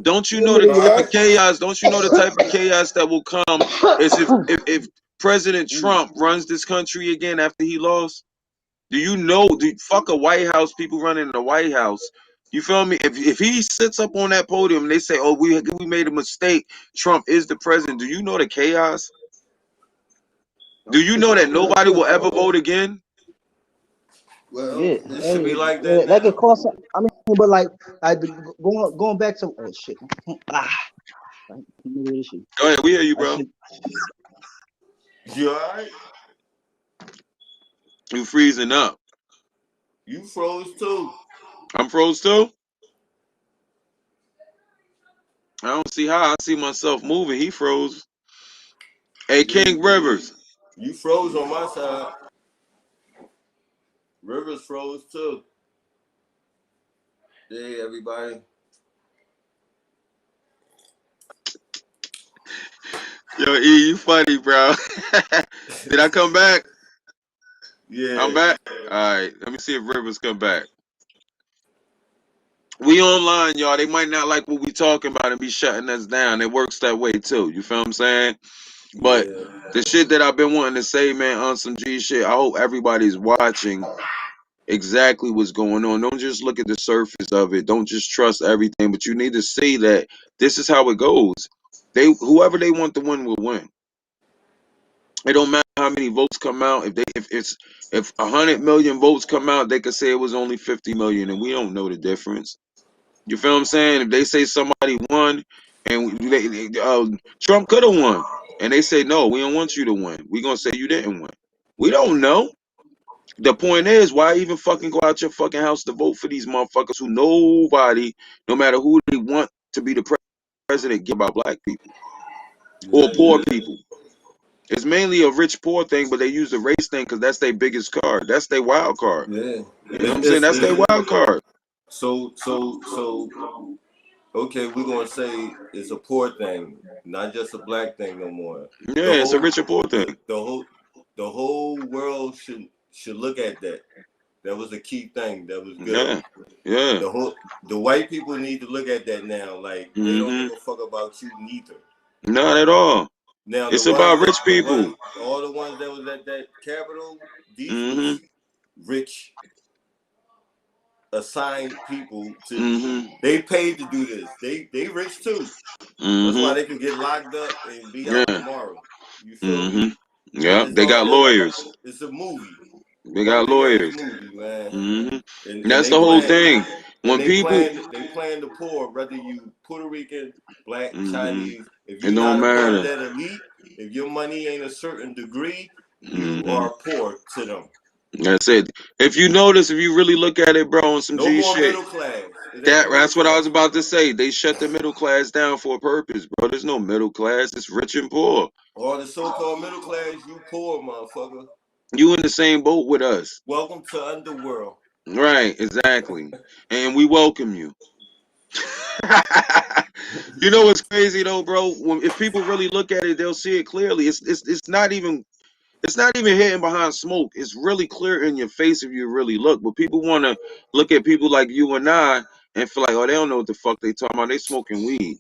S1: Don't you
S3: you
S1: know the
S3: making me
S1: type
S2: Huh?
S1: of chaos? Don't you know the type of chaos that will come is if President Trump runs this country again after he lost? Do you know? Fuck a White House, people running the White House. You feel me? If he sits up on that podium and they say, "Oh, we made a mistake. Trump is the president." Do you know the chaos? Do you know that nobody will ever vote again?
S2: Well,
S3: Yeah,
S2: it should be
S3: hey,
S2: like that
S3: yeah, that could
S2: now.
S3: cost. I mean, but like, going back to oh shit, right, this shit.
S1: Go ahead, we hear you,
S3: I
S1: bro.
S3: should.
S2: You alright?
S1: You freezing up.
S2: You froze too.
S1: I'm froze too. I don't see how. I see myself moving. He froze. Hey,
S2: You
S1: King Rivers.
S2: you froze on my side. Rivers froze too. Hey everybody.
S1: Yo, E, you funny, bro. Did I come back? I'm
S2: Yeah,
S1: back. All right. Let me see if Rivers come back. We online, y'all. They might not like what we talking about and be shutting us down. It works that way too. You feel what I'm saying? But
S2: yeah,
S1: the shit that I've been wanting to say, man, on some G shit, I hope everybody's watching exactly what's going on. Don't just look at the surface of it. Don't just trust everything, but you need to see that this is how it goes. Whoever they want to win will win. It don't matter how many votes come out. If 100 million votes come out, they could say it was only 50 million, and we don't know the difference. You feel what I'm saying? If they say somebody won, and Trump could have won, and they say no, we don't want you to win. We gonna say you didn't win. We don't know. The point is, why even fucking go out your fucking house to vote for these motherfuckers who nobody, no matter who they want to be the president, give about black people or
S2: yeah.
S1: poor people. It's mainly a rich poor thing, but they use the race thing because that's their biggest card. That's their wild card.
S2: Yeah.
S1: You know what I'm saying? That's their
S2: It's
S1: wild card.
S2: so okay, we're gonna say it's a poor thing, not just a black thing no more. The
S1: Yeah, it's a
S2: whole
S1: rich or poor thing.
S2: the whole world should look at that. That was a key thing. That was good.
S1: Yeah, yeah.
S2: The white people need to look at that now. Like they don't give
S1: Mm-hmm.
S2: a fuck about you neither.
S1: Not at all.
S2: Now
S1: It's about rich people.
S2: all the ones that was at that Capitol, these
S1: Mm-hmm.
S2: was rich assigned people to.
S1: Mm-hmm.
S2: They paid to do this. They rich too. That's why
S1: Mm-hmm.
S2: they could get locked up and be out
S1: Yeah.
S2: tomorrow. You feel
S1: Mm-hmm.
S2: me?
S1: Yeah.
S2: It's
S1: They
S2: all
S1: got lawyers.
S2: it's a movie.
S1: They
S2: One
S1: got
S2: big ass
S1: lawyers.
S2: movie, man.
S1: Mm-hmm.
S2: And
S1: That's
S2: they
S1: the whole
S2: plan
S1: thing.
S2: and
S1: When people
S2: they plan the poor, whether you Puerto Rican, black,
S1: mm-hmm.
S2: Chinese. If
S1: It
S2: you're
S1: don't
S2: not a part of
S1: matter.
S2: that elite, if your money ain't a certain degree, you
S1: Mm-hmm.
S2: are poor to them.
S1: That's it. If you notice, if you really look at it, bro, on some
S2: No
S1: G
S2: more
S1: shit,
S2: middle class. It ain't no middle
S1: that's what I was
S2: class.
S1: about to say. They shut the middle class down for a purpose, bro. There's no middle class. It's rich and poor.
S2: Or the so-called middle class, you poor motherfucker.
S1: You in the same boat with us.
S2: Welcome to underworld.
S1: Right, exactly. And we welcome you. You know what's crazy though, bro? If people really look at it, they'll see it clearly. It's not even hidden behind smoke. It's really clear in your face if you really look. But people want to look at people like you and I and feel like, oh, they don't know what the fuck they talking about. They smoking weed.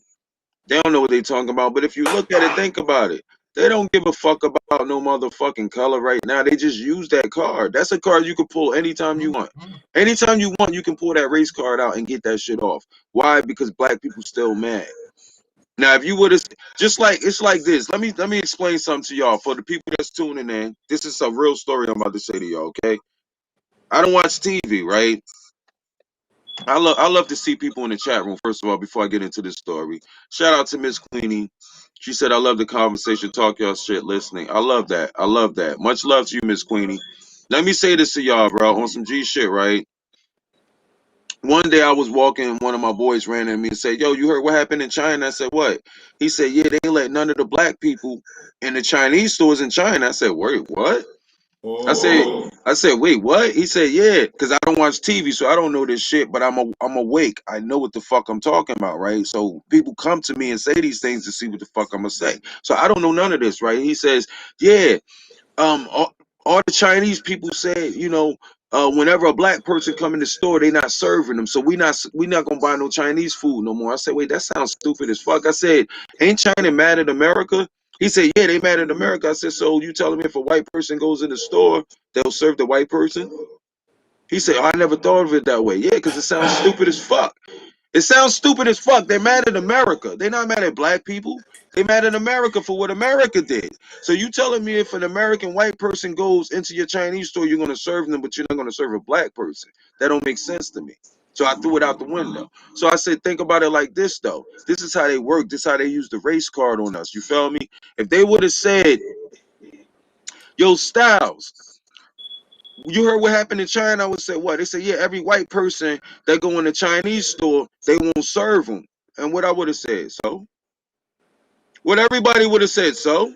S1: They don't know what they talking about. But if you look at it, think about it. They don't give a fuck about no motherfucking color right now. They just use that card. That's a card you can pull anytime you want. Anytime you want, you can pull that race card out and get that shit off. Why? Because black people still mad. Now, if you would have just like it's like this. Let me explain something to y'all for the people that's tuning in. This is a real story I'm about to say to y'all. Okay, I don't watch TV, right? I love to see people in the chat room. First of all, before I get into this story, shout out to Miss Queenie. She said, "I love the conversation. Talk y'all shit. Listening. I love that. I love that. Much love to you, Miss Queenie." Let me say this to y'all, bro, on some G shit, right? One day I was walking, one of my boys ran at me and said, "Yo, you heard what happened in China?" I said, "What?" He said, "Yeah, they ain't let none of the black people in the Chinese stores in China." I said, "Wait, what?" I said,
S2: Oh,
S1: I said, "Wait, what?" He said, "Yeah, because I don't watch TV, so I don't know this shit, but I'm awake. I know what the fuck I'm talking about, right? So people come to me and say these things to see what the fuck I'm gonna say. So I don't know none of this, right?" He says, "Yeah, all the Chinese people said, whenever a black person come in the store, they not serving them. So we not gonna buy no Chinese food no more." I said, "Wait, that sounds stupid as fuck." I said, "Ain't China mad at America?" He said, "Yeah, they mad at America." I said, "So you telling me if a white person goes in the store, they'll serve the white person?" He said, "Oh, I never thought of it that way." Yeah, because it sounds stupid as fuck. It sounds stupid as fuck. They're mad at America. They're not mad at black people. They mad at America for what America did. So you telling me if an American white person goes into your Chinese store, you're gonna serve them, but you're not gonna serve a black person? That don't make sense to me. So I threw it out the window. So I said, think about it like this though. This is how they work. This is how they use the race card on us. You feel me? If they would have said, "Yo, Styles, you heard what happened in China?" I would say, "What?" They said, "Yeah, every white person that go in the Chinese store, they won't serve them." And what I would have said, so what everybody would have said, so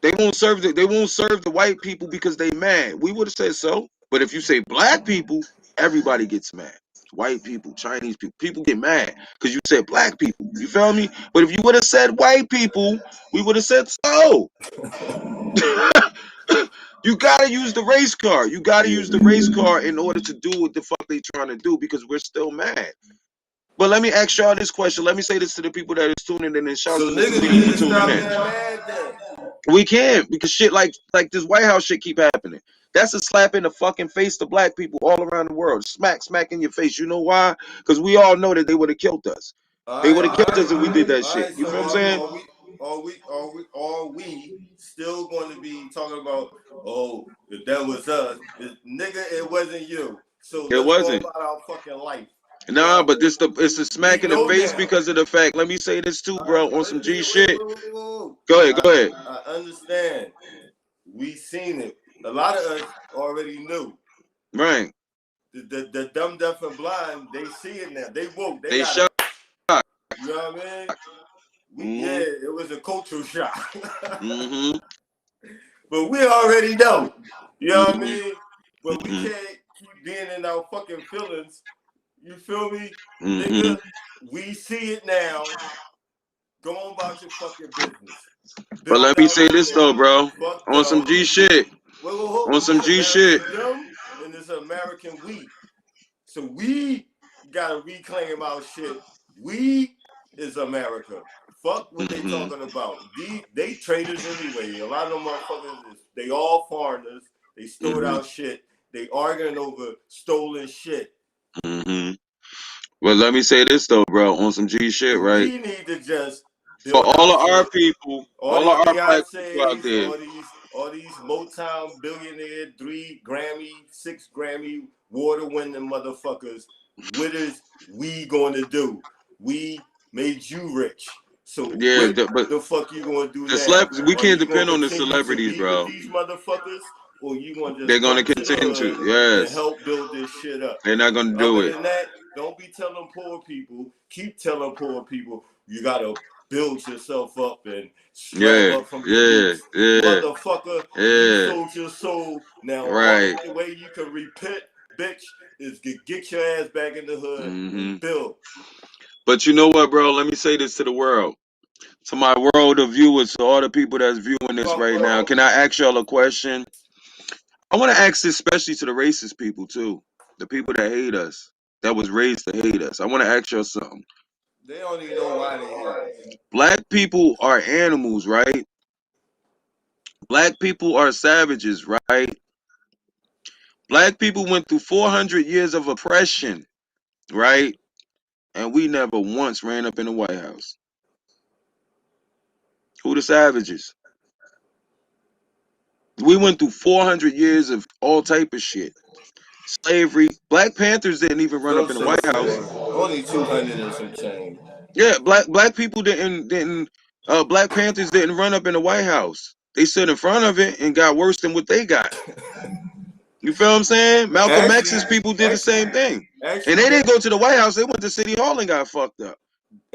S1: they won't serve the white people because they mad. We would have said so. But if you say black people, everybody gets mad. White people, Chinese people, people get mad because you said black people. You feel me? But if you would have said white people, we would have said so. You gotta use the race car. You gotta
S2: yeah.
S1: use the race car in order to do what the fuck they trying to do because we're still mad. But let me ask y'all this question. Let me say this to the people that is tuning in, and shouts
S2: So
S1: to Mr.
S2: niggas
S1: Queenie
S2: need
S1: for
S2: to
S1: tuning
S2: stop
S1: in.
S2: being mad then.
S1: We can't because shit like this White House shit keep happening. That's a slap in the fucking face to black people all around the world. Smack in your face. You know why? Because we all know that they would have killed us. They would have killed us if we did that
S2: All
S1: shit.
S2: right.
S1: You
S2: So
S1: feel what I'm saying?
S2: are we still going to be talking about? Oh, if that was us, nigga, it wasn't you. So
S1: It
S2: let's go
S1: wasn't.
S2: about our fucking life. You know
S1: Nah,
S2: what I
S1: but
S2: mean?
S1: it's a
S2: We
S1: smack in the
S2: know
S1: face
S2: now.
S1: because of the fact. Let me say this too,
S2: All right.
S1: bro. On some G
S2: Wait.
S1: shit. Go ahead.
S2: I,
S1: Go ahead.
S2: I understand. We seen it. A lot of us already knew.
S1: Right.
S2: The dumb, deaf, and blind, they see it now. They woke. They
S1: They
S2: got it.
S1: shot.
S2: You know what I mean? Yeah,
S1: Mm-hmm.
S2: it was a cultural shock.
S1: Mm-hmm.
S2: But we already know. You know what I
S1: Mm-hmm.
S2: mean? But we
S1: Mm-hmm.
S2: can't keep being in our fucking feelings. You feel me?
S1: Mm-hmm.
S2: Nigga, we see it now. Go on about your fucking business.
S1: But
S2: Build
S1: let me
S2: our
S1: say this
S2: shit.
S1: though, bro.
S2: Fuck
S1: On some
S2: them.
S1: G shit.
S2: Whoa.
S1: On
S2: It's
S1: some G shit.
S2: American them and it's American we. So we gotta reclaim our shit. We is America. Fuck what they
S1: Mm-hmm.
S2: talking about. They traders anyway. A lot of them motherfuckers they all foreigners. They stole
S1: Mm-hmm.
S2: our shit. They arguing over stolen shit.
S1: Mm-hmm. Well, let me say this though, bro. On some G shit,
S2: So
S1: right?
S2: we need to just
S1: For
S2: build
S1: all
S2: our
S1: of our
S2: shit.
S1: people,
S2: All
S1: all of
S2: these
S1: our black people out
S2: Beyonces,
S1: there.
S2: all these Motown billionaire, 3 Grammy, 6 Grammy, water winning motherfuckers. What is we gonna do? We made you rich. So
S1: Yeah,
S2: what
S1: but
S2: the fuck you gonna do
S1: the
S2: now?
S1: celebs, we
S2: Are
S1: can't
S2: you gonna
S1: depend on the
S2: continue to
S1: celebrities,
S2: be with
S1: bro.
S2: these motherfuckers? Or you gonna
S1: They're
S2: just
S1: gonna
S2: come to the
S1: continue
S2: hood
S1: to.
S2: and
S1: Yes,
S2: help build this shit up?
S1: they're not gonna do
S2: Other
S1: it.
S2: than that, don't be telling poor people, keep telling poor people, you gotta build yourself up and scrub
S1: Yeah,
S2: up from your
S1: yeah,
S2: roots.
S1: yeah,
S2: Motherfucker, you
S1: yeah.
S2: sold your soul. Now,
S1: Right.
S2: only way you can repent, bitch, is get your ass back in the hood
S1: Hmm.
S2: and build.
S1: But you know what, bro? Let me say this to the world, to my world of viewers, to all the people that's viewing this
S2: Fuck
S1: right now.
S2: world.
S1: Can I ask y'all a question? I want to ask this especially to the racist people too, the people that hate us, that was raised to hate us. I want to ask y'all something.
S2: They don't even know why they hate us.
S1: Black people are animals, right? Black people are savages, right? Black people went through 400 years of oppression, right? And we never once ran up in the White House. Who the savages? We went through 400 years of all type of shit. Slavery. Black Panthers didn't even run
S2: Don't
S1: up in the
S2: say
S1: White House.
S2: slavery. Only 200 and some change.
S1: Yeah, black people didn't Black Panthers didn't run up in the White House. They stood in front of it and got worse than what they got. You feel what I'm saying? Malcolm X's people did the same thing. And
S2: Actually,
S1: they didn't go to the White House, they went to City Hall and got fucked up.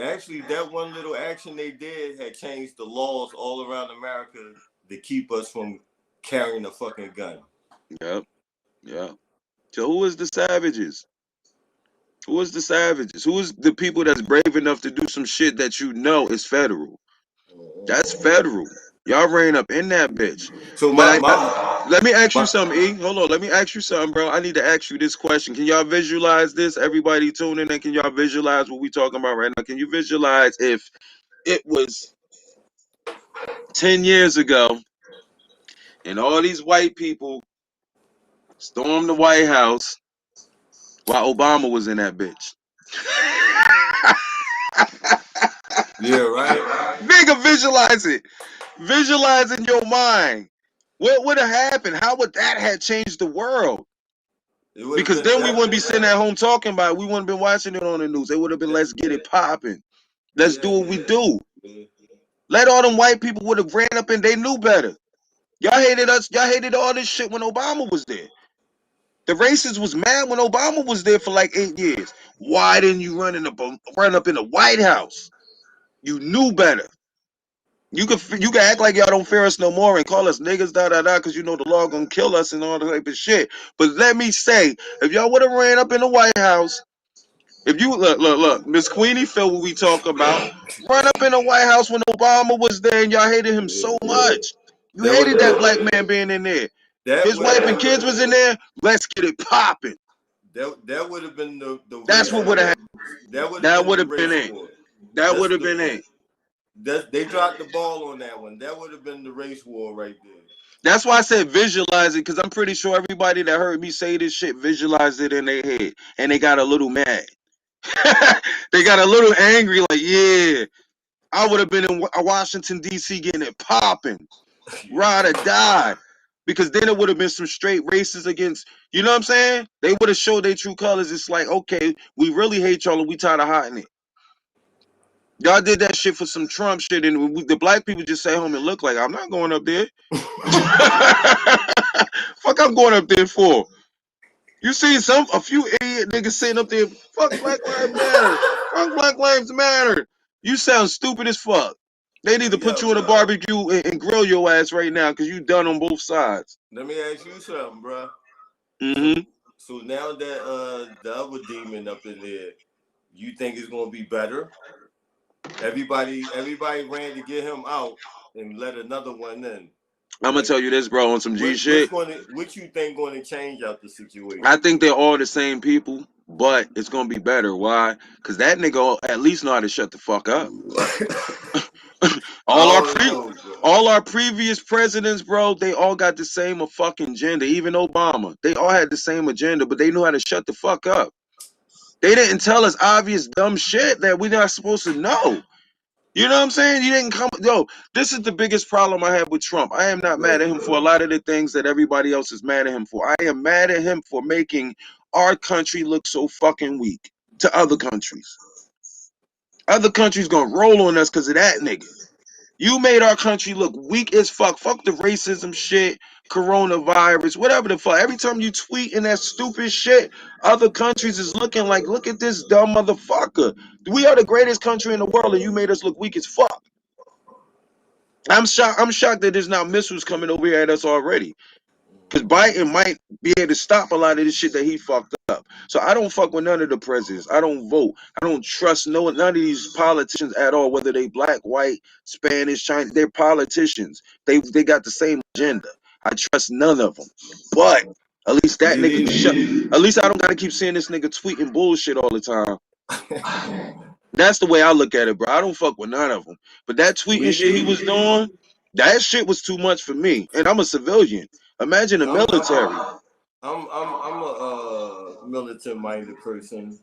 S2: actually, that one little action they did had changed the laws all around America to keep us from carrying a fucking gun.
S1: Yep. Yep. So who is the savages? Who is the savages? Who is the people that's brave enough to do some shit that you know is federal? That's federal. Y'all ran up in that bitch.
S2: So
S1: But let me ask you something, E. Hold on. Let me ask you something, bro. I need to ask you this question. Can y'all visualize this? Everybody tuning in, can y'all visualize what we talking about right now? Can you visualize if it was 10 years ago and all these white people stormed the White House while Obama was in that bitch?
S2: yeah, right.
S1: Nigga, visualize it. Visualize in your mind. What would have happened? How would that have changed the world? Because then we wouldn't be sitting at home talking about it. We wouldn't have been watching it on the news. It would have been, let's get it popping. Let's do what we do. Let all them white people would have ran up and they knew better. Y'all hated us. Y'all hated all this shit when Obama was there. The racists was mad when Obama was there for like 8 years. Why didn't you run up in the White House? You knew better. You can act like y'all don't fear us no more and call us niggas, because you know the law gonna kill us and all that type of shit. But let me say, if y'all would have ran up in the White House, if you look, Miss Queenie feel what we talk about. Run up in the White House when Obama was there and y'all hated him so much. You hated that black man being in there. His wife and kids was in there. Let's get it popping.
S2: That would have been the
S1: That's what would have happened.
S2: That
S1: would
S2: would
S1: have been it. That would have been it.
S2: They dropped the ball on that one. That would have been the race war right there.
S1: That's why I said visualize it, because I'm pretty sure everybody that heard me say this shit visualized it in their head. And they got a little mad. They got a little angry, like, yeah, I would have been in Washington, D.C. getting it popping. Ride or die. Because then it would have been some straight races against, you know what I'm saying? They would have showed their true colors. It's like, okay, we really hate y'all and we tired of hiding it. Y'all did that shit for some Trump shit, and the black people just sat home and look like, I'm not going up there. Fuck, I'm going up there for. You see a few idiot niggas sitting up there, fuck Black Lives Matter. Fuck Black Lives Matter. You sound stupid as fuck. They need to put you in a barbecue and grill your ass right now because you done on both sides.
S2: Let me ask you something, bro.
S1: Mm-hmm.
S2: So now that the other demon up in there, you think it's gonna be better? Everybody ran to get him out and let another one in.
S1: I'm gonna tell you this, bro, on some G shit.
S2: What you think going to change out the situation?
S1: I think they're all the same people, but it's gonna be better. Why? Because that nigga at least know how to shut the fuck up. all our previous presidents, bro, they all got the same fucking agenda. Even Obama, they all had the same agenda, but they knew how to shut the fuck up. They didn't tell us obvious dumb shit that we're not supposed to know. You know what I'm saying? You didn't come. Yo, this is the biggest problem I have with Trump. I am not mad at him for a lot of the things that everybody else is mad at him for. I am mad at him for making our country look so fucking weak to other countries. Other countries gonna roll on us because of that nigga. You made our country look weak as fuck. Fuck the racism shit, coronavirus, whatever the fuck. Every time you tweet in that stupid shit, other countries is looking like, look at this dumb motherfucker. We are the greatest country in the world, and you made us look weak as fuck. I'm shocked that there's now missiles coming over here at us already. Because Biden might be able to stop a lot of this shit that he fucked up. So I don't fuck with none of the presidents. I don't vote. I don't trust none of these politicians at all, whether they black, white, Spanish, Chinese. They're politicians. They got the same agenda. I trust none of them. But at least that nigga shut. At least I don't gotta keep seeing this nigga tweeting bullshit all the time. That's the way I look at it, bro. I don't fuck with none of them. But that tweeting shit he was doing, that shit was too much for me. And I'm a civilian. Imagine the military.
S2: I'm a militant-minded person.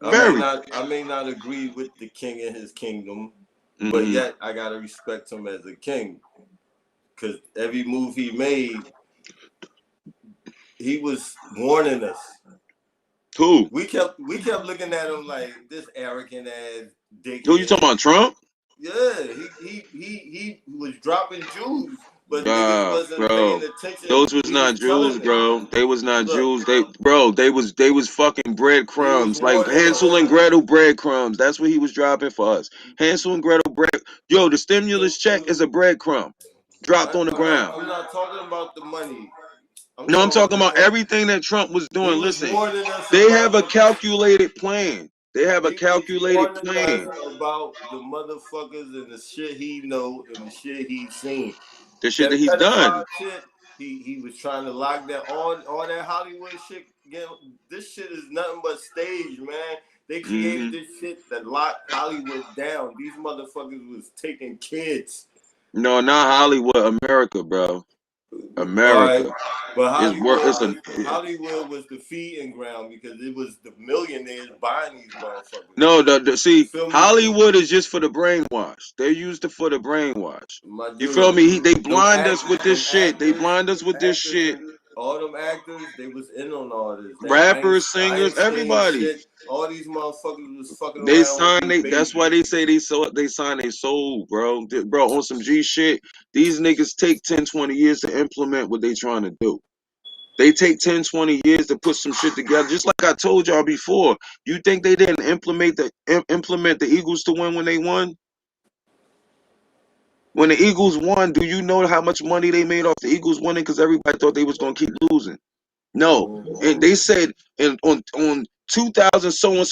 S1: Very.
S2: I may not agree with the king and his kingdom, but
S1: Mm-hmm.
S2: yet I gotta respect him as a king, because every move he made, he was warning us.
S1: Who?
S2: We kept looking at him like this arrogant ass
S1: Who you
S2: dickhead.
S1: talking about? Trump?
S2: Yeah, he was dropping Jews, but niggas wasn't
S1: Bro.
S2: paying attention.
S1: Those was
S2: He was
S1: not Jews,
S2: telling it.
S1: bro. They was not
S2: Look,
S1: Jews. They was fucking
S2: he was
S1: breadcrumbs. Like
S2: warning
S1: Hansel
S2: us.
S1: and Gretel breadcrumbs. That's what he was dropping for us. Hansel and Gretel bread. Yo, the stimulus check is a breadcrumb dropped on the ground.
S2: I'm not talking about the money. I'm
S1: No, I'm
S2: talking about
S1: talking
S2: the
S1: about
S2: fact
S1: everything that Trump was
S2: he
S1: doing.
S2: was
S1: Listen,
S2: warning us
S1: they have
S2: about
S1: a
S2: the.
S1: calculated plan. They have a
S2: He was
S1: calculated
S2: warning us
S1: plan.
S2: about the motherfuckers and the shit he know and the shit he seen.
S1: The shit that
S2: That
S1: he's done.
S2: pedophile shit, he was trying to lock that all that Hollywood shit. Again, this shit is nothing but stage, man. They created
S1: Hmm.
S2: this shit that locked Hollywood down. These motherfuckers was taking kids.
S1: No, not Hollywood, America, bro.
S2: All right,
S1: America.
S2: but
S1: It's a
S2: Hollywood was the feeding ground because it was the millionaires buying these motherfuckers.
S1: no.
S2: You
S1: See,
S2: feel me?
S1: Hollywood is just for the brainwash. They used it for the brainwash.
S2: My
S1: You feel
S2: dude,
S1: me? They blind us with this
S2: them
S1: shit. They
S2: actors,
S1: blind us with this shit.
S2: and all them actors, they was in on all this. That
S1: Rappers, singers,
S2: Einstein
S1: everybody.
S2: shit, all these motherfuckers was fucking
S1: They
S2: around with
S1: sign.
S2: these
S1: That's why
S2: babies.
S1: they say they sign their soul, bro. Bro, on some G shit. These niggas take 10, 20 years to implement what they trying to do. They take 10, 20 years to put some shit together. Just like I told y'all before. You think they didn't implement the Eagles to win when they won? When the Eagles won, do you know how much money they made off the Eagles winning? Because everybody thought they was gonna keep losing. No, and they said on 2000 so and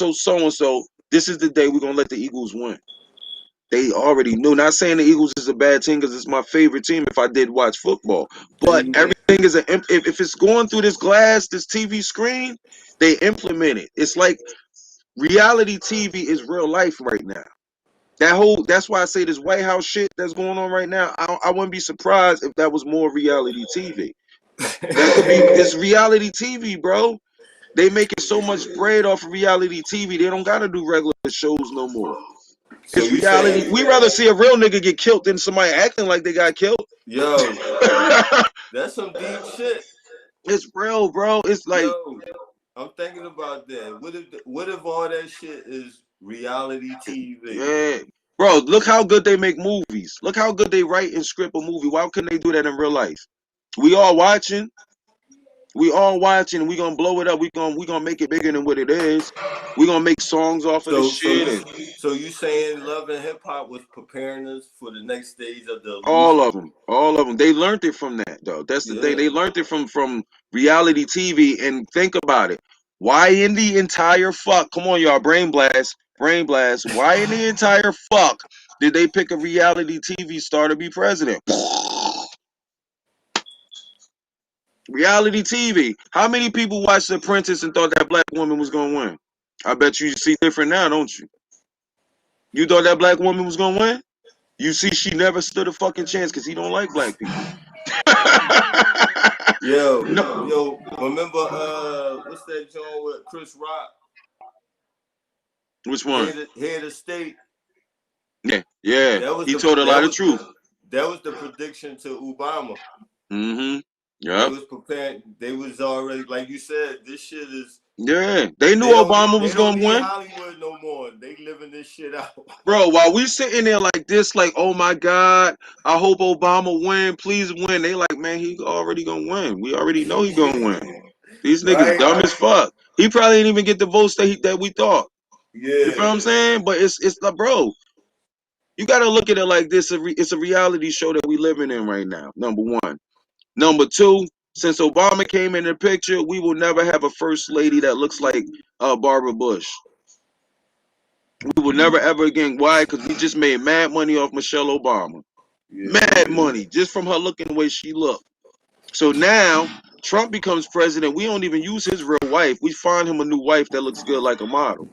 S1: so, this is the day we're gonna let the Eagles win. They already knew. Not saying the Eagles is a bad team because it's my favorite team if I did watch football. But
S2: They,
S1: everything is if it's going through this glass, this TV screen, they implement it. It's like reality TV is real life right now. That's why I say this White House shit that's going on right now. I wouldn't be surprised if that was more reality TV. That could be it's reality TV, bro. They making so much bread off of reality TV. They don't gotta do regular shows no more.
S2: so
S1: It's
S2: you
S1: reality.
S2: saying,
S1: We rather see a real nigga get killed than somebody acting like they got killed.
S2: yo, that's some deep shit.
S1: It's real, bro. It's like,
S2: Yo, I'm thinking about that. What if all that shit is reality TV?
S1: yeah. Bro, look how good they make movies. Look how good they write and script a movie. Why couldn't they do that in real life? We all watching. We all watching. We gonna blow it up. We gonna make it bigger than what it is. We gonna make songs off of this
S2: So so
S1: shit
S2: you
S1: and
S2: so you saying Love and Hip Hop was preparing us for the next stage of the
S1: all
S2: illusion?
S1: of them. All of them. They learned it from that though. That's the thing.
S2: Yeah.
S1: They learned it from reality TV. And think about it. Why in the entire fuck? Come on, y'all. Brain blast. Brain blast. Why in the entire fuck did they pick a reality TV star to be president? Reality TV. How many people watched The Apprentice and thought that black woman was gonna win? I bet you see different now, don't you? You thought that black woman was gonna win? You see, she never stood a fucking chance because he don't like black people.
S2: Yo,
S1: No,
S2: remember what's that joint with Chris Rock?
S1: which one?
S2: Head of State.
S1: Yeah, yeah.
S2: That was
S1: He
S2: the
S1: told a
S2: that
S1: lot of
S2: was
S1: truth.
S2: that was the prediction to Obama.
S1: Mm-hmm.
S2: They
S1: Yep.
S2: was prepared. They was already, like you said, this shit is.
S1: Yeah. They knew
S2: They don't need.
S1: Obama
S2: They
S1: was
S2: don't
S1: gonna
S2: need
S1: win.
S2: Hollywood no more. They living this shit out.
S1: Bro, while we sitting there like this, like, oh my God, I hope Obama win. Please win. They like, man, he already gonna win. We already know he gonna win. These niggas
S2: Right?
S1: dumb as fuck. He probably didn't even get the votes that we thought. You feel
S2: Yeah.
S1: what I'm saying? But it's like, bro, you gotta look at it like this. It's a reality show that we living in right now. Number one. Number two, since Obama came in the picture, we will never have a first lady that looks like Barbara Bush. We will never ever again. Why? Because we just made mad money off Michelle Obama.
S2: Yeah, we
S1: Mad
S2: did.
S1: money just from her looking the way she looked. So now Trump becomes president. We don't even use his real wife. We find him a new wife that looks good like a model.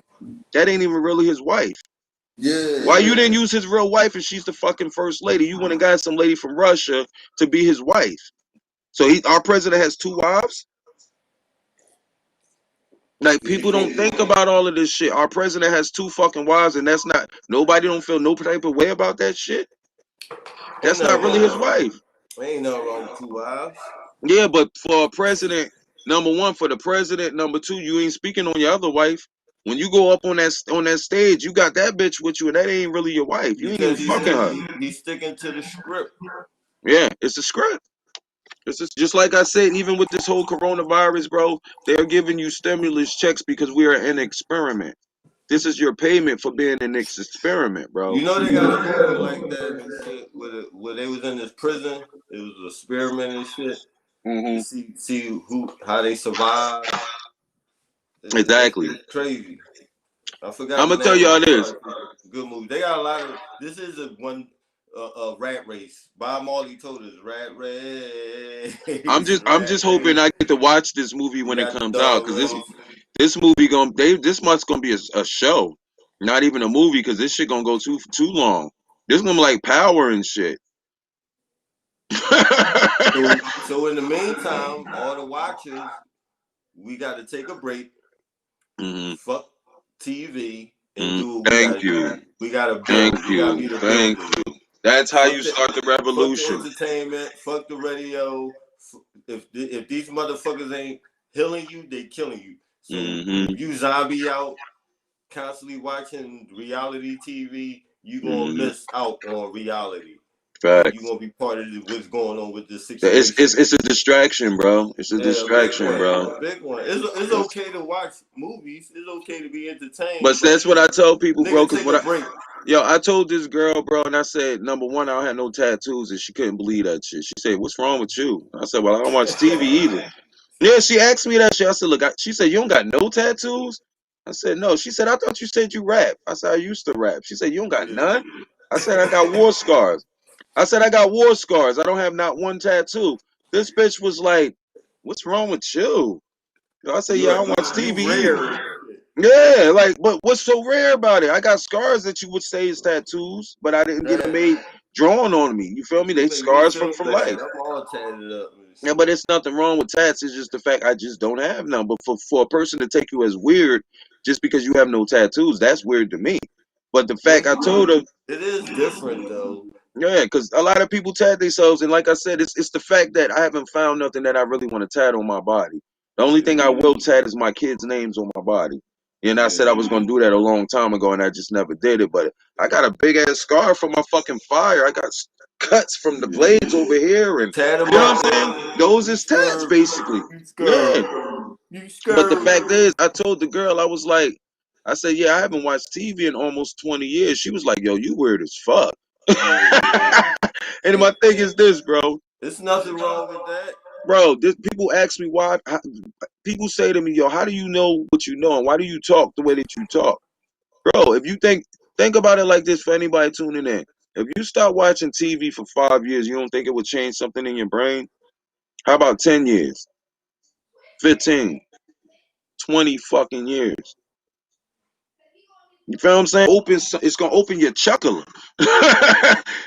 S1: That ain't even really his wife. Why
S2: Yeah.
S1: you didn't use his real wife if she's the fucking first lady? You went and got some lady from Russia to be his wife. So our president has two wives? Like
S2: Cause you
S1: people don't
S2: can't.
S1: think about all of this shit. Our president has 2 fucking wives, and that's not nobody don't feel no type of way about that shit.
S2: Ain't
S1: That's not
S2: nothing
S1: really his
S2: wrong.
S1: wife.
S2: Ain't nothing wrong with 2 wives.
S1: Yeah, but for a president, number one, for the president, number two, you ain't speaking on your other wife. When you go up on that stage, you got that bitch with you, and that ain't really your wife. You ain't even
S2: Because
S1: fucking her.
S2: he's sticking to the script.
S1: Yeah, it's a script. It's just like I said, even with this whole coronavirus, bro, they're giving you stimulus checks because we are an experiment. This is your payment for being in this experiment, bro.
S2: You know they got a movie like that and shit where they was in this prison. It was an experiment and shit to
S1: Hmm.
S2: see how they survive. That
S1: Exactly.
S2: shit crazy. I forgot
S1: I'm
S2: the
S1: gonna tell
S2: name of
S1: y'all
S2: it,
S1: this.
S2: but it's a good movie. They got a lot of. This is a one rat race. Bob Marley told us rat race,
S1: I'm
S2: rat
S1: just hoping
S2: race.
S1: I get to watch this movie
S2: We
S1: when it
S2: got the
S1: comes out,
S2: dog
S1: because
S2: race.
S1: this movie this month's gonna be a show, not even a movie, because this shit gonna go too long. This gonna be like Power and shit.
S2: So in the meantime, all the watchers, we got to take a break.
S1: Hmm.
S2: Fuck TV and
S1: Hmm.
S2: do what we got
S1: Thank
S2: to do.
S1: you,
S2: We got to build.
S1: thank
S2: We got to
S1: you,
S2: be the
S1: thank
S2: builders.
S1: you. That's how you
S2: Fuck the
S1: start the
S2: fuck the
S1: revolution.
S2: entertainment. Fuck the radio. If these motherfuckers ain't healing you, they killing you. So
S1: Hmm.
S2: if you zombie out constantly watching reality TV, you gonna
S1: Hmm.
S2: miss out on reality, and you
S1: Facts.
S2: gonna be part of what's going on with this
S1: It's,
S2: situation.
S1: it's it's a distraction, bro. It's a
S2: Yeah, a big
S1: distraction,
S2: one,
S1: bro.
S2: a big one. It's okay to watch movies. It's okay to be
S1: But
S2: entertained, but
S1: that's what I tell people, bro.
S2: nigga,
S1: Because
S2: take a
S1: what
S2: break.
S1: yo, I told this girl, bro, and I said, number one, I don't have no tattoos, and she couldn't believe that shit. She said, "What's wrong with you?" I said, "Well, I don't watch TV either." Yeah, she asked me that shit. I said, "Look," she said, "You don't got no tattoos?" I said, "No." She said, "I thought you said you rap." I said, "I used to rap." She said, "You don't got
S2: Yeah.
S1: none?" I said, "I got war scars." I said, "I got war scars. I don't have not one tattoo." This bitch was like, "What's wrong with you?" I said, "Yeah, I don't watch
S2: You
S1: TV either."
S2: rare and shit.
S1: Yeah, like, but what's so rare about it? I got scars that you would say is tattoos, but I didn't get them
S2: That
S1: made drawn on me. You feel me?
S2: you
S1: They
S2: make me
S1: scars
S2: feel
S1: from life.
S2: bad. I'm all tatted up and
S1: Yeah,
S2: shit.
S1: but it's nothing wrong with tats. It's just the fact I just don't have none. But for a person to take you as weird just because you have no tattoos, that's weird to me. But the fact I
S2: But
S1: told her,
S2: it is different though.
S1: yeah, because a lot of people tat themselves, and like I said, it's the fact that I haven't found nothing that I really want to tat on my body. The only
S2: Yeah,
S1: thing I will tat is my kids' names on my body. And I said I
S2: yeah,
S1: was gonna do that a long time ago, and I just never did it. But I got a big ass scar from my fucking fire. I got cuts from the
S2: yeah.
S1: blades over here, and
S2: Tat them
S1: you know
S2: up,
S1: what I'm saying?
S2: man.
S1: Those
S2: You
S1: is tats,
S2: scared?
S1: basically.
S2: You scared?
S1: Yeah.
S2: You
S1: But the
S2: scared?
S1: fact is, I told the girl, I was like, I said, yeah, I haven't watched TV in almost 20 years. She was like, yo, you weird as fuck.
S2: Yeah.
S1: And
S2: It,
S1: my thing is this, bro.
S2: it's nothing wrong with that.
S1: Bro, people ask me why. People say to me, "Yo, how do you know what you know, and why do you talk the way that you talk, bro?" If you think about it like this, for anybody tuning in, if you start watching TV for 5 years, you don't think it would change something in your brain? How about 10 years, 15, 20 fucking years? You feel what I'm saying? It's gonna open your chuckle.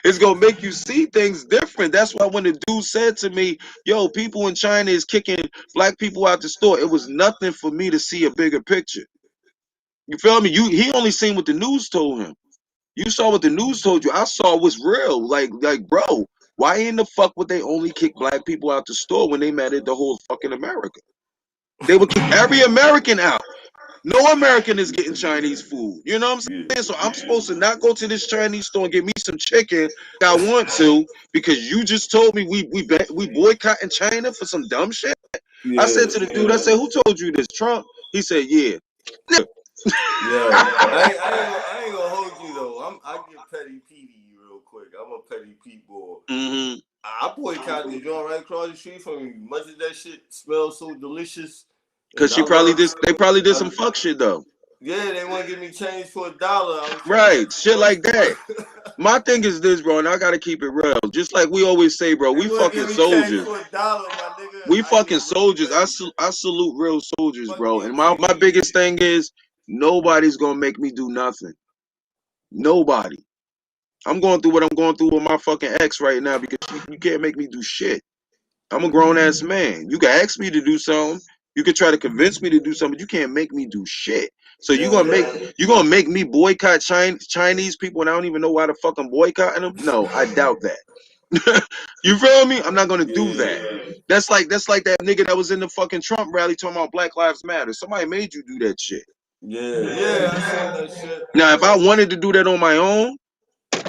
S1: It's gonna make you see things different. That's why when the dude said to me, "Yo, people in China is kicking black people out the store," it was nothing for me to see a bigger picture. You feel me? He only seen what the news told him. You saw what the news told you. I saw what's real. Like, bro, why in the fuck would they only kick black people out the store when they mad at the whole fucking America? They would kick every American out. No American is getting Chinese food. You know what I'm
S2: Yeah.
S1: saying? So I'm supposed to not go to this Chinese store and get me some chicken I want to because you just told me we boycotting China for some dumb shit. I
S2: Yeah.
S1: said to the dude, I said, "Who told you this? Trump?" He said, "Yeah."
S2: Yo, I ain't gonna hold you though. I get petty Petey real quick. I'm a petty Pete boy.
S1: Hmm.
S2: I boycotted the joint right across the street from me. Much of that shit smells so delicious,
S1: Cause
S2: and I love.
S1: they probably did some fuck shit though.
S2: Yeah, they want to give me change for $1. I was trying to
S1: Right,
S2: get
S1: shit like that.
S2: 2 bucks.
S1: My thing is this, bro, and I gotta keep it real. Just like we always say, bro,
S2: They
S1: we
S2: want to
S1: fucking
S2: give me change
S1: soldiers.
S2: for $1, my nigga.
S1: We
S2: I
S1: fucking
S2: get real
S1: soldiers.
S2: petty.
S1: I salute real soldiers,
S2: Fuck
S1: bro.
S2: your
S1: And my
S2: TV.
S1: biggest thing is nobody's gonna make me do nothing. Nobody. I'm going through what I'm going through with my fucking ex right now because you can't make me do shit. I'm a grown ass man. You can ask me to do something. You can try to convince me to do something. You can't make me do shit. So you
S2: Yeah,
S1: gonna make me boycott Chinese people, and I don't even know why the fuck I'm boycotting them. No, I doubt that. You feel me? I'm not gonna do
S2: yeah,
S1: that. That's like that nigga that was in the fucking Trump rally talking about Black Lives Matter. Somebody made you do that shit.
S2: yeah. I seen that shit.
S1: Now, if I wanted to do that on my own,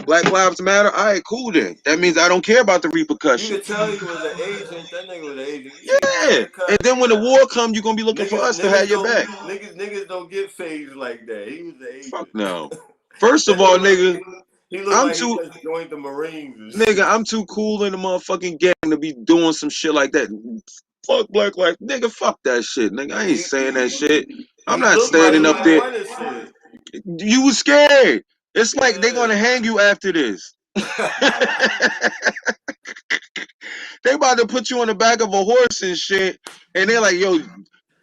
S1: Black Lives Matter, all right, cool then. That means I don't care about the
S2: You could
S1: repercussions.
S2: tell he was an agent. That nigga was an agent. You see his
S1: Yeah. And
S2: haircut.
S1: then when the war comes, you're gonna be looking for
S2: Niggas,
S1: us to have your back.
S2: niggas don't get phased like that. He was an
S1: Fuck
S2: agent.
S1: no. First
S2: That
S1: of all,
S2: nigga
S1: nigga,
S2: he looked
S1: I'm
S2: like he
S1: too
S2: just joined the Marines and
S1: nigga,
S2: shit.
S1: I'm too cool in the motherfucking gang to be doing some shit like that. Fuck Black Lives, nigga, fuck that shit, nigga. I ain't
S2: He,
S1: saying that shit. I'm
S2: he
S1: not
S2: looked like
S1: standing
S2: he
S1: up
S2: didn't
S1: there.
S2: want to say
S1: You was scared. It's like they
S2: it.
S1: gonna hang you after this.
S2: Yeah.
S1: They about to put you on the back of a horse and shit, and they're like, "Yo,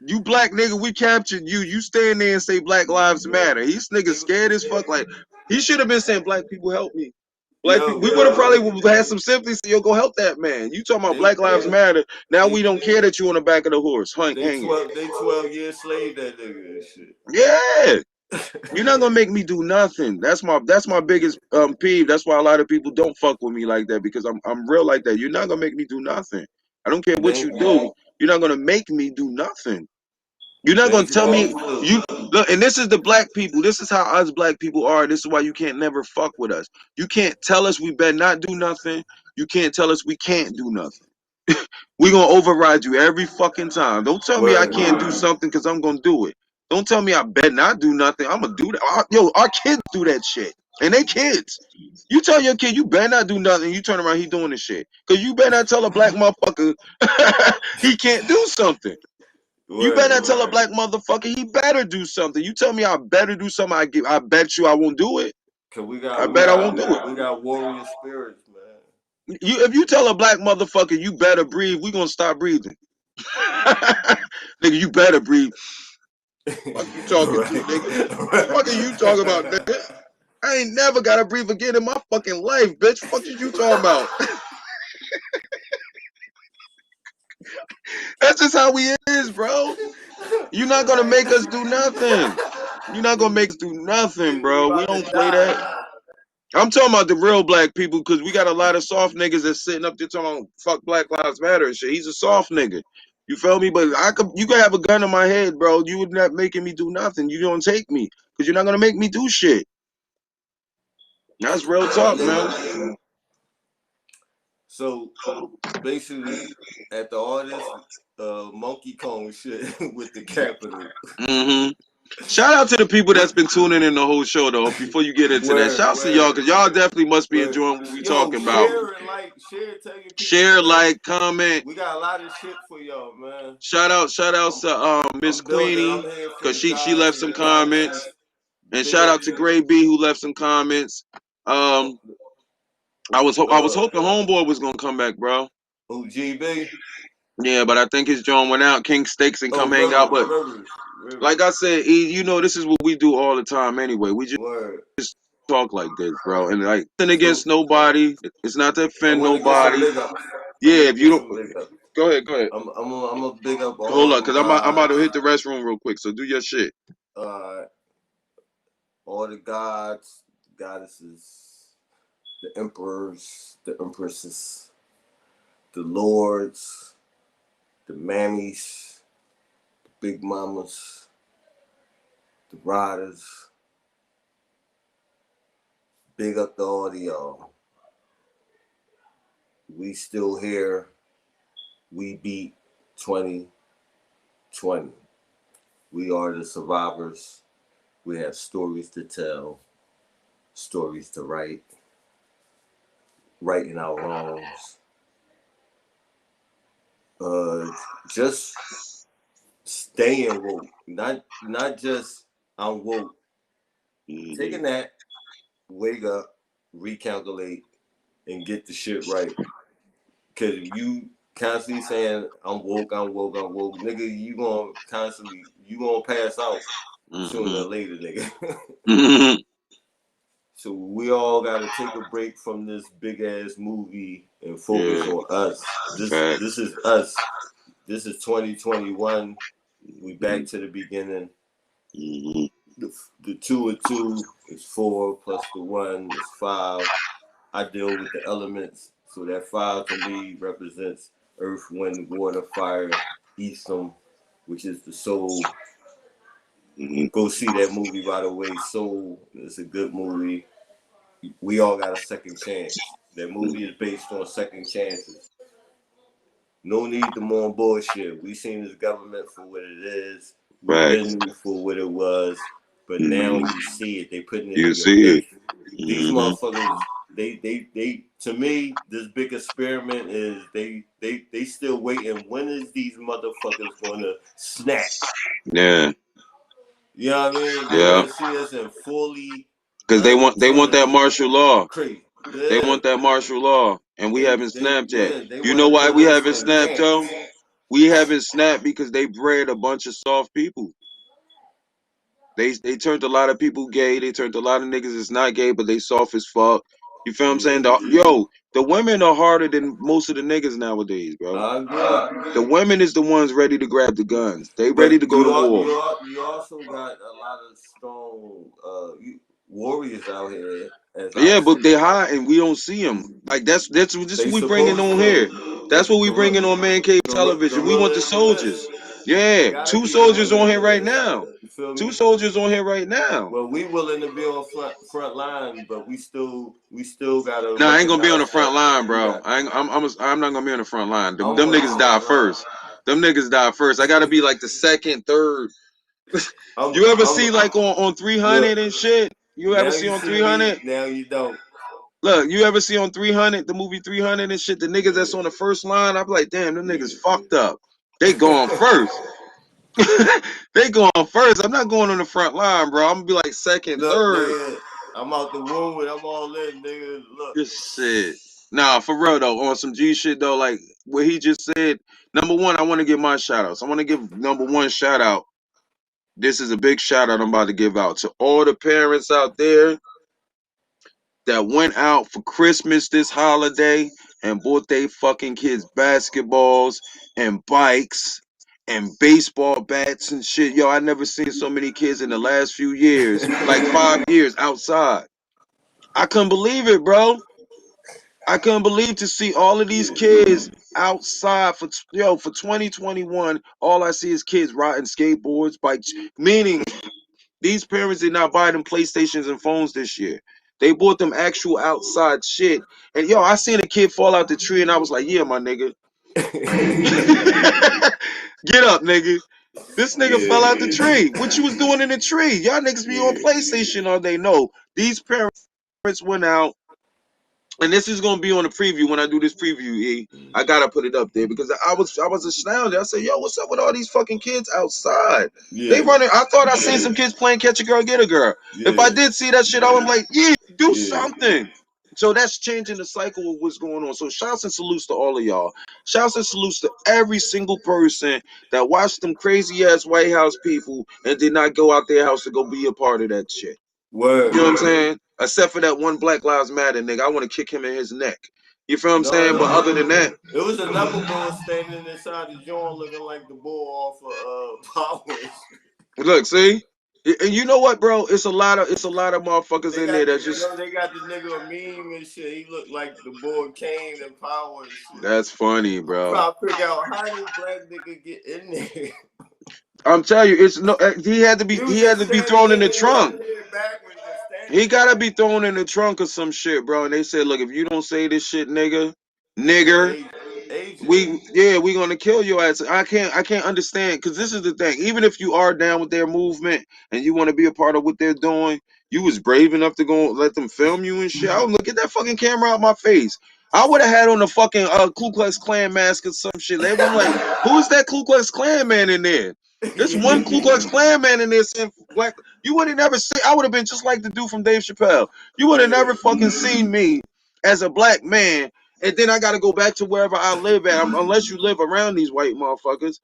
S1: you black nigga, we captured you. You stand there and say Black Lives Matter." He's nigga
S2: They,
S1: scared as fuck. Like he should have been saying, "Black people help me." Black people, we
S2: yo,
S1: would have probably had some sympathy. So yo, go help that man. You talking about
S2: they
S1: Black Lives Matter? Now
S2: they
S1: we don't care that you on the back of the horse, hanging.
S2: they 12 years slave that nigga and shit.
S1: Yeah. You're not gonna make me do nothing. That's my biggest peeve. That's why a lot of people don't fuck with me like that because I'm real like that. You're not gonna make me do nothing. I don't care what
S2: They
S1: you do. You're not gonna make me do nothing. You're not gonna
S2: Thanks
S1: tell
S2: about
S1: me
S2: it too.
S1: you look. And this is the black people. This is how us black people are. This is why you can't never fuck with us. You can't tell us we better not do nothing. You can't tell us we can't do nothing. We gonna override you every fucking time. Don't tell me I
S2: Word.
S1: can't do something because I'm gonna do it. Don't tell me I better not do nothing. I'm gonna do that. Yo, our kids do that shit, and they kids. You tell your kid you better not do nothing. You turn around, he doing the shit. Cause you better not tell a black motherfucker he can't do something. You better not
S2: Word.
S1: tell a black motherfucker he better do something. You tell me I better do something. I bet you I won't do it.
S2: Cause
S1: I bet I won't do it.
S2: we got warrior spirits, man.
S1: If you tell a black motherfucker you better breathe, we gonna stop breathing. Nigga, you better breathe. Fuck you talking to, nigga? Fuck are you talking about, nigga? I ain't never gotta breathe again in my fucking life, bitch. Fuck is you talking about? That's just how we is, bro. You're not gonna make us do nothing. You're not gonna make us do nothing,
S2: We
S1: bro. We
S2: about to
S1: don't play that.
S2: die.
S1: I'm talking about the real black people because we got a lot of soft niggas that's sitting up there talking about fuck Black Lives Matter and shit. He's a soft nigga. You feel me? But you could have a gun in my head, bro. You would not making me do nothing. You don't take me because you're not gonna make me do shit. That's real talk, man.
S2: So basically, after all this monkey cone shit with the capital.
S1: hmm Shout out to the people that's been tuning in the whole show though. Before you get into that, shout out to y'all because y'all definitely must be
S2: Word.
S1: enjoying what we
S2: Yo,
S1: talking about.
S2: share, tell your people,
S1: Share,
S2: man.
S1: like, comment.
S2: We got a lot of shit for y'all, man.
S1: Shout out to Miss
S2: I'm building.
S1: Queenie
S2: I'm here for
S1: because
S2: you
S1: she
S2: guys
S1: left
S2: and
S1: some
S2: the goddesses.
S1: comments. And
S2: Big
S1: shout
S2: up,
S1: out to Gray B who left some comments. Um, I was hoping Homeboy was gonna come back, bro.
S2: GB.
S1: Yeah, but I think his John went out. King Steaks and
S2: Oh,
S1: come hang out. But
S2: Rivers.
S1: like I said, E, you know this is what we do all the time anyway. We just
S2: Word.
S1: talk like this, bro. And like nothing
S2: So
S1: against nobody. It's not to
S2: I
S1: offend
S2: want to get some
S1: nobody.
S2: big ups. I
S1: Yeah,
S2: want to
S1: if you
S2: get
S1: don't,
S2: some big ups.
S1: go ahead, go ahead.
S2: I'm a big up
S1: Hold
S2: all
S1: up,
S2: the
S1: cause I'm about to
S2: gods.
S1: hit the restroom real quick. So do your shit.
S2: Uh, all the gods, goddesses, the emperors, the empresses, the lords, the mammies, the big mamas, the riders. Big up to all of y'all. We still here. We beat 2020. We are the survivors. We have stories to tell, stories to write, righting our wrongs. Just staying woke, not just I'm woke. Take a nap, wake up, recalculate, and get the shit right. Cause if you constantly saying I'm woke, nigga, you gonna pass out sooner or later, nigga. So we all gotta take a break from this big ass movie and focus
S1: Yeah,
S2: on us. This
S1: facts.
S2: is us. This is 2021. We back to the beginning. The 2 and 2 is 4 plus the 1 is 5. I deal with the elements, so that 5 to me represents earth, wind, water, fire, Esom, which is the soul. Go see that movie, by the way, Soul. It's a good movie. We all got a second chance. That movie is based on second chances. No need to more bullshit. We seen this government for what it is. We've been for what it was. But now you see it. They putting it in your face. These motherfuckers, they to me, this big experiment is they still waiting. When is these motherfuckers gonna snap?
S1: Yeah.
S2: You know what I mean? They want to see us in fully,
S1: because they want that martial law.
S2: Crazy.
S1: Yeah. They want that martial law, and we haven't snapped yet.
S2: Yeah,
S1: you know why we haven't snapped, Joe? We haven't snapped because they bred a bunch of soft people. They turned a lot of people gay. They turned a lot of niggas that's not gay, but they soft as fuck. You feel what I'm saying? The women are harder than most of the niggas nowadays, bro.
S2: I agree.
S1: The women is the ones ready to grab the guns. They ready to go to war.
S2: You also got a lot of strong warriors out here.
S1: Yeah, but they hide and we don't see them. Like that's what we bringing on here. That's what we bringing on Man Cave Television. We want the soldiers. Yeah, 2 soldiers on here right now.
S2: You feel me?
S1: 2 soldiers on here right now.
S2: Well, we willing to be on front line, but we still gotta.
S1: No, I ain't gonna be on the front line, bro. I'm not gonna be on the front line. Them niggas die first. Them niggas die first. I gotta be like the second, third. You ever see like on 300 and shit? You ever see on 300?
S2: Now you don't.
S1: Look, you ever see on 300, the movie 300 and shit, the niggas that's on the first line? I'm like, damn, them niggas fucked up. They going first. They going first. I'm not going on the front line, bro. I'm gonna be like second, third.
S2: Nigga, I'm out the womb and I'm all in, nigga. Look.
S1: This shit. Nah, for real though, on some G shit though, like what he just said. Number one, I want to give my shout outs. I want to give number one shout out. This is a big shout out I'm about to give out to all the parents out there that went out for Christmas this holiday and bought they fucking kids basketballs and bikes and baseball bats and shit. Yo, I never seen so many kids in the last few years, like 5 years outside. I couldn't believe it, bro. I couldn't believe to see all of these kids outside for 2021. All I see is kids riding skateboards, bikes, meaning these parents did not buy them PlayStations and phones this year. They bought them actual outside shit. And yo, I seen a kid fall out the tree and I was like, yeah, my nigga. Get up, nigga. This nigga fell out the tree. What you was doing in the tree? Y'all niggas be on PlayStation all day. No, these parents went out. And this is gonna be on the preview when I do this preview. I gotta put it up there because I was astounded. I said, "Yo, what's up with all these fucking kids outside? They running." I thought I seen some kids playing catch a girl, get a girl. If I did see that shit, I was like, "Yeah, do something." So that's changing the cycle of what's going on. So shouts and salutes to all of y'all. Shouts and salutes to every single person that watched them crazy ass White House people and did not go out their house to go be a part of that shit.
S2: Word.
S1: You know what I'm saying? Except for that one Black Lives Matter nigga. I want to kick him in his neck. You feel what I'm saying? But other than that,
S2: it was another bull standing inside the joint looking like the bull off of Powers.
S1: Look, see? And you know what, bro? It's a lot of motherfuckers in there that just
S2: they got the nigga a meme and shit. He looked like the boy Kane and Powers.
S1: That's funny, bro.
S2: I'm trying to figure out how did black nigga get in there.
S1: I'm telling you, it's no. He had to be thrown in the trunk. He gotta be thrown in the trunk or some shit, bro. And they said, look, if you don't say this shit, nigger, we gonna kill your ass. I can't understand because this is the thing. Even if you are down with their movement and you want to be a part of what they're doing, you was brave enough to go let them film you and shit. I would look at that fucking camera out my face. I would have had on the fucking Ku Klux Klan mask or some shit. They were like, who's that Ku Klux Klan man in there? There's one Ku Klux Klan man in there saying black. You would have never seen. I would have been just like the dude from Dave Chappelle. You would have never fucking seen me as a black man, and then I got to go back to wherever I live at, unless you live around these white motherfuckers.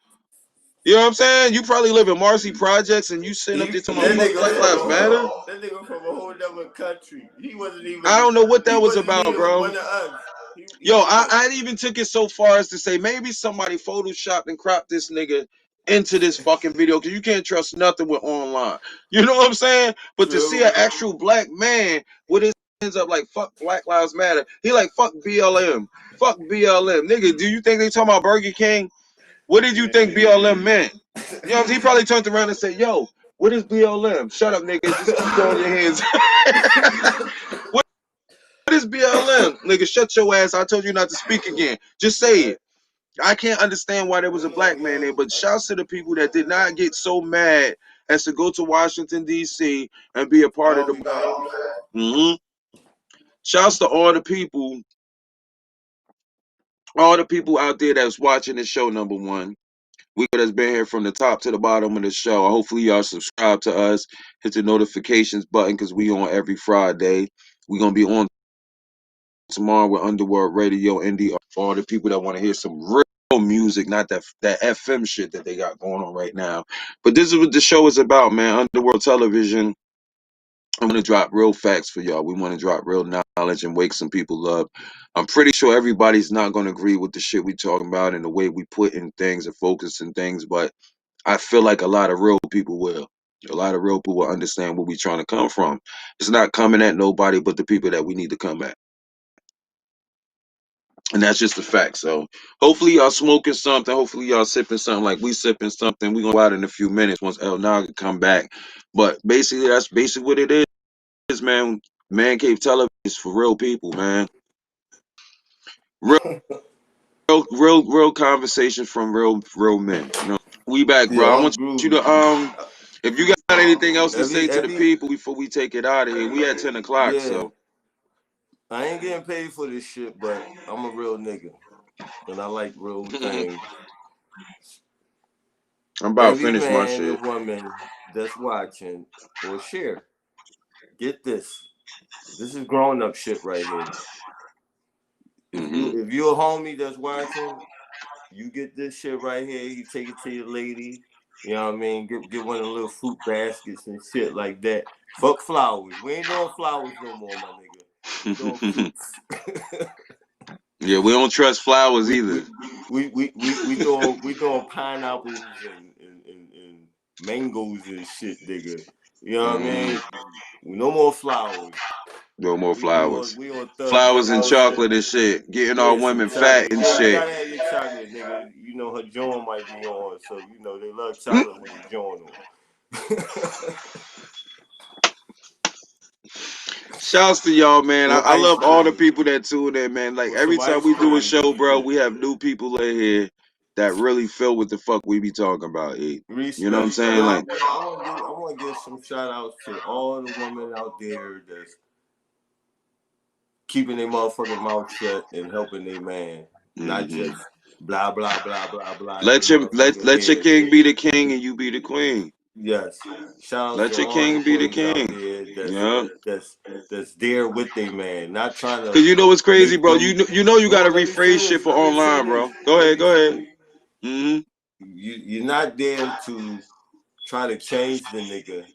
S1: You know what I'm saying? You probably live in Marcy Projects, and you sitting up there talking about Black Lives Matter.
S2: That nigga from a whole other country. He wasn't even.
S1: I don't know what that was about, bro.
S2: One of us. He
S1: Yo, I even took it so far as to say maybe somebody photoshopped and cropped this nigga into this fucking video because you can't trust nothing with online. You know what I'm saying? But to see
S2: True.
S1: an actual black man with his hands up like fuck Black Lives Matter, he like fuck BLM, fuck BLM, nigga. Do you think they talking about Burger King? What did you think BLM meant? You know what I'm saying? He probably turned around and said, "Yo, what is BLM? Shut up, nigga. Just keep throwing your hands." What is BLM? Nigga, shut your ass. I told you not to speak again. Just say it. I can't understand why there was a
S2: Come on,
S1: black man there,
S2: yo.
S1: but shouts to the people that did not get so mad as to go to Washington, D.C. and be a part of
S2: Oh,
S1: the.
S2: we got it.
S1: Mm-hmm. Shouts to all the people out there that's watching the show, number one. We that's been here from the top to the bottom of the show. Hopefully y'all subscribe to us, hit the notifications button because we on every Friday. We're gonna be on tomorrow with Underworld Radio, Indie, for all the people that want to hear some real music, not that FM shit that they got going on right now. But this is what the show is about, man. Underworld Television. I'm gonna drop real facts for y'all. We want to drop real knowledge and wake some people up. I'm pretty sure everybody's not gonna agree with the shit we talking about and the way we put in things and focus in things, but I feel like a lot of real people will. A lot of real people will understand where we trying to come from. It's not coming at nobody but the people that we need to come at. And that's just a fact. So hopefully y'all smoking something. Hopefully y'all sipping something like we sipping something. We're gonna go out in a few minutes once El Naga come back. But basically that's basically what it is, man. Man Cave Television is for real people, man. Real real conversation from real men. You know. We back,
S2: Yeah,
S1: bro. I
S2: I'm
S1: want you
S2: groovy.
S1: to if you got anything else to say to the
S2: Every
S1: people before we take it out of here. We at 10 o'clock,
S2: yeah,
S1: so
S2: I ain't getting paid for this shit, but I'm a real nigga and I like real things.
S1: I'm about
S2: Every
S1: finished my
S2: man
S1: shit.
S2: and woman that's watching or share, get this. This is grown up shit right here.
S1: Hmm.
S2: If you're a homie that's watching, you get this shit right here. You take it to your lady. You know what I mean? Get one of the little fruit baskets and shit like that. Fuck flowers. We ain't doing flowers no more, my nigga. We doing fruits.
S1: Yeah, we don't trust flowers
S2: we,
S1: either.
S2: we, we doing pineapples and mangoes and shit, nigga. You know what I
S1: Hmm.
S2: mean? No more flowers.
S1: No more flowers.
S2: We on thug
S1: Flowers and
S2: level shit.
S1: chocolate and shit. Getting all
S2: Yeah, some
S1: women fat
S2: chocolate.
S1: and
S2: Yeah, you
S1: shit.
S2: gotta have your chocolate, nigga. You know her joint might be on, so you know they love
S1: Mm.
S2: chocolate with the joint on.
S1: Shouts to y'all, man. I,
S2: Or
S1: I
S2: ice
S1: love all the
S2: cream.
S1: people that tune in, man. Like
S2: Or
S1: every
S2: some
S1: time
S2: ice
S1: we do a
S2: cream,
S1: show,
S2: nigga.
S1: bro,
S2: Yeah.
S1: we have new people in here that really feel what the fuck we be talking about. You know what I'm
S2: Respect.
S1: saying?
S2: Yo,
S1: Like,
S2: I wanna give some shout outs to all the women out there that's keeping their motherfucking mouth shut and helping their man. Not
S1: hmm
S2: just blah blah blah blah blah in their
S1: let
S2: motherfucking
S1: let your
S2: head.
S1: king be the king and you be the queen.
S2: Yes. Shout outs to
S1: Let your
S2: all the
S1: king be the
S2: queens out
S1: king.
S2: there
S1: Yeah.
S2: that's that's there with their man, not trying to
S1: Cause you know what's crazy,
S2: make
S1: bro.
S2: them.
S1: You know you
S2: No,
S1: gotta
S2: let me say
S1: rephrase shit
S2: this.
S1: for
S2: Let me say
S1: online,
S2: this.
S1: bro. Go
S2: Let
S1: ahead,
S2: me
S1: go
S2: say
S1: ahead.
S2: this.
S1: Hmm.
S2: You're not there to try to change the nigga.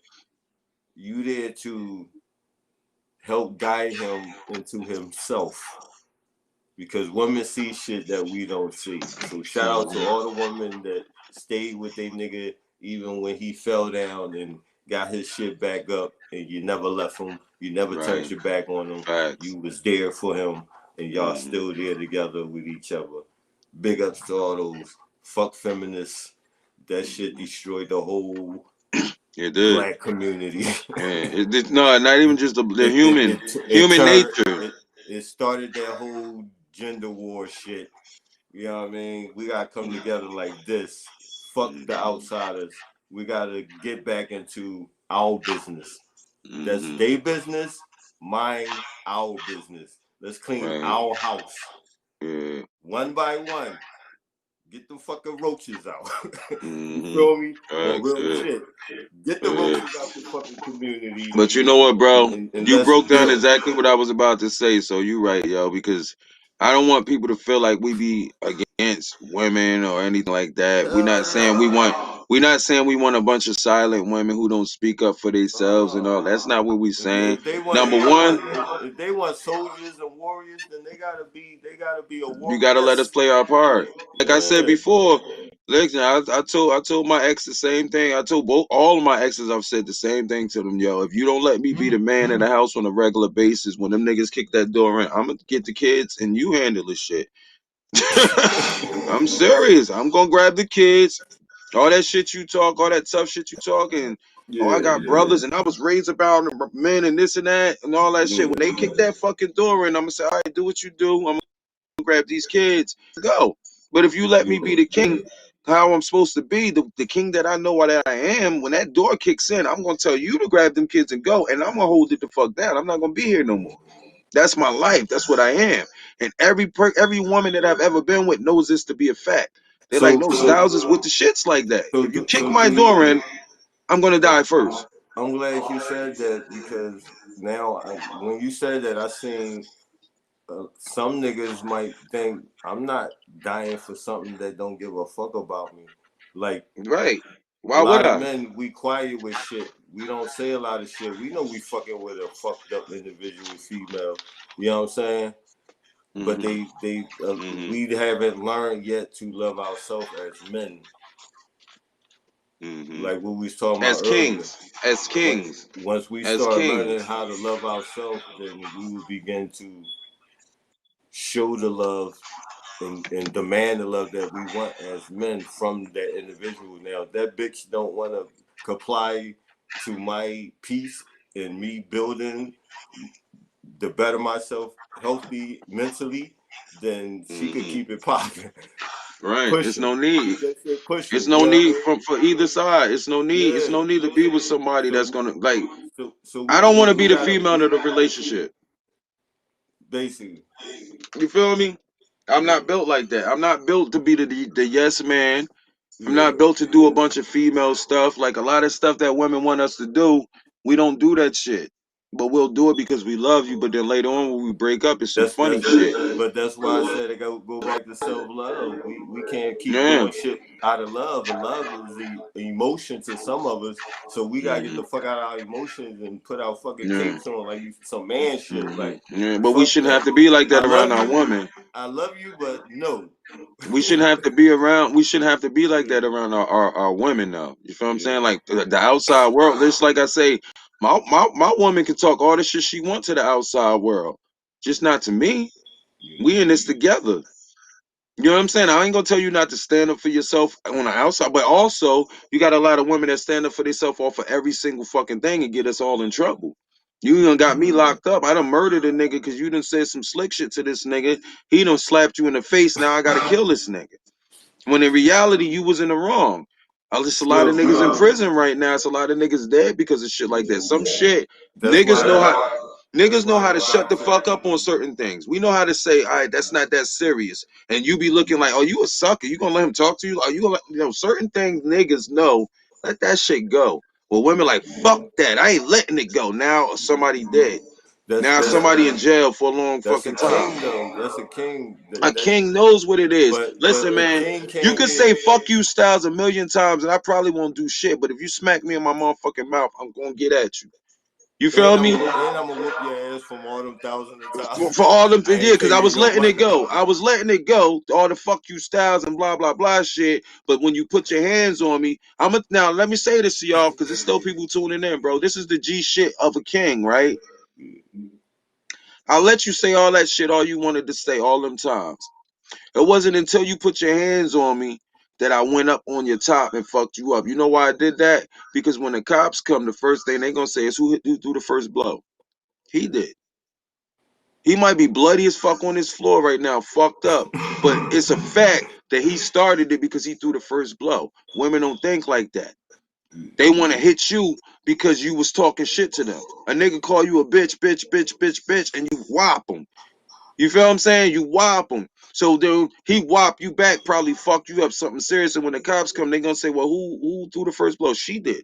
S2: You there to help guide him into himself. Because women see shit that we don't see. So shout out to
S1: Hmm.
S2: all the women that stayed with their nigga even when he fell down and got his shit back up, and you never left him. You never turned
S1: Right.
S2: your back on him.
S1: Facts.
S2: You was there for him, and y'all
S1: Hmm.
S2: still there together with each other. Big ups to all those fuck feminists. That shit destroyed the whole
S1: It did.
S2: black community.
S1: Yeah. No, not even just the
S2: It
S1: human
S2: turned
S1: nature.
S2: it started that whole gender war shit. You know what I mean? We gotta come together like this. Fuck the
S1: Hmm.
S2: outsiders. We gotta get back into our business. That's
S1: Hmm.
S2: their business, mine, our business. Let's clean
S1: Right.
S2: our house.
S1: Yeah.
S2: One by one. Get the fucking roaches out. You
S1: Hmm.
S2: feel me? On
S1: Facts.
S2: real
S1: Yeah.
S2: shit. Get the
S1: Yeah.
S2: roaches out the fucking community
S1: But you know what, bro?
S2: and
S1: You
S2: let's
S1: broke down
S2: build.
S1: exactly what I was about to say. So you right, yo, because I don't want people to feel like we be against women or anything like that. We're not
S2: Hell
S1: saying we
S2: no.
S1: want We're not saying we want a bunch of silent women who don't speak up for themselves and all. That's not what we're saying.
S2: If they want,
S1: Number one,
S2: if they want soldiers and warriors, then they gotta be a
S1: you gotta let us
S2: warrioress.
S1: play our part. Like I said
S2: Yeah.
S1: before, listen, I told my ex the same thing. I told all of my exes, I've said the same thing to them, yo. If you don't let me be the man in the house on a regular basis, when them niggas kick that door in, I'm gonna get the kids and you handle this shit. I'm serious. I'm gonna grab the kids. All that shit you talk, all that tough shit you talk, and oh, I
S2: Yeah,
S1: got brothers, and I was raised about men and this and that, and all that shit. When
S2: yeah.
S1: they kick that fucking door in, I'm gonna say, all right, do what you do. I'm gonna grab these kids, go. But if you let me be
S2: Yeah.
S1: the king, how I'm supposed to be, the king that I know that I am, when that door kicks in, I'm gonna tell you to grab them kids and go, and I'm gonna hold it the fuck down. I'm not gonna be here no more. That's my life. That's what I am. And every woman that I've ever been with knows this to be a fact. They're like,
S2: So
S1: no, Styles is with the shits like that. If you kick
S2: so
S1: my
S2: do you?
S1: door in, I'm gonna die first.
S2: I'm glad you said that because now when you said that, I seen some niggas might think I'm not dying for something that don't give a fuck about me. Like
S1: Right.
S2: a
S1: Why would
S2: lot of
S1: I?
S2: men, we quiet with shit. We don't say a lot of shit. We know we fucking with a fucked up individual female. You know what I'm saying? But
S1: Hmm. Hmm.
S2: we haven't learned yet to love ourselves as men,
S1: Hmm.
S2: like what we was talking about
S1: As
S2: earlier.
S1: kings. As
S2: Once
S1: kings.
S2: once we
S1: As
S2: start learning
S1: kings.
S2: how to love ourselves, then we will begin to show the love and demand the love that we want as men from that individual. Now, if that bitch don't want to comply to my peace and me building to better myself healthy mentally, then she could
S1: Hmm.
S2: keep it popping,
S1: Right. It's
S2: pushing,
S1: no need.
S2: keep that shit
S1: It's
S2: pushing. You
S1: no
S2: know what I
S1: need
S2: mean?
S1: for either side. It's no need. It's
S2: Yeah.
S1: no need to be with somebody that's
S2: So
S1: gonna like.
S2: so
S1: I don't want to
S2: we
S1: be the
S2: gotta
S1: female of
S2: we
S1: the relationship.
S2: basically
S1: You feel me? I'm
S2: yeah
S1: not built like that. I'm not built to be the yes man. I'm
S2: yeah.
S1: not built to do a bunch of female stuff. Like a lot of stuff that women want us to do, we don't do that shit. But we'll do it because we love you. But then later on, when we break up, it's some funny
S2: That's
S1: shit.
S2: but that's why I said I go back to self love. We can't keep
S1: Yeah.
S2: doing shit out of love, and love is the emotion to some of us. So we gotta get
S1: Hmm.
S2: the fuck out of our emotions and put our fucking
S1: Yeah.
S2: capes on like some man shit.
S1: Hmm.
S2: Like
S1: Yeah. But we
S2: fuck
S1: shouldn't have
S2: that.
S1: to be like
S2: I
S1: that around
S2: love
S1: our
S2: you,
S1: woman.
S2: but no.
S1: We shouldn't have to be around. We shouldn't have to be like that
S2: Yeah,
S1: around our women though. You feel what I'm saying?
S2: yeah,
S1: Like the outside world. Just like I say, my woman can talk all the shit she wants to the outside world, just not to me.
S2: yeah.
S1: We in this together. You know what I'm saying? I ain't gonna tell you not to stand up for yourself on the outside, but also you got a lot of women that stand up for themselves off of every single fucking thing and get us all in trouble. You done got me locked up. I done murdered a nigga because you done said some slick shit to this nigga. He done slapped you in the face. Now I gotta kill this nigga. When in reality, you was in the wrong. Just a lot of
S2: Look,
S1: niggas in prison right now. It's a lot of niggas dead because of shit like that. Some shit
S2: that's
S1: niggas know
S2: why
S1: how.
S2: that's
S1: Niggas know
S2: why
S1: how
S2: the
S1: to shut the
S2: boxer.
S1: fuck up on certain things. We know how to say, all right, that's not that serious. And you be looking like, oh, you a sucker. You gonna let him talk to you? Are you gonna let, certain things niggas know, let that shit go. Well, women like, fuck that. I ain't letting it go. Now somebody dead.
S2: That's
S1: Now somebody in jail for a long
S2: that's a
S1: fucking time.
S2: king though. That's a king.
S1: A king knows what it is.
S2: But
S1: Listen,
S2: a
S1: man,
S2: king
S1: you
S2: can't
S1: could
S2: get.
S1: say fuck you Styles a million times and I probably won't do shit. But if you smack me in my motherfucking mouth, I'm gonna get at you. You feel me?
S2: And I'm gonna whoop your ass from all them thousands of times.
S1: For all them,
S2: I
S1: yeah,
S2: ain't
S1: because
S2: pay
S1: I
S2: you
S1: was
S2: no
S1: letting it
S2: money.
S1: go. I was letting it go. All the fuck you Styles and blah blah blah shit. But when you put your hands on me, now let me say this to y'all because there's still people tuning in, bro. This is the G shit of a king, right? I'll let you say all that shit all you wanted to say all them times. It wasn't until you put your hands on me that I went up on your top and fucked you up. You know why I did that? Because when the cops come, the first thing they gonna say is who threw the first blow? He did. He might be bloody as fuck on his floor right now, fucked up. But it's a fact that he started it because he threw the first blow. Women don't think like that. They want to hit you because you was talking shit to them. A nigga call you a bitch, bitch, bitch, bitch, bitch, and you whop him. You feel what I'm saying? You whop him. So then he whop you back, probably fuck you up something serious. And when the cops come, they gonna say, well, who threw the first blow? She did.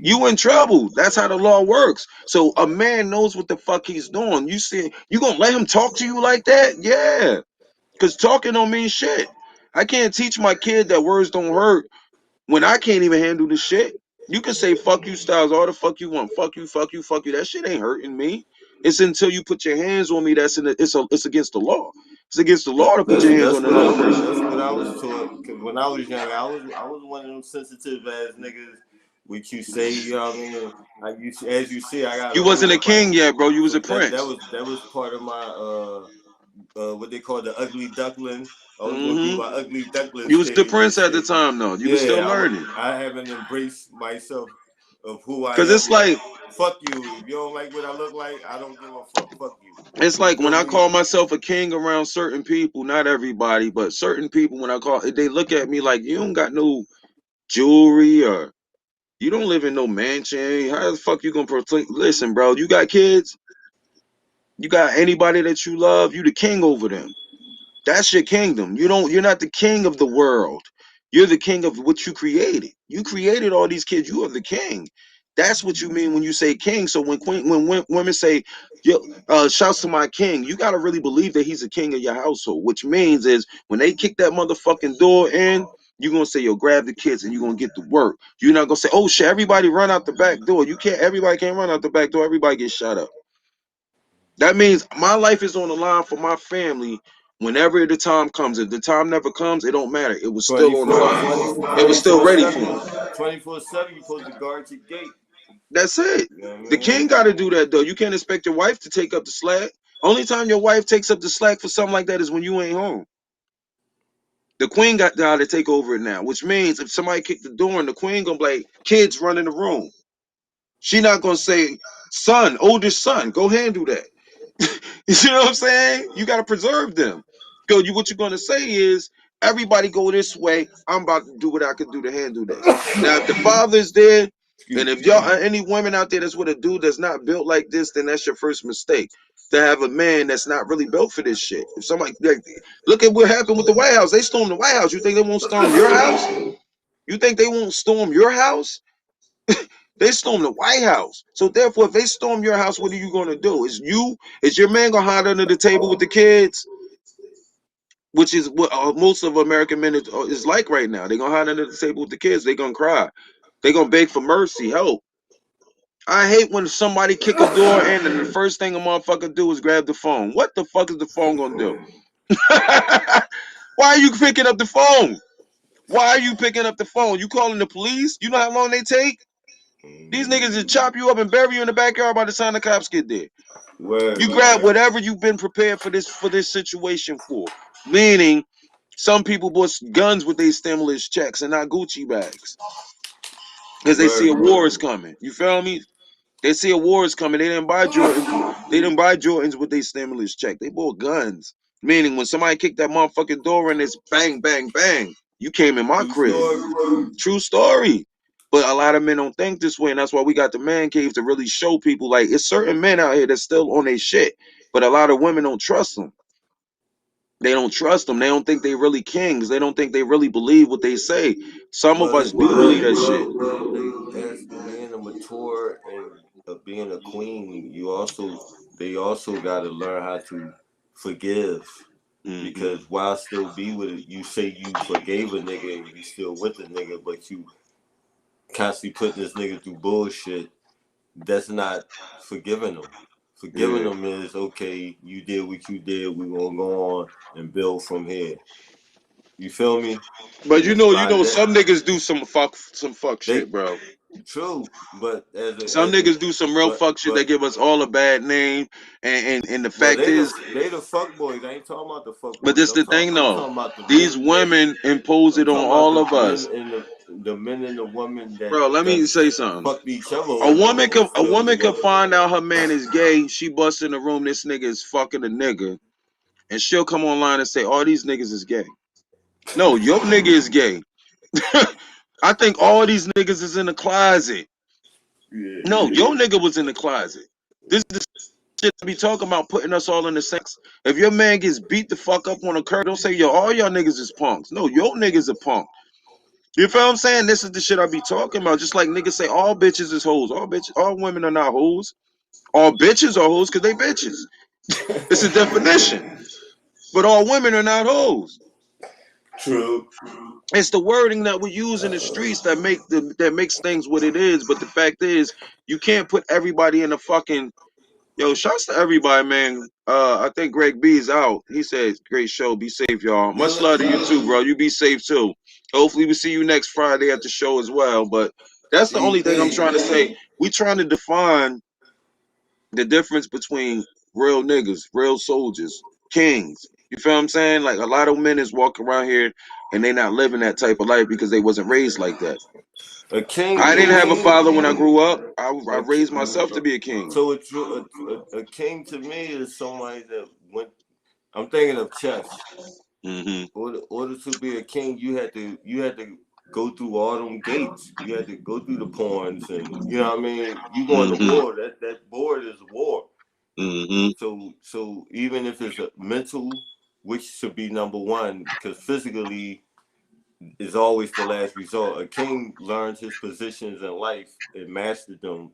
S1: You in trouble. That's how the law works. So a man knows what the fuck he's doing. You see, you gonna let him talk to you like that? Yeah. Cause talking don't mean shit. I can't teach my kid that words don't hurt when I can't even handle the shit. You can say fuck you, Styles, all the fuck you want. Fuck you, fuck you, fuck you. That shit ain't hurting me. It's until you put your hands on me that's it's against the law. It's against the law to put your hands on another person.
S2: That's what I was taught. Cause when I was young, I was one of them sensitive ass niggas. What you say, you know what I mean? Like as you see, I got a
S1: You wasn't a
S2: whole
S1: king yet, bro. You was
S2: so
S1: a prince.
S2: that was part of my what they call the ugly duckling. I was going through
S1: Hmm.
S2: my ugly duckling
S1: You was the
S2: stage and
S1: prince at the
S2: shit.
S1: time, though. You was still
S2: Yeah,
S1: learning.
S2: I haven't embraced myself of who I
S1: Cause
S2: am
S1: it's
S2: yet.
S1: like
S2: Fuck you. If you don't like what I look like, I don't give a fuck. Fuck you.
S1: it's
S2: You
S1: like when
S2: feel
S1: I
S2: me?
S1: call myself a king around certain people, not everybody, but certain people. When I call, they look at me like you don't got no jewelry or you don't live in no mansion. How the fuck you gonna protect? Listen, bro, you got kids. You got anybody that you love. You the king over them. That's your kingdom. You're not the king of the world. You're the king of what you created. You created all these kids. You are the king. That's what you mean when you say king. So when women say, "Yo, shouts to my king," you gotta really believe that he's a king of your household. Which means is when they kick that motherfucking door in, you're gonna say, "Yo, grab the kids and you're gonna get to work." You're not gonna say, "Oh shit, everybody run out the back door." You can't. Everybody can't run out the back door. Everybody gets shot up. That means my life is on the line for my family whenever the time comes. If the time never comes, it don't matter. It was still on the
S2: 24,
S1: line.
S2: 20,
S1: It was still ready for
S2: 24/7.
S1: them.
S2: 24/7, you're supposed to guard your gate.
S1: That's it.
S2: You know what I
S1: The king
S2: mean?
S1: got to do that though. You can't expect your wife to take up the slack. Only time your wife takes up the slack for something like that is when you ain't home. The queen got to take over it now, which means if somebody kicked the door and the queen gonna be like, kids run in the room. She not gonna say, son, oldest son, go handle that. You see what I'm saying? You got to preserve them. What you're going to say is, everybody go this way. I'm about to do what I can do to handle this. Now, if the father's there, and
S2: Excuse
S1: if
S2: me.
S1: y'all any women out there that's with a dude that's not built like this, then that's your first mistake. To have a man that's not really built for this shit. If somebody look at what happened with the White House, they stormed the White House. You think they won't storm your house? You think they won't storm your house? They stormed the White House. So therefore, if they storm your house, what are you gonna do? Is your man gonna hide under the table with the kids? Which is what most of American men is like right now. They're gonna hide under the table with the kids. They're gonna cry. They're gonna beg for mercy, help. I hate when somebody kick a door in and the first thing a motherfucker do is grab the phone. What the fuck is the phone gonna do? Why are you picking up the phone? Why are you picking up the phone? You calling the police? You know how long they take? These niggas just chop you up and bury you in the backyard by the time the cops get there.
S2: Word.
S1: You grab whatever you've been prepared for this situation for. Meaning, some people bought guns with their stimulus checks and not Gucci bags because they see a
S2: Word.
S1: war is coming. You feel me? They see a war is coming. They didn't buy Jordans. They didn't buy Jordans with their stimulus check. They bought guns. Meaning, when somebody kicked that motherfucking door in, it's bang, bang, bang. You came in my
S2: True
S1: crib.
S2: story.
S1: True story. But a lot of men don't think this way, and that's why we got the man cave to really show people like it's certain men out here that's still on their shit. But a lot of women don't trust them. They don't trust them. They don't think they really kings. They don't think they really believe what they say. Some of us do believe that shit.
S2: They as being a mature and being a queen, they also got to learn how to forgive.
S1: Hmm.
S2: Because while still be with it, you say you forgave a nigga and you still with the nigga, but you constantly putting this nigga through bullshit. That's not forgiving them. Forgiving
S1: Yeah.
S2: them is okay. You did what you did. We gonna go on and build from here. You feel me?
S1: But
S2: And it's by that
S1: some niggas do some fuck
S2: they
S1: shit, bro.
S2: true, but
S1: Some niggas do some real fuck shit that
S2: but
S1: give us all a bad name. And the
S2: well
S1: fact is,
S2: they the fuck boys. I ain't talking about the fuck
S1: but
S2: boys.
S1: this the thing
S2: I'm
S1: though.
S2: talking about the
S1: These
S2: men that
S1: women impose
S2: I'm
S1: it on
S2: talking about
S1: all
S2: the
S1: of
S2: men
S1: us.
S2: and the men and the women that
S1: Bro, let me
S2: done
S1: say something.
S2: fucked each other over and
S1: A
S2: still
S1: woman could
S2: together.
S1: find out her man is gay. She busts in the room. This nigga is fucking a nigga, and she'll come online and say, "All these niggas is gay." No, your nigga is gay. I think all these niggas is in the closet.
S2: Yeah.
S1: No, your nigga was in the closet. This is the shit I be talking about, putting us all in the sex. If your man gets beat the fuck up on a curb, don't say, "Yo, all y'all niggas is punks." No, your niggas a punk. You feel what I'm saying? This is the shit I be talking about. Just like niggas say all bitches is hoes. All women are not hoes. All bitches are hoes because they bitches. It's a definition. But all women are not hoes.
S2: True.
S1: It's the wording that we use in the streets that makes things what it is. But the fact is, you can't put everybody in a fucking yo. Shouts to everybody, man. I think Greg B is out. He said, "Great show. Be safe, y'all. Much love to you too, bro. You be safe too. Hopefully, we see you next Friday at the show as well." But that's the only thing I'm trying to say. We trying to define the difference between real niggas, real soldiers, kings. You feel what I'm saying? Like a lot of men is walking around here and they not living that type of life because they wasn't raised like that.
S2: A king
S1: I
S2: to
S1: didn't have a
S2: me,
S1: father when I grew up. I
S2: a,
S1: raised myself to be a king.
S2: so a king to me is somebody that went. I'm thinking of chess.
S1: Mm-hmm.
S2: Order to be a king, you had to go through all them gates. You had to go through the pawns, and you know what I mean. You going to
S1: Mm-hmm.
S2: war. That board is war.
S1: Mm-hmm.
S2: So even if it's a mental, which should be number one, because physically is always the last resort. A king learns his positions in life and mastered them,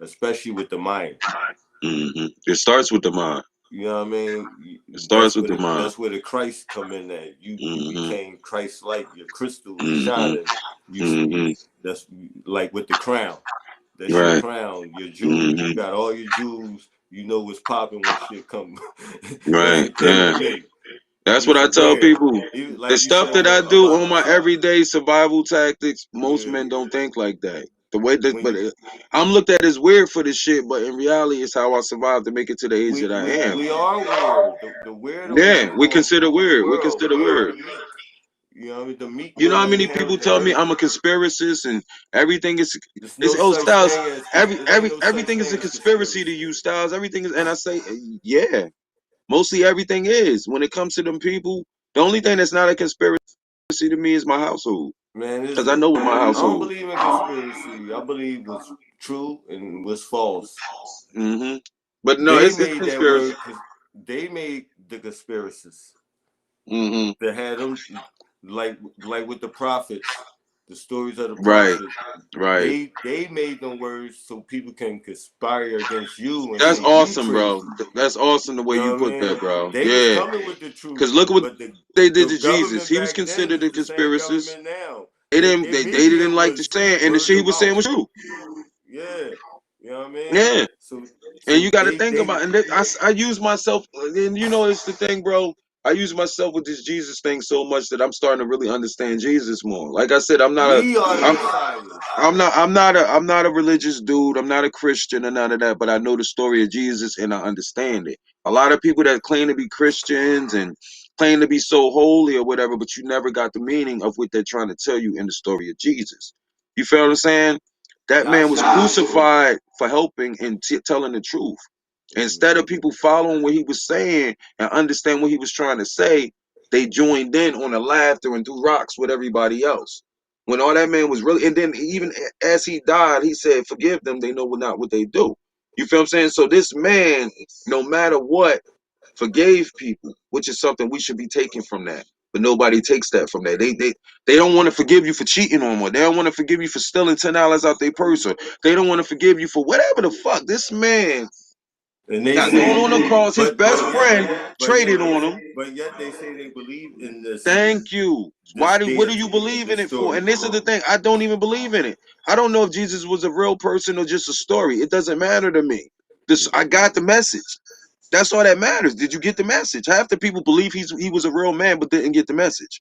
S2: especially with the mind.
S1: Mm-hmm. It starts with the mind.
S2: You know what I mean?
S1: It starts with the mind.
S2: That's where the Christ come in at. You
S1: Mm-hmm.
S2: became Christ like. Your crystal is
S1: Mm-hmm.
S2: shining. You
S1: Mm-hmm.
S2: that's like with the crown. That's your
S1: Right.
S2: crown. Your jewels. You
S1: Mm-hmm.
S2: got all your jewels. You know what's popping when shit come. That's
S1: Right.
S2: the thing
S1: Yeah.
S2: to me.
S1: That's
S2: You
S1: what I
S2: should
S1: tell
S2: wear it.
S1: people.
S2: Even,
S1: The
S2: like you
S1: stuff
S2: said
S1: that I do on
S2: about
S1: my everyday survival tactics, most
S2: yeah,
S1: men don't think like that. The way that,
S2: when
S1: but I'm looked at as weird for this shit, but in reality, it's how I survived to make it to the age that I am.
S2: we are weird. The weirdos
S1: Yeah,
S2: is
S1: we
S2: gonna
S1: consider
S2: rule the
S1: weird. We
S2: world.
S1: consider
S2: We are the
S1: weird.
S2: meek. You know what I mean? The meek
S1: You know how
S2: will
S1: many people
S2: inherit the
S1: tell me
S2: earth.
S1: I'm a conspiracist and everything is
S2: There's
S1: it's
S2: no
S1: oh
S2: such
S1: Styles.
S2: thing as it ain't
S1: Every
S2: no such
S1: everything is a
S2: thing as
S1: conspiracy to
S2: conspiracy.
S1: you, Styles. Everything is, and I say yeah. Mostly everything is. When it comes to them people, the only thing that's not a conspiracy to me is my household.
S2: Man,
S1: Because I know with my
S2: I don't
S1: household.
S2: believe in conspiracy. I believe what's true and what's false.
S1: Hmm. But no,
S2: They
S1: it's
S2: made that
S1: conspiracy.
S2: word because they made the conspiracists
S1: Hmm.
S2: that had them like with the prophets, the stories of the
S1: Right,
S2: prophets.
S1: right.
S2: They made them words so people can conspire against you and
S1: That's
S2: say you
S1: awesome, bro.
S2: crazy.
S1: That's awesome the way
S2: You
S1: you
S2: know what I
S1: put that,
S2: mean?
S1: bro.
S2: They was
S1: Yeah.
S2: coming with the truth,
S1: Because look what
S2: but
S1: they did
S2: the
S1: to Jesus.
S2: government
S1: He was
S2: back then
S1: considered
S2: is
S1: a
S2: the same
S1: conspiracist.
S2: government now.
S1: They didn't
S2: They
S1: they
S2: media
S1: didn't like the
S2: was
S1: saying, and the
S2: word
S1: shit he
S2: of
S1: was saying
S2: mouth.
S1: was true.
S2: Yeah, you know what I mean.
S1: Yeah.
S2: So
S1: And you got to think
S2: they
S1: about, and I use myself, and you know, it's the thing, bro. I use myself with this Jesus thing so much that I'm starting to really understand Jesus more. Like I said,
S2: we are the
S1: I'm,
S2: messiahs.
S1: I'm not a religious dude. I'm not a Christian or none of that. But I know the story of Jesus and I understand it. A lot of people that claim to be Christians and claim to be so holy or whatever, but you never got the meaning of what they're trying to tell you in the story of Jesus. You feel what I'm saying? That man was
S2: Yahshua.
S1: crucified for helping and telling the truth. Instead of people following what he was saying and understand what he was trying to say, they joined in on the laughter and threw rocks with everybody else. When all that man was really, and then even as he died, he said, "Forgive them; they know not what they do." You feel what I'm saying? So this man, no matter what, forgave people, which is something we should be taking from that. But nobody takes that from that. They don't want to forgive you for cheating on one. They don't want to forgive you for stealing $10 out their purse. Or they don't want to forgive you for whatever the fuck. This man
S2: And they
S1: got thrown
S2: say,
S1: on the cross. His best friend traded on him.
S2: but yet they say they believe in
S1: Thank you.
S2: this
S1: What do you
S2: deity,
S1: believe in
S2: this
S1: it for?
S2: story.
S1: And this is the thing. I don't even believe in it. I don't know if Jesus was a real person or just a story. It doesn't matter to me. I got the message. That's all that matters. Did you get the message? Half the people believe he was a real man, but didn't get the message.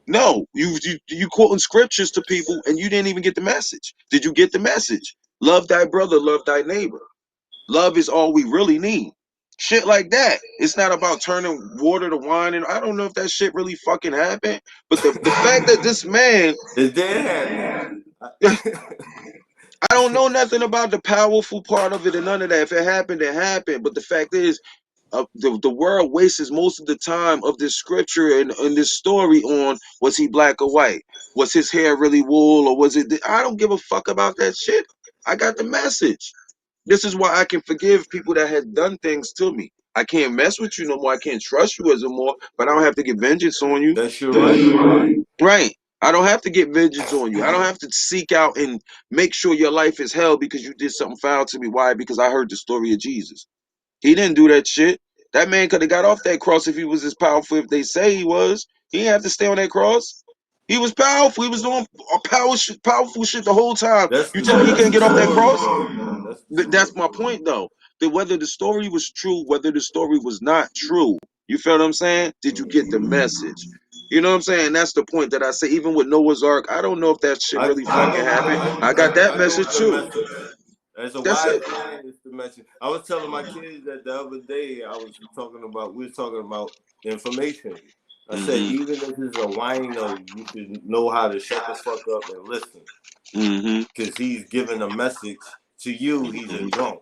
S1: No, you quoting scriptures to people and you didn't even get the message. Did you get the message? Love thy brother, love thy neighbor. Love is all we really need. Shit like that. It's not about turning water to wine, and I don't know if that shit really fucking happened. But the fact that this man,
S2: It did happen.
S1: I don't know nothing about the powerful part of it and none of that. If it happened, it happened. But the fact is, the world wastes most of the time of this scripture and this story on was he black or white? Was his hair really wool or was it? I don't give a fuck about that shit. I got the message. This is why I can forgive people that had done things to me. I can't mess with you no more. I can't trust you as a more, but I don't have to get vengeance on you.
S2: That's your right.
S1: Right. I don't have to get vengeance on you. I don't have to seek out and make sure your life is hell because you did something foul to me. Why? Because I heard the story of Jesus. He didn't do that shit. That man could have got off that cross if he was as powerful if they say he was. He didn't have to stay on that cross. He was powerful. He was doing powerful shit the whole time. You tell me he
S2: That's
S1: couldn't
S2: the
S1: get off that
S2: story
S1: cross?
S2: though. That's the
S1: That's
S2: story.
S1: my point, though. That whether the story was true, whether the story was not true, you feel what I'm saying? Did you get the message? You know what I'm saying? That's the point that I say. Even with Noah's Ark, I don't know if that shit really
S2: I
S1: fucking
S2: go with
S1: happened. I got that
S2: I go
S1: message
S2: with the
S1: too.
S2: message. As a
S1: That's
S2: wise
S1: it.
S2: man, it's the message. I was telling my kids that the other day we was talking about information. I said
S1: Mm-hmm.
S2: even if it's a wino, you should know how to shut the fuck up and listen.
S1: Mm-hmm.
S2: Because he's giving a message to you, he's a drunk.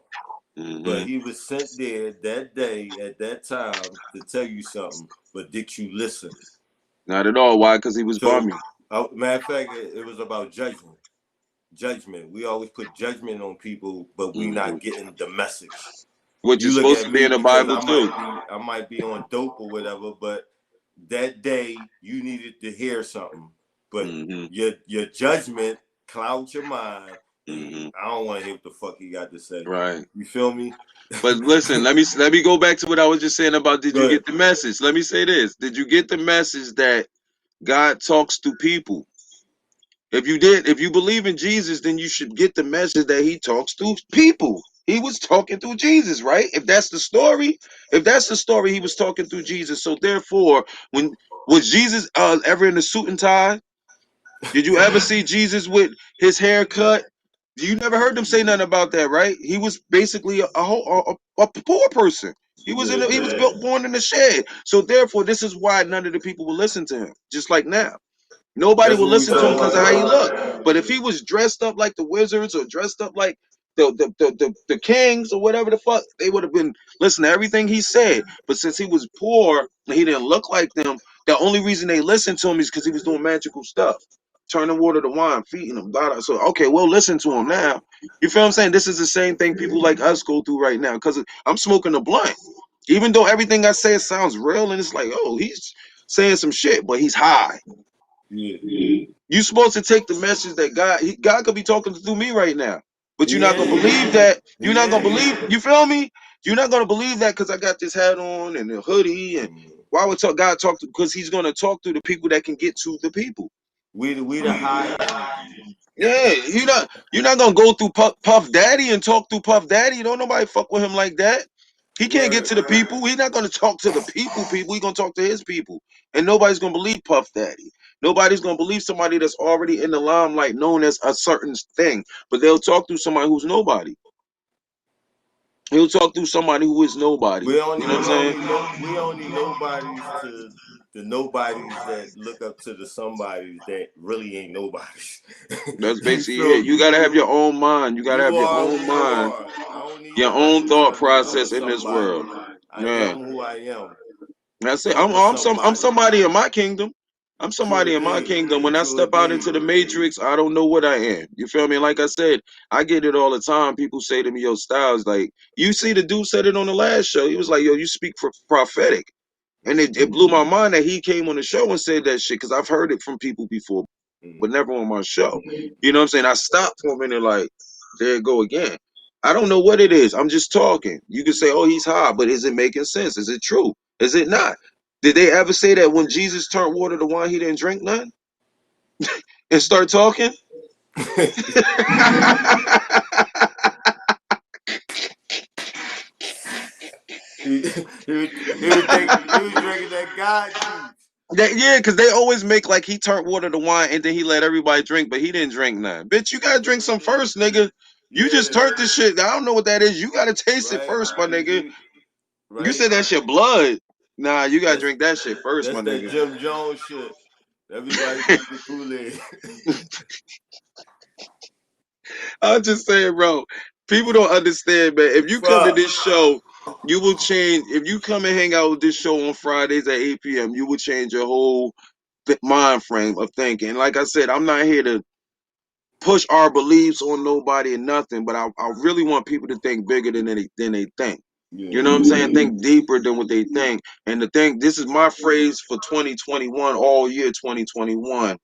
S1: Mm-hmm.
S2: But he was sent there that day at that time to tell you something. But did you listen?
S1: Not at all. Why? Because he was
S2: So,
S1: bummy.
S2: matter of fact, it was about judgment. Judgment. We always put judgment on people, but we
S1: Mm-hmm.
S2: not getting the message.
S1: Which
S2: You
S1: is
S2: look
S1: supposed
S2: at
S1: to be
S2: me
S1: in the
S2: because
S1: Bible too.
S2: I might be on dope or whatever, but that day you needed to hear something. But
S1: Mm-hmm.
S2: your judgment clouds your mind, and
S1: Mm-hmm.
S2: I don't want to hear what the fuck he got to say.
S1: Right.
S2: You feel me?
S1: But listen, let me go back to what I was just saying about did you
S2: Good.
S1: get the message? Let me say this. Did you get the message that God talks to people? If you did, if you believe in Jesus, then you should get the message that he talks to people. He was talking through Jesus, right? If that's the story, he was talking through Jesus. So therefore, when was Jesus ever in a suit and tie? Did you ever see Jesus with his hair cut? You never heard them say nothing about that, right? He was basically a poor person.
S2: Yeah.
S1: He was born in a shed. So therefore, this is why none of the people will listen to him. Just like now. Nobody
S2: That's
S1: would
S2: what we
S1: listen to him
S2: talking
S1: because of how he
S2: about.
S1: looked. But if he was dressed up like the wizards or dressed up like the kings or whatever the fuck, they would have been listening to everything he said. But since he was poor and he didn't look like them, the only reason they listened to him is because he was doing magical stuff. Turning water to wine, feeding them. Blah, blah. So okay, we'll listen to him now. You feel what I'm saying? This is the same thing people like us go through right now. Because I'm smoking a blunt. Even though everything I say sounds real and it's like, oh, he's saying some shit, but he's high.
S2: Yeah.
S1: You're supposed to take the message that God could be talking through me right now, but you're
S2: He
S1: not gonna
S2: is.
S1: believe that. You're
S2: He
S1: not gonna
S2: is.
S1: believe. You feel me? You're not gonna believe that because I got this hat on and the hoodie. And why would God talk to? Because He's gonna talk to the people that can get to the people.
S2: We the high energy.
S1: Yeah, you're not gonna go through Puff Daddy and talk through Puff Daddy. Don't nobody fuck with him like that. He can't get
S2: Word.
S1: to the people. He's not gonna talk to the people. He's gonna talk to his people, and nobody's gonna believe Puff Daddy. Nobody's gonna believe somebody that's already in the limelight, known as a certain thing. But they'll talk through somebody who's nobody. He'll talk through somebody who is nobody. You know what I'm saying?
S2: We only nobodies to the nobodies that look up to the somebodies that really ain't nobodies.
S1: That's
S2: You
S1: basically
S2: feel
S1: it. You
S2: me?
S1: gotta have your own mind. You gotta have
S2: You
S1: your
S2: are
S1: own
S2: who you
S1: mind,
S2: are. I don't need
S1: your
S2: nobody
S1: own
S2: to
S1: thought
S2: tell me I'm a
S1: process in this world.
S2: somebody. I
S1: Yeah.
S2: am who I am.
S1: That's it.
S2: I'm a
S1: I'm
S2: somebody.
S1: somebody in my kingdom. I'm
S2: True
S1: somebody in my
S2: indeed.
S1: kingdom. When I
S2: True
S1: step out
S2: indeed.
S1: into the matrix, I don't know what I am. You feel me? Like I said, I get it all the time. People say to me, "Yo, Styles, like you see the dude said it on the last show. He was like, yo, you speak for prophetic." And it blew my mind that he came on the show and said that shit because I've heard it from people before, but never on my show. You know what I'm saying? I stopped for a minute, like, there it go again. I don't know what it is. I'm just talking. You can say, oh, he's high, but is it making sense? Is it true? Is it not? Did they ever say that when Jesus turned water to wine, he didn't drink none and start talking?
S2: He was drinking that God juice.
S1: Yeah, because they always make like he turned water to wine and then he let everybody drink, but he didn't drink none. Bitch, you gotta drink some first, nigga. You just
S2: Yeah,
S1: turned this shit. I don't know what that is. You gotta taste it
S2: right.
S1: first, my nigga. You
S2: Right.
S1: said that shit blood. Nah, you gotta
S2: That's
S1: drink that shit first, my
S2: that's that
S1: nigga.
S2: Jim Jones shit. Everybody drink the Kool-Aid.
S1: I'm just saying, bro. People don't understand, man. If you come to
S2: Fuck.
S1: this show, you will change. If you come and hang out with this show on Fridays at 8 p.m., you will change your whole mind frame of thinking. Like I said, I'm not here to push our beliefs on nobody and nothing, but I really want people to think bigger than they think. You
S2: Yeah.
S1: know what I'm saying? Think deeper than what they think. And the thing, this is my phrase for 2021, all year 2021.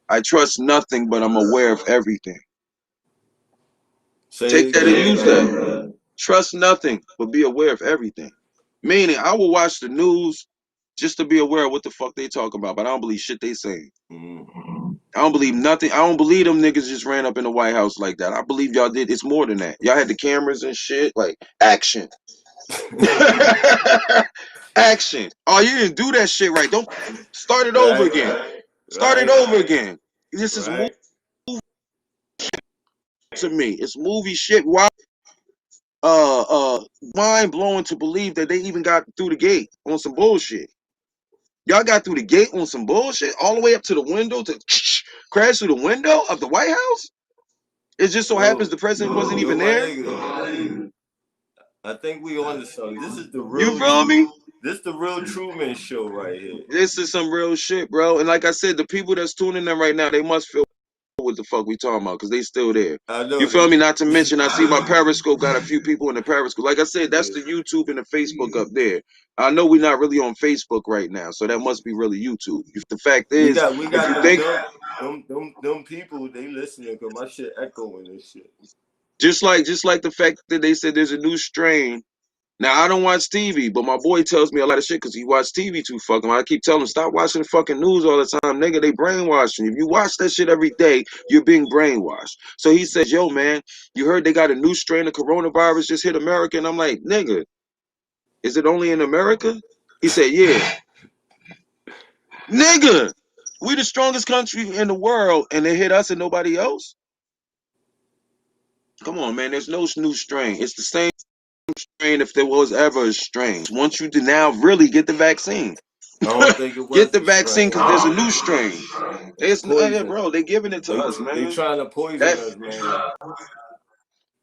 S1: I trust nothing, but I'm aware of everything.
S2: Say
S1: Take
S2: it
S1: that and
S2: again.
S1: use that. Trust nothing, but be aware of everything. Meaning, I will watch the news just to be aware of what the fuck they talk about. But I don't believe shit they say.
S2: Mm.
S1: I don't believe nothing. I don't believe them niggas just ran up in the White House like that. I believe y'all did. It's more than that. Y'all had the cameras and shit. Like, action. Action. Oh, you didn't do that shit right. Don't start it over
S2: Right,
S1: again. Start it
S2: right,
S1: over again. This is movie
S2: right.
S1: to me. It's movie shit. Why? Mind blowing to believe that they even got through the gate on some bullshit. Y'all got through the gate on some bullshit, all the way up to the window to crash through the window of the White House. It just so happens
S2: Yo,
S1: the president wasn't
S2: yo,
S1: even
S2: my
S1: there.
S2: nigga. I think we on to something. This is the
S1: You
S2: real
S1: feel me?
S2: This the real Truman show right here.
S1: This is some real shit, bro. And like I said, the people that's tuning in right now, they must feel what the fuck we talking about because they still there.
S2: I
S1: You
S2: know
S1: feel
S2: they.
S1: me? Not to mention, I see my Periscope got a few people in the Periscope. Like I said, that's
S2: Yeah.
S1: the YouTube and the Facebook up there. I know we're not really on Facebook right now, so that must be really YouTube. If the fact is,
S2: We
S1: if
S2: got
S1: you think
S2: them people, they listening because my shit echoing and shit.
S1: just like the fact that they said there's a new strain. Now I don't watch TV, but my boy tells me a lot of shit because he watched TV too fucking. I keep telling him stop watching the fucking news all the time, nigga. They brainwashing you. If you watch that shit every day, you're being brainwashed. So he says, "Yo, man, you heard they got a new strain of coronavirus just hit America?" And I'm like, "Nigga, is it only in America?" He said, "Yeah, nigga, we the strongest country in the world, and they hit us and nobody else. Come on, man. There's no new strain. It's the same strain if there was ever a strain. Once you now really get the vaccine."
S2: I don't think it
S1: Get
S2: was
S1: the
S2: the
S1: vaccine
S2: strain,
S1: because there's a
S2: man.
S1: new strain.
S2: It's
S1: It's yeah,
S2: poison.
S1: bro. They giving it to us,
S2: They
S1: man.
S2: trying to poison
S1: That
S2: us, man.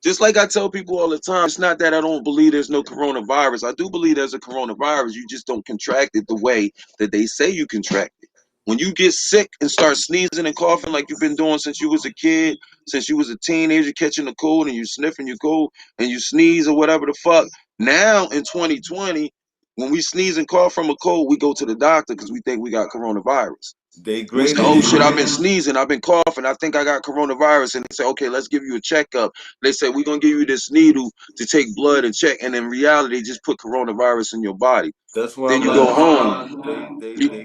S1: just like I tell people all the time. It's not that I don't believe there's no coronavirus. I do believe there's a coronavirus. You just don't contract it the way that they say you contract it. When you get sick and start sneezing and coughing like you've been doing since you was a kid, since you was a teenager, catching a cold and you sniffing your cold and you sneeze or whatever the fuck. Now in 2020, when we sneeze and cough from a cold, we go to the doctor because we think we got coronavirus.
S2: They
S1: We say,
S2: graded
S1: oh
S2: it.
S1: shit, I've been sneezing, I've been coughing, I think I got coronavirus. And they say, okay, let's give you a checkup. They say, we're going to give you this needle to take blood and check. And in reality, they just put coronavirus in your body.
S2: That's why
S1: Then
S2: I'm
S1: you go
S2: like,
S1: home,
S2: the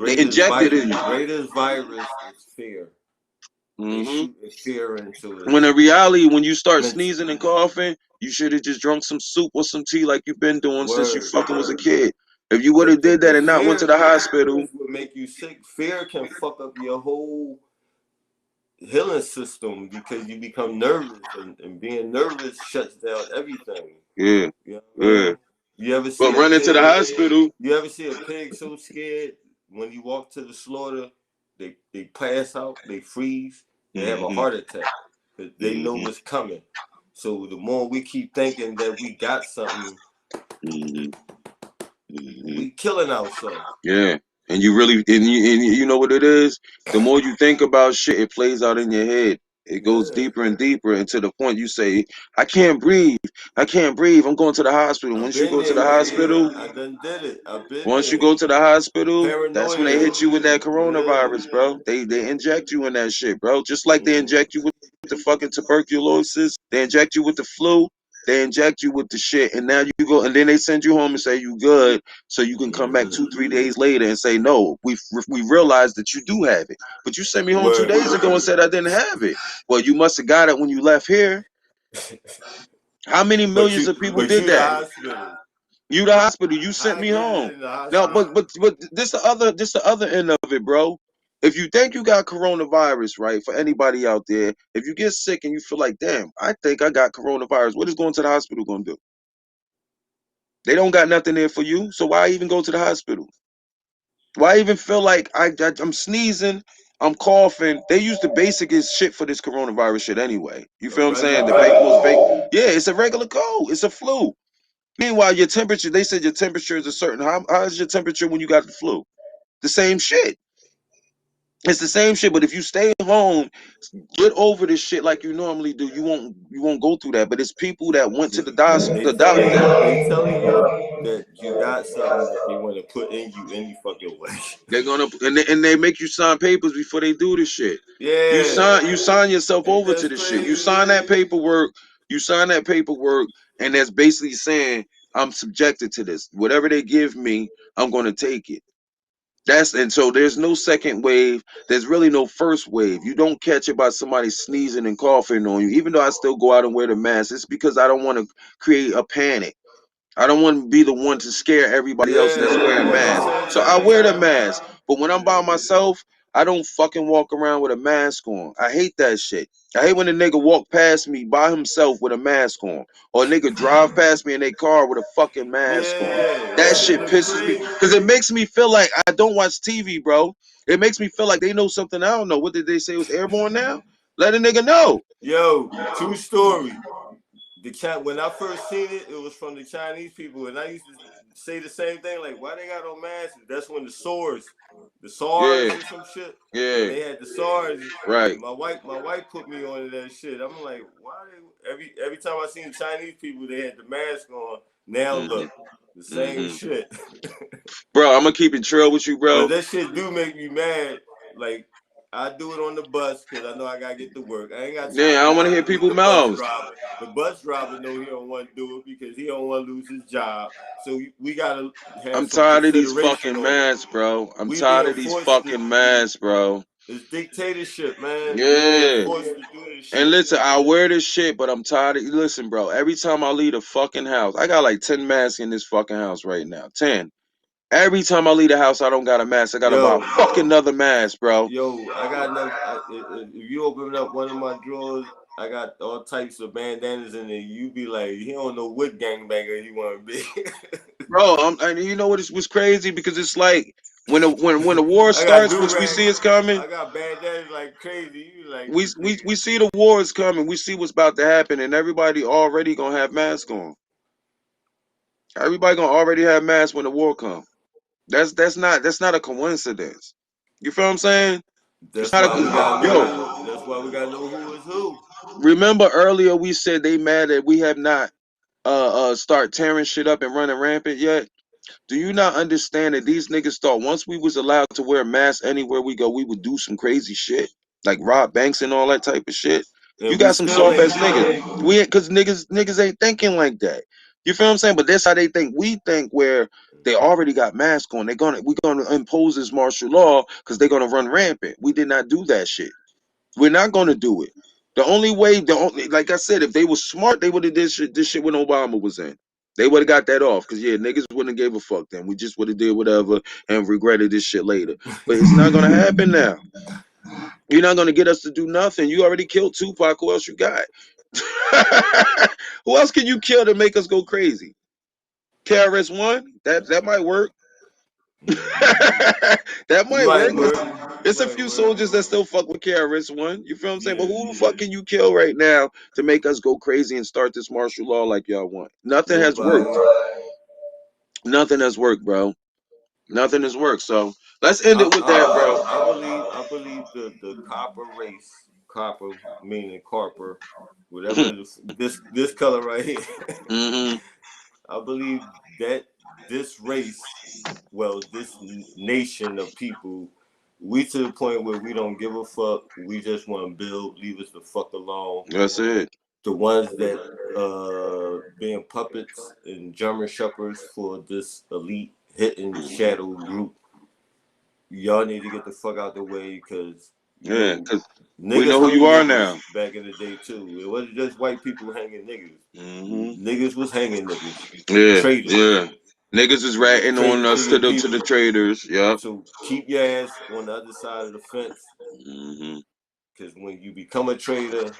S1: they inject it in you.
S2: greatest virus is fear. They
S1: Hmm.
S2: shooting fear into
S1: When
S2: us.
S1: in reality, when you start
S2: Mental
S1: sneezing and coughing, you should have just drunk some soup or some tea like you've been doing since you
S2: word.
S1: fucking was a kid. If you would
S2: Cause
S1: have did that and not went to the
S2: fear
S1: hospital,
S2: is what make you sick. Fear can fuck up your whole healing system because you become nervous, and being nervous shuts down everything.
S1: yeah,
S2: You know what I
S1: yeah.
S2: mean? You ever
S1: But
S2: see a
S1: running to the
S2: pig?
S1: hospital,
S2: You ever see a pig so scared when you walk to the slaughter, they pass out, they freeze, they have a
S1: hmm
S2: heart attack because they know
S1: hmm
S2: what's coming. So the more we keep thinking that we got something,
S1: hmm hmm
S2: we killing ourselves.
S1: yeah. And you really, and you know what it is? The more you think about shit, it plays out in your head. It goes
S2: Yeah,
S1: deeper and deeper, and to the point you say, I can't breathe. I can't breathe. I'm going to the hospital.
S2: I've
S1: Once you
S2: been
S1: go to
S2: there,
S1: the
S2: my nigga.
S1: hospital,
S2: I done did it. I've been
S1: once you
S2: there.
S1: go to the hospital, that's when they
S2: Paranoia.
S1: hit you with that
S2: Yeah.
S1: coronavirus, bro. They inject you in that shit, bro. Just like they
S2: Mm.
S1: inject you with the fucking tuberculosis, they inject you with the flu, they inject you with the shit, and now you go, and then they send you home and say you good, so you can come back
S2: Mm-hmm.
S1: 2-3 days later and say no, we realized that you do have it, but you sent me home two
S2: Word.
S1: days ago and said I didn't have it. Well, you must have got it when you left here. How many millions of people
S2: But
S1: did
S2: you the
S1: that?
S2: hospital.
S1: You the hospital. You
S2: How
S1: sent
S2: I
S1: me
S2: get it
S1: home.
S2: in the
S1: Now,
S2: hospital?
S1: but this the other end of it, bro. If you think you got coronavirus, right? For anybody out there, if you get sick and you feel like, damn, I think I got coronavirus, what is going to the hospital gonna do? They don't got nothing there for you, so why even go to the hospital? Why even feel like I'm sneezing, I'm coughing? They use the basicest shit for this coronavirus shit anyway. You
S2: A
S1: feel what I'm
S2: regular
S1: saying? The
S2: cold.
S1: most basic. Yeah, it's a regular cold. It's a flu. Meanwhile, your temperature, they said your temperature is a certain. How is your temperature when you got the flu? The same shit. It's the same shit. But if you stay home, get over this shit like you normally do. You won't go through that. But it's people that went to the
S2: They
S1: doctor.
S2: telling you that you got something that they want to put in you any fucking way.
S1: They're gonna and they make you sign papers before they do this shit. You
S2: Yeah.
S1: sign yourself
S2: Ain't
S1: over
S2: that
S1: to this shit. You
S2: crazy?
S1: sign that paperwork. You sign that paperwork, and that's basically saying I'm subjected to this. Whatever they give me, I'm gonna take it. And so there's no second wave. There's really no first wave. You don't catch it by somebody sneezing and coughing on you. Even though I still go out and wear the mask, it's because I don't want to create a panic. I don't want to be the one to scare everybody else that's
S2: Yeah,
S1: wearing
S2: at the
S1: masks.
S2: same
S1: So I
S2: time,
S1: wear the mask. But when I'm by myself, I don't fucking walk around with a mask on. I hate that shit. I hate when a nigga walk past me by himself with a mask on. Or a nigga drive past me in their car with a fucking mask on.
S2: yeah, that
S1: That
S2: shit
S1: shit
S2: look
S1: pisses me.
S2: crazy.
S1: Because it makes me feel like I don't watch TV, bro. It makes me feel like they know something I don't know. What did they say was airborne now? Let a nigga know.
S2: Yo, true story. When I first seen it, it was from the Chinese people, and I used to say the same thing, like, why they got no masks? That's when the SARS
S1: Yeah,
S2: or some shit, when
S1: yeah,
S2: they had the SARS,
S1: right.
S2: and my wife put me on that shit. I'm like, why they every time I seen Chinese people, they had the mask on. Now
S1: hmm
S2: look, the same
S1: hmm
S2: shit.
S1: Bro, I'm gonna keep it trail with you,
S2: But
S1: bro.
S2: that shit do make me mad. Like, I do it on the bus because I know I gotta get to work. I ain't got
S1: Yeah,
S2: time
S1: I
S2: to
S1: don't want to hear
S2: argue with
S1: people
S2: the bus
S1: mouths.
S2: driver. The bus driver know he don't want to do it because he don't want to lose his job. So we gotta have
S1: I'm
S2: some
S1: tired of these
S2: consideration
S1: fucking
S2: on it.
S1: masks, bro. I'm
S2: We
S1: tired
S2: being
S1: of these
S2: forced to.
S1: fucking masks, bro.
S2: It's dictatorship, man. We being
S1: Yeah.
S2: forced to do this
S1: And
S2: shit.
S1: listen, I wear this shit, but I'm tired of. Listen, bro. Every time I leave the fucking house, I got like 10 masks in this fucking house right now. 10. Every time I leave the house, I don't got a mask. I gotta buy a
S2: Yo,
S1: fucking another mask, bro.
S2: I got enough. If you open up one of my drawers, I got all types of bandanas in there. You be like, he don't know what gangbanger he want to be.
S1: Bro, and you know what was crazy because it's like when the war
S2: I got
S1: starts,
S2: do
S1: which we see
S2: rags.
S1: is coming.
S2: I got bandanas like crazy. You like,
S1: We see the war is coming. We see what's about to happen, and everybody already gonna have masks on. Everybody gonna already have masks when the war comes. That's not a coincidence. You feel what I'm saying? It's
S2: that's
S1: not a
S2: why we gotta know
S1: yo.
S2: who. That's why we gotta know who is who.
S1: Remember earlier we said they mad that we have not start tearing shit up and running rampant yet. Do you not understand that these niggas thought once we was allowed to wear masks anywhere we go, we would do some crazy shit, like rob banks and all that type of shit? You
S2: And we
S1: got some
S2: still
S1: soft
S2: ain't
S1: ass
S2: do it.
S1: niggas. We ain't cause niggas ain't thinking like that. You feel what I'm saying? But that's how they think. We think where they already got masks on. We're gonna impose this martial law because they're gonna run rampant. We did not do that shit. We're not gonna do it. The only way, like I said, if they were smart, they would have did shit, this shit when Obama was in. They would have got that off because yeah, niggas wouldn't have gave a fuck then. We just would have did whatever and regretted this shit later. But it's not gonna happen now. You're not gonna get us to do nothing. You already killed Tupac. Who else you got? Who else can you kill to make us go crazy? KRS One? That might work. That
S2: It
S1: might
S2: might
S1: work.
S2: work. It
S1: It's a
S2: might
S1: few
S2: work.
S1: soldiers that still fuck with KRS One. You feel what I'm saying? But
S2: Yeah,
S1: who the
S2: yeah.
S1: fuck can you kill right now to make us go crazy and start this martial law like y'all want? Nothing has worked.
S2: Nobody.
S1: Nothing has worked, bro. Nothing has worked. So let's end it with that, bro.
S2: I believe the copper race, copper meaning carper, whatever this color right here.
S1: hmm
S2: I believe that this race, well, this nation of people, we to the point where we don't give a fuck. We just want to build. Leave us the fuck alone.
S1: That's it.
S2: The ones that being puppets and German shepherds for this elite hidden shadow group, y'all need to get the fuck out the way because
S1: Yeah, because we
S2: niggas
S1: know who
S2: hung
S1: you are
S2: niggas
S1: now.
S2: back in the day too. It wasn't just white people hanging niggas.
S1: hmm
S2: Niggas was hanging niggas,
S1: Yeah,
S2: traitors.
S1: yeah. Niggas is
S2: You was
S1: ratting on
S2: traitor to
S1: us
S2: your
S1: to the
S2: people.
S1: traders. Yep.
S2: So keep your ass on the other side of the fence
S1: hmm
S2: because when you become a traitor,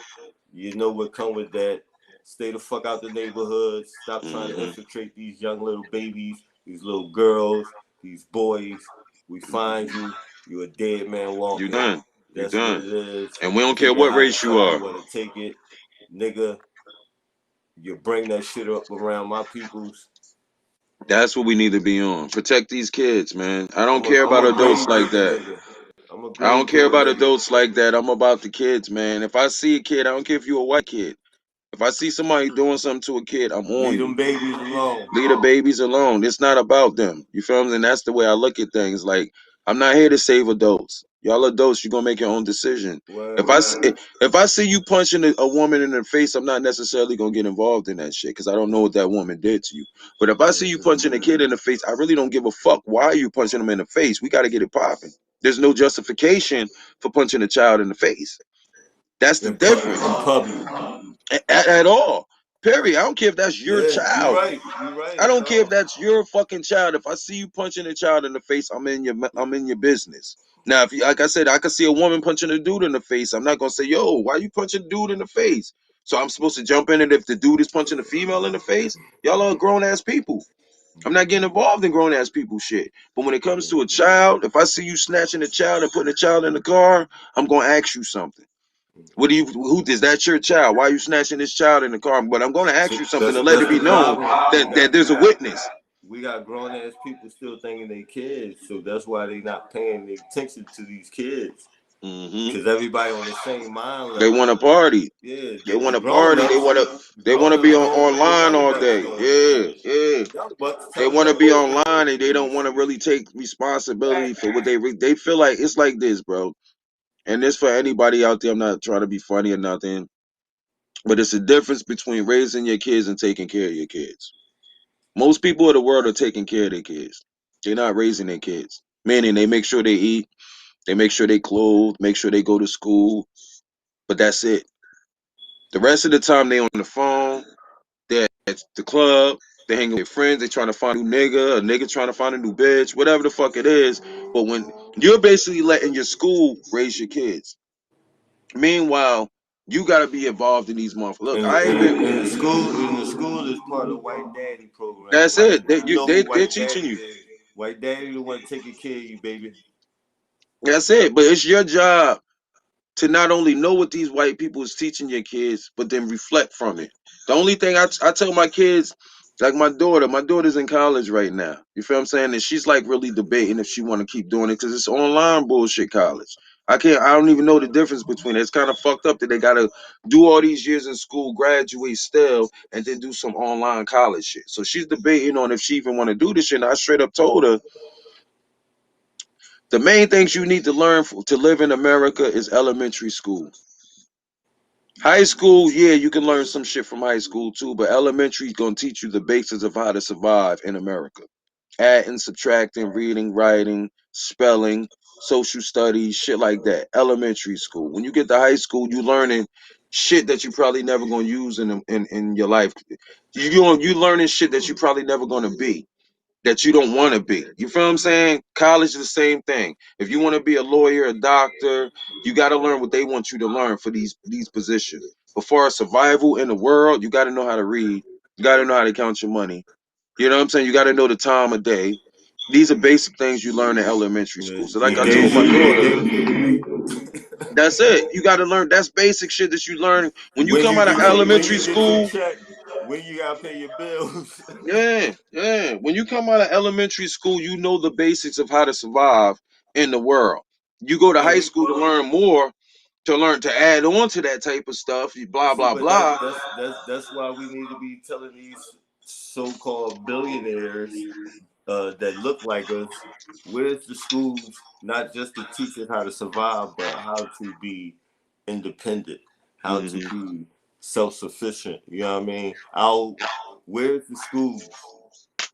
S2: you know what come with that. Stay the fuck out the neighborhoods. Stop trying to
S1: hmm
S2: infiltrate these young little babies, these little girls, these boys. We find you. You're a dead man
S1: You
S2: walking.
S1: done. You
S2: That's what
S1: done.
S2: it is.
S1: And we don't care
S2: Take it
S1: what
S2: how the
S1: race you
S2: fuck you
S1: are.
S2: want to take it. Nigga, you bring that shit up around my peoples.
S1: That's what we need to be on. Protect these kids, man. I don't care
S2: I'm
S1: about
S2: a
S1: adults
S2: grave
S1: like
S2: digger
S1: that.
S2: nigga. I'm a
S1: I don't
S2: grave
S1: care
S2: digger
S1: about
S2: nigga.
S1: adults like that. I'm about the kids, man. If I see a kid, I don't care if you're a white kid. If I see somebody doing something to a kid, I'm on
S2: Leave
S1: you.
S2: them babies alone.
S1: Leave the babies alone. It's not about them. You feel me? And that's the way I look at things. Like, I'm not here to save adults. Y'all adults, you're gonna make your own decision. If I
S2: Word.
S1: if I see you punching a woman in the face, I'm not necessarily gonna get involved in that shit because I don't know what that woman did to you. But if I see you
S2: Mhm.
S1: punching a kid in the face, I really don't give a fuck why are you punching him in the face. We got to get it popping. There's no justification for punching a child in the face. That's the difference
S2: In public.
S1: at all. Period. I don't care if that's your
S2: Yeah, you're
S1: child.
S2: right. You're right
S1: I
S2: at
S1: don't care if
S2: all.
S1: that's your fucking child. If I see you punching a child in the face, I'm in your business. Now, if you, like I said, I could see a woman punching a dude in the face. I'm not gonna say, "Yo, why you punching a dude in the face?" So I'm supposed to jump in, and if the dude is punching a female in the face, y'all are grown ass people. I'm not getting involved in grown ass people shit. But when it comes to a child, if I see you snatching a child and putting a child in the car, I'm gonna ask you something. What do you? Who is that? Your child? Why are you snatching this child in the car? But I'm gonna ask
S2: So
S1: you something to let
S2: that's
S1: it be
S2: the
S1: known
S2: problem.
S1: that there's a witness.
S2: We got grown ass people still thinking they kids, so that's why they not paying the attention to these kids.
S1: Hmm.
S2: Cause everybody on the same mind
S1: They
S2: level.
S1: want to party.
S2: Yeah,
S1: They
S2: the
S1: want to
S2: grown
S1: party.
S2: ups,
S1: They want to be
S2: doing what the
S1: online
S2: young
S1: all
S2: bucks
S1: day.
S2: doing.
S1: Yeah, yeah.
S2: Young bucks
S1: They
S2: telling
S1: want to
S2: them
S1: be
S2: what to do.
S1: online and they don't want to really take responsibility for what they feel like. It's like this, bro. And this for anybody out there. I'm not trying to be funny or nothing, but it's a difference between raising your kids and taking care of your kids. Most people of the world are taking care of their kids. They're not raising their kids. Meaning they make sure they eat, they make sure they clothe, make sure they go to school, but that's it. The rest of the time they on the phone, they're at the club, they hanging with friends, they trying to find a new nigga, a nigga trying to find a new bitch, whatever the fuck it is. But when you're basically letting your school raise your kids. Meanwhile, you gotta be involved in these motherfuckers. Look,
S2: And
S1: I ain't been.
S2: in the school is part of white daddy program.
S1: That's
S2: Like
S1: it. They,
S2: you know who
S1: they're
S2: white
S1: teaching
S2: daddy
S1: you.
S2: is. White daddy the one taking care of you, baby.
S1: That's it. But it's your job to not only know what these white people is teaching your kids, but then reflect from it. The only thing I tell my kids, like my daughter's in college right now. You feel what I'm saying? And she's like really debating if she want to keep doing it because it's online bullshit college. I don't even know the difference between it. It's kind of fucked up that they gotta do all these years in school, graduate still, and then do some online college shit. So she's debating on if she even want to do this shit. And I straight up told her the main things you need to learn to live in America is elementary school. High school, yeah, you can learn some shit from high school too, but elementary is gonna teach you the basics of how to survive in America. Adding, subtracting, reading, writing, spelling, social studies, shit like that. Elementary school. When you get to high school, you learning shit that you probably never gonna use in your life. You learning shit that you probably never gonna be that you don't want to be. You feel what I'm saying? College is the same thing. If you want to be a lawyer, a doctor, you got to learn what they want you to learn for these positions. But for survival in the world, you got to know how to read. You got to know how to count your money. You know what I'm saying? You got to know the time of day. These are basic things you learn in elementary
S2: Yeah,
S1: school. So, like
S2: your
S1: I told my
S2: day
S1: daughter,
S2: rate.
S1: that's it. You got to learn. That's basic shit that you learn when you
S2: When
S1: come
S2: you
S1: out of
S2: get
S1: elementary
S2: your
S1: school.
S2: check, when you gotta pay your bills.
S1: Yeah, yeah. When you come out of elementary school, you know the basics of how to survive in the world. You go to high
S2: And
S1: school to learn more, to learn to add on to that type of stuff. You blah
S2: see,
S1: blah
S2: but
S1: blah.
S2: that's why we need to be telling these so-called billionaires that look like us, where's the schools not just to teach us how to survive, but how to be independent, how to
S1: Hmm.
S2: be self-sufficient. You know what I mean? Where's the schools?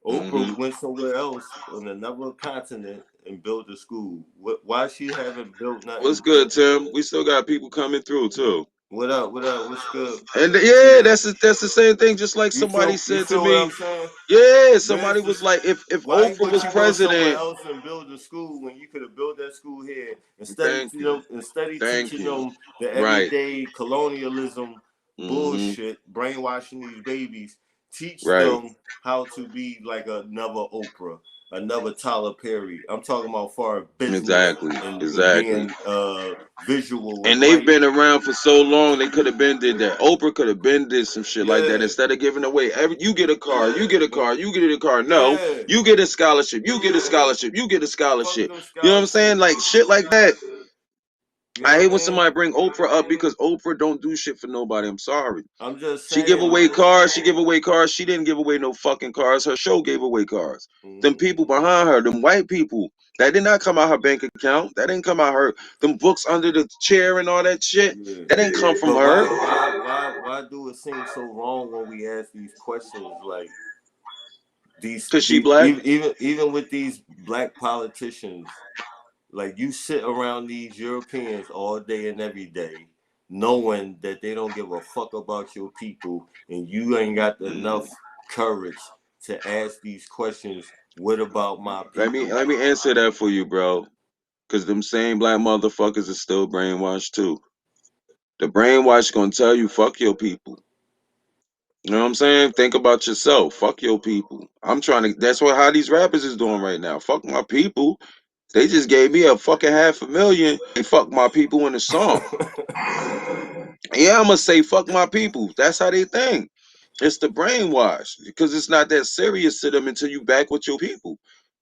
S1: Hmm.
S2: Oprah went somewhere else on another continent and built a school. Why she haven't built
S1: What's
S2: nothing?
S1: good, Tim? We still got people coming through too.
S2: What up? What up? What's good?
S1: And
S2: See,
S1: yeah, that's the same thing. Just like somebody
S2: you
S1: said to
S2: feel what
S1: me,
S2: I'm saying?
S1: yeah, somebody
S2: Where's
S1: was
S2: this?
S1: like, if
S2: Why
S1: Oprah
S2: would
S1: was
S2: you go somewhere
S1: president,
S2: else and build a school when you could have built that school here
S1: thank you,
S2: instead of
S1: thank
S2: teaching
S1: you.
S2: them the
S1: Right.
S2: everyday colonialism
S1: Hmm.
S2: bullshit, brainwashing these babies? Teach
S1: Right.
S2: them how to be like another Oprah, another Tyler Perry. I'm talking about far business
S1: Exactly.
S2: and
S1: Exactly.
S2: being visual
S1: And
S2: and
S1: they've
S2: writing.
S1: been around for so long, they could have been did that. Oprah could have been did some shit like that
S2: Yeah,
S1: instead of giving away every. You get a car, you get a
S2: but
S1: car, you get a car. No,
S2: yeah,
S1: you get a scholarship, you get a scholarship, you get a
S2: fuck
S1: scholarship.
S2: them
S1: You know what I'm saying?
S2: scholarships.
S1: Like shit like that.
S2: You
S1: I
S2: know
S1: hate
S2: what
S1: when
S2: I mean?
S1: somebody bring Oprah up because Oprah don't do shit for nobody. I'm sorry.
S2: I'm just
S1: She give
S2: saying,
S1: away
S2: man.
S1: cars. She give away cars. She didn't give away no fucking cars. Her show gave away cars. Them
S2: Mm,
S1: people behind her, them white people, that did not come out her bank account. That didn't come out her. Them books under the chair and all that shit.
S2: yeah.
S1: That didn't come from
S2: But
S1: her.
S2: why do it seem so wrong when we ask these questions? Like
S1: Cause she black.
S2: even with these black politicians, like you sit around these Europeans all day and every day, knowing that they don't give a fuck about your people, and you ain't got enough courage to ask these questions. What about my
S1: Let me
S2: people?
S1: let me answer that for you, bro. Cause them same black motherfuckers is still brainwashed too. The brainwash gonna tell you fuck your people. You know what I'm saying? Think about yourself. Fuck your people. I'm trying to. That's what how these rappers is doing right now. Fuck my people. They just gave me a fucking $500,000. They fuck my people in the song. Yeah, I'ma say fuck my people. That's how they think. It's the brainwash because it's not that serious to them until you back with your people.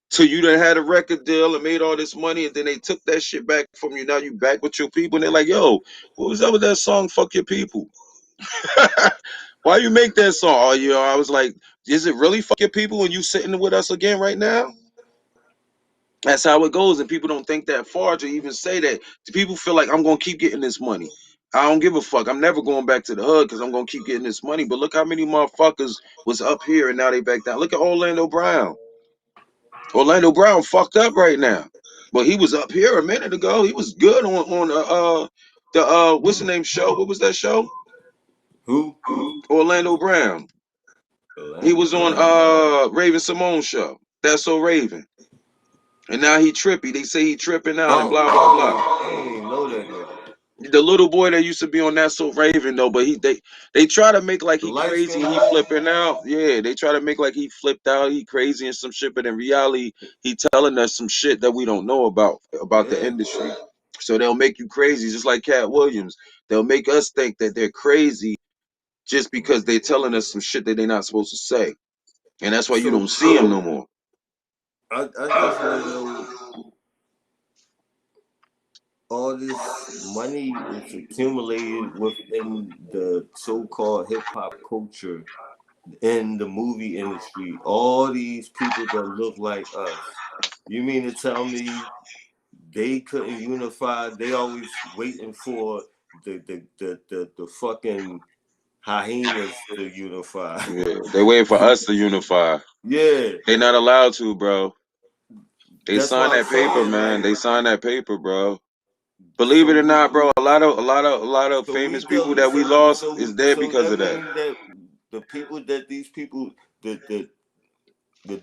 S1: Till you done had a record deal and made all this money, and then they took that shit back from you. Now you back with your people, and they're like, "Yo, what was up with that song? Fuck your people." Why you make that song? Oh, I was like, is it really fuck your people when you sitting with us again right now? That's how it goes, and people don't think that far to even say that. People feel like I'm gonna keep getting this money. I don't give a fuck. I'm never going back to the hood because I'm gonna keep getting this money. But look how many motherfuckers was up here and now they back down. Look at Orlando Brown. Orlando Brown fucked up right now. But he was up here a minute ago. He was good on the what's the name show? What was that show?
S2: Who?
S1: Orlando Brown. He
S2: Orlando
S1: was on
S2: Brown.
S1: Raven Simone's show. That's so Raven. And now he trippy. They say he tripping out and blah blah blah.
S2: I ain't even know that nigga.
S1: The little boy that used to be on That's So Raven though, but they try to make like
S2: The
S1: he
S2: light
S1: crazy
S2: skinned
S1: and he
S2: boy.
S1: flipping out. Yeah, they try to make like he flipped out, he crazy and some shit, but in reality, he telling us some shit that we don't know about the
S2: Yeah.
S1: industry. So they'll make you crazy, just like Cat Williams. They'll make us think that they're crazy just because they're telling us some shit that they're not supposed to say, and that's why you
S2: So
S1: don't see them no more.
S2: I just want to know, all this money is accumulated within the so-called hip-hop culture in the movie industry. All these people that look like us. You mean to tell me they couldn't unify? They always waiting for the fucking hyenas to unify.
S1: Yeah, they're waiting for us to unify.
S2: Yeah,
S1: They're not allowed to, bro. They
S2: that's
S1: signed
S2: what I'm
S1: that paper,
S2: saying.
S1: man.
S2: Like,
S1: They signed that paper, bro. Believe it
S2: so
S1: or not, bro, a lot of
S2: so we
S1: famous people
S2: could
S1: that we lost is dead
S2: so
S1: because
S2: that
S1: of that.
S2: means that the people that these people the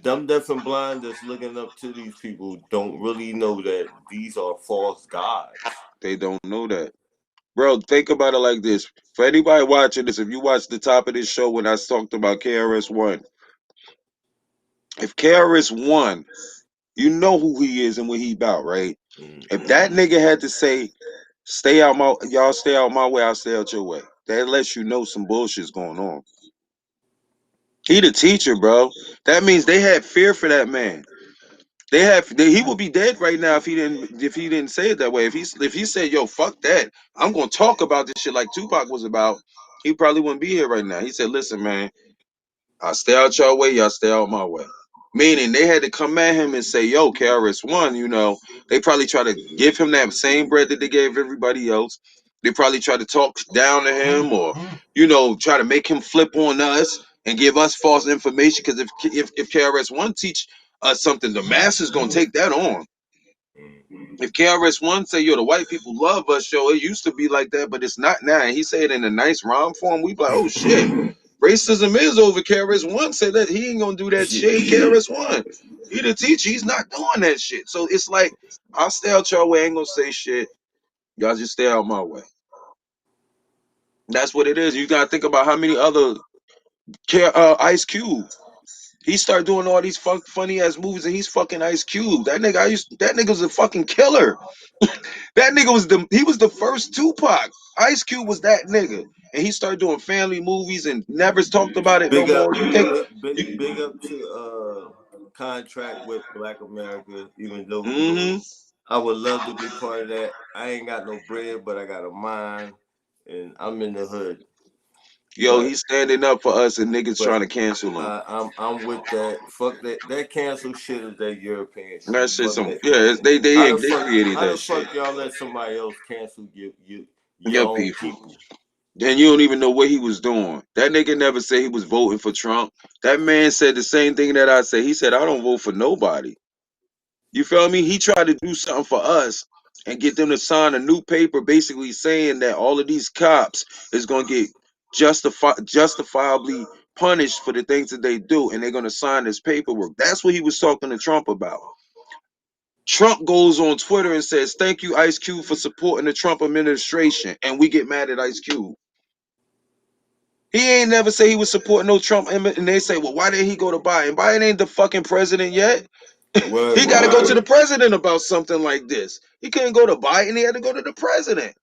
S2: dumb deaf and blind that's looking up to these people don't really know that these are false gods.
S1: They don't know that. Bro, think about it like this. For anybody watching this, if you watch the top of this show when I talked about KRS-One, if KRS-One, you know who he is and what he about, right? If
S2: Mm-hmm.
S1: that nigga had to say, y'all stay out my way, I'll stay out your way. That lets you know some bullshit's going on. He the teacher, bro. That means they had fear for that man. He would be dead right now if he didn't say it that way. If he said, "Yo, fuck that, I'm gonna talk about this shit like Tupac was about," he probably wouldn't be here right now. He said, "Listen, man, I stay out your way, y'all stay out my way." Meaning they had to come at him and say, "Yo, KRS-One," they probably try to give him that same bread that they gave everybody else. They probably try to talk down to him or, try to make him flip on us and give us false information. Because if KRS-One teach us something, the masses gonna take that on. If KRS-One say, "Yo, the white people love us," yo, it used to be like that, but it's not now. And he said it in a nice rhyme form. We be like, "Oh shit, racism is over." KRS-One said that he ain't gonna do that shit. KRS-One, he the teacher. He's not doing that shit. So it's like, I'll stay out your way. I ain't gonna say shit. Y'all just stay out my way. That's what it is. You gotta think about how many other Ice Cube. He started doing all these funny ass movies, and he's fucking Ice Cube. That nigga was a fucking killer. That nigga was the first Tupac. Ice Cube was that nigga, and he started doing family movies and never talked about it no
S2: Big up,
S1: more. You think?
S2: big up to contract with Black America, even though
S1: Mm-hmm.
S2: I would love to be part of that. I ain't got no bread, but I got a mind, and I'm in the hood.
S1: Yo,
S2: But
S1: he's standing up for us, and niggas
S2: but
S1: trying to cancel him.
S2: I'm with that. Fuck that. That cancel shit is that European shit.
S1: That shit
S2: Fuck
S1: some
S2: that.
S1: yeah. They created
S2: How
S1: that
S2: the
S1: shit.
S2: fuck y'all let somebody else cancel your
S1: Your
S2: own
S1: people.
S2: people?
S1: And you don't even know what he was doing. That nigga never said he was voting for Trump. That man said the same thing that I said. He said, I don't vote for nobody. You feel me? He tried to do something for us and get them to sign a new paper basically saying that all of these cops is going to get justifiably punished for the things that they do, and they're going to sign this paperwork. That's what he was talking to Trump about. Trump goes on Twitter and says, thank you, Ice Cube, for supporting the Trump administration. And we get mad at Ice Cube. He ain't never say he was supporting no Trump. And they say, well, why didn't he go to Biden? Biden ain't the fucking president yet. He
S2: Word.
S1: got to go to the president about something like this. He couldn't go to Biden. He had to go to the president.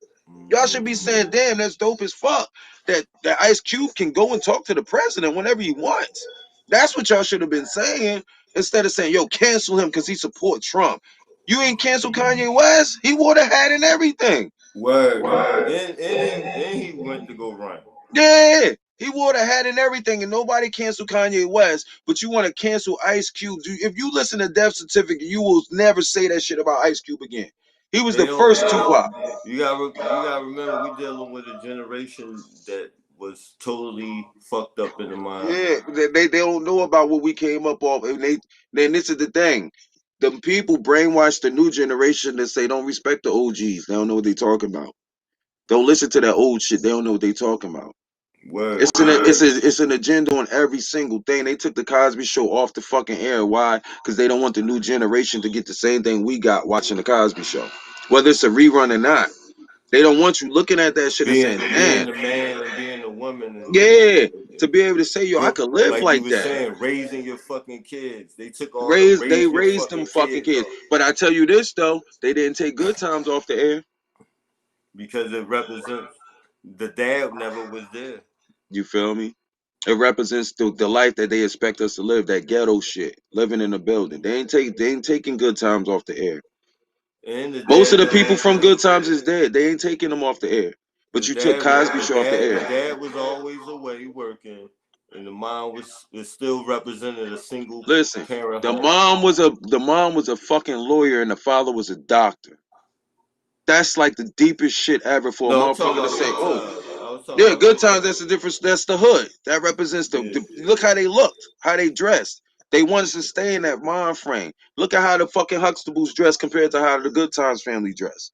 S1: Y'all should be saying, damn, that's dope as fuck. That Ice Cube can go and talk to the president whenever he wants. That's what y'all should have been saying instead of saying, yo, cancel him because he support Trump. You ain't cancel Kanye West. He wore the hat and everything.
S2: Word. And he went to go run.
S1: Yeah, he wore the hat and everything, and nobody canceled Kanye West. But you want to cancel Ice Cube? If you listen to Death Certificate, you will never say that shit about Ice Cube again. He was
S2: They
S1: the
S2: don't.
S1: first Tupac.
S2: You gotta remember, we dealing with a generation that was totally fucked up in the mind.
S1: Yeah, they don't know about what we came up off, and then this is the thing. The people brainwash the new generation that say don't respect the OGs. They don't know what they talking about. Don't listen to that old shit. They don't know what they talking about.
S2: Word.
S1: It's an agenda on every single thing. They took the Cosby Show off the fucking air. Why? Because they don't want the new generation to get the same thing we got watching the Cosby Show, whether it's a rerun or not. They don't want you looking at that shit and saying,
S2: Being
S1: "Damn,
S2: the man and being the woman
S1: yeah."
S2: and
S1: To be able to say, "Yo, I could live
S2: like you
S1: like
S2: were
S1: that."
S2: saying, raising your fucking kids. They took all the
S1: They
S2: raise your
S1: raised them
S2: fucking
S1: fucking
S2: kids
S1: kids.
S2: off
S1: But I tell you this though, they didn't take good times off the air.
S2: because it represents the dad never was there.
S1: You feel me? It represents the life that they expect us to live, that ghetto shit, living in a building. They ain't taking good times off the air.
S2: And the
S1: Most of
S2: dad
S1: the
S2: never
S1: people from Good Times is dead. They ain't taking them off the air. But
S2: the
S1: you took Cosby Show off the
S2: the
S1: air.
S2: dad was always away working, and the mom was still represented a single
S1: Listen,
S2: parent
S1: the
S2: home.
S1: mom was a fucking lawyer and the father was a doctor. That's like the deepest shit ever for a
S2: No, I'm talking
S1: motherfucker to
S2: about
S1: say,
S2: Good
S1: oh,
S2: Times. I was talking
S1: yeah,
S2: about
S1: Good
S2: Good
S1: Times,
S2: Times.
S1: that's the difference. That's the hood. That represents
S2: Yeah.
S1: look how they looked, how they dressed. They wanted us to stay in that mind frame. Look at how the fucking Huxtables dress compared to how the Good Times family dress.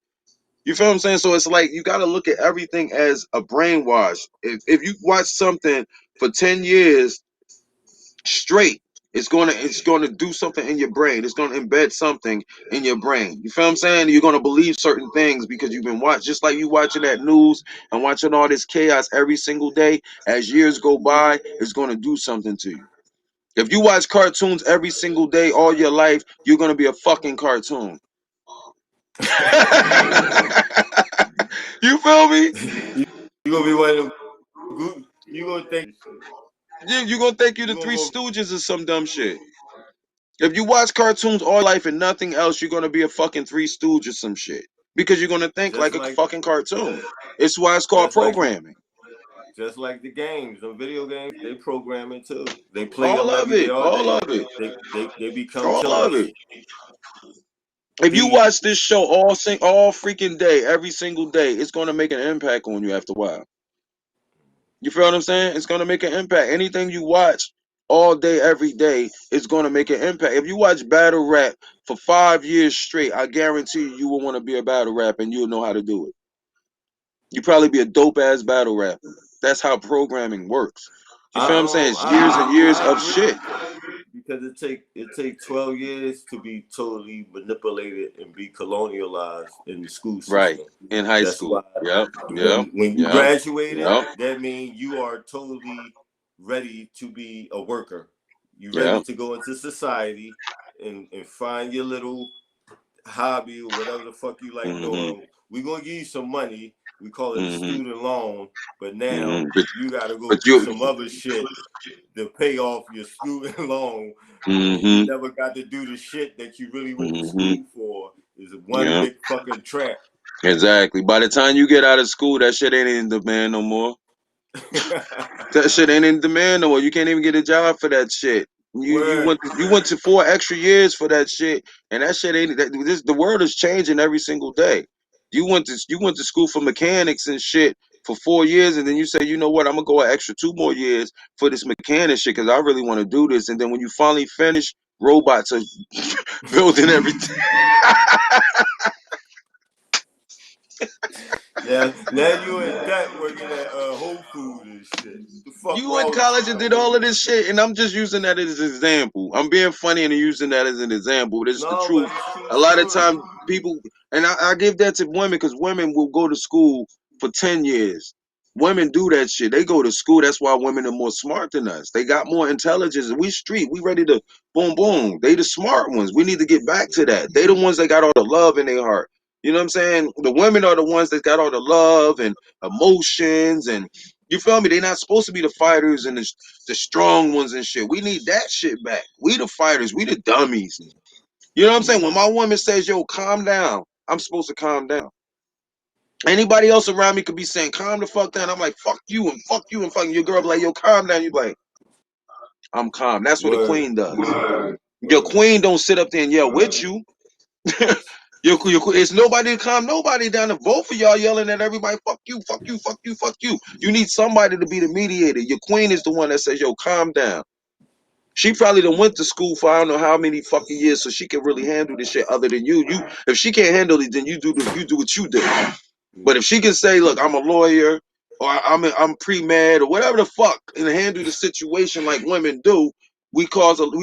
S1: You feel what I'm saying? So it's like you got to look at everything as a brainwash. If you watch something for 10 years straight, it's gonna do something in your brain. It's gonna embed something in your brain. You feel what I'm saying? You're gonna believe certain things because you've been watching, just like you watching that news and watching all this chaos every single day. As years go by, it's gonna do something to you. If you watch cartoons every single day all your life, you're gonna be a fucking cartoon. You feel me?
S2: You gonna be one of them good. You gonna think shit.
S1: You're gonna think you're the
S2: You gonna
S1: Three
S2: go
S1: Stooges or some dumb shit. If you watch cartoons all your life and nothing else, you're gonna be a fucking Three Stooge or some shit. Because you're gonna think
S2: just
S1: like a
S2: like
S1: fucking cartoon. It's why it's called
S2: just like
S1: programming.
S2: just like the games, the video games. They programming too. They play
S1: All
S2: them
S1: of
S2: every day,
S1: it.
S2: all
S1: All
S2: day.
S1: of it.
S2: They become
S1: All of
S2: killers.
S1: it. If you
S2: The
S1: watch this show all freaking day, every single day, it's gonna make an impact on you after a while. You feel what I'm saying? It's gonna make an impact. Anything you watch all day, every day, it's gonna make an impact. If you watch battle rap for 5 years straight, I guarantee you will want to be a battle rap and you'll know how to do it. You probably be a dope ass battle rapper. That's how programming works. You feel what I'm saying? It's years and years
S2: I
S1: of
S2: agree
S1: shit.
S2: because it take 12 years to be totally manipulated and be colonialized in the school
S1: Right.
S2: system.
S1: In high
S2: That's
S1: school.
S2: why
S1: Yep. Yep.
S2: when you
S1: Yep.
S2: graduated,
S1: Yep.
S2: that means you are totally ready to be a worker. You ready
S1: Yep.
S2: to go into society and find your little hobby or whatever the fuck you like
S1: Mm-hmm.
S2: doing. We're gonna give you some money. We call it a
S1: Mm-hmm.
S2: student loan, but
S1: Mm-hmm.
S2: now you gotta go
S1: But
S2: do
S1: you
S2: some other shit to pay off your student loan, and you
S1: mm-hmm.
S2: never got to do the shit that you really went to
S1: Mm-hmm.
S2: school for. It's one big fucking trap.
S1: Exactly. By the time you get out of school, that shit ain't in demand no more. That shit ain't in demand no more. You can't even get a job for that shit. You went to 4 extra years for that shit, and that shit ain't the world is changing every single day. You went to school for mechanics and shit for 4 years, and then you say, you know what, I'm gonna go an extra 2 more years for this mechanic shit because I really want to do this. And then when you finally finish, robots are building everything.
S2: Now you in debt working at Whole Foods and shit. The fuck
S1: You went to
S2: wrong with
S1: college
S2: you,
S1: and
S2: young
S1: did all of
S2: lady?
S1: this shit, and I'm just using that as an example. I'm being funny and using that as an example, but it's the
S2: No,
S1: truth.
S2: but it's true
S1: A lot of
S2: story.
S1: times, people, and I give that to women because women will go to school for 10 years. Women do that shit. They go to school. That's why women are more smart than us. They got more intelligence. We street. We ready to boom, boom. They the smart ones. We need to get back to that. They the ones that got all the love in their heart. You know what I'm saying? The women are the ones that got all the love and emotions and you feel me? They're not supposed to be the fighters and the strong ones and shit. We need that shit back. We the fighters. We the dummies. You know what I'm saying? When my woman says, yo, calm down, I'm supposed to calm down. Anybody else around me could be saying, calm the fuck down. I'm like, fuck you and fuck you and fuck you. Your girl be like, yo, calm down. You be like, I'm calm. That's what a
S2: Word,
S1: queen does. Your
S2: word.
S1: queen don't sit up there and yell with you. It's nobody to calm nobody down. If both of y'all yelling at everybody, fuck you, fuck you, fuck you, fuck you. You need somebody to be the mediator. Your queen is the one that says, yo, calm down. She probably done went to school for I don't know how many fucking years, so she can really handle this shit other than you. If she can't handle it, then you do what you do. But if she can say, look, I'm a lawyer or I'm pre-med or whatever the fuck and handle the situation like women do, we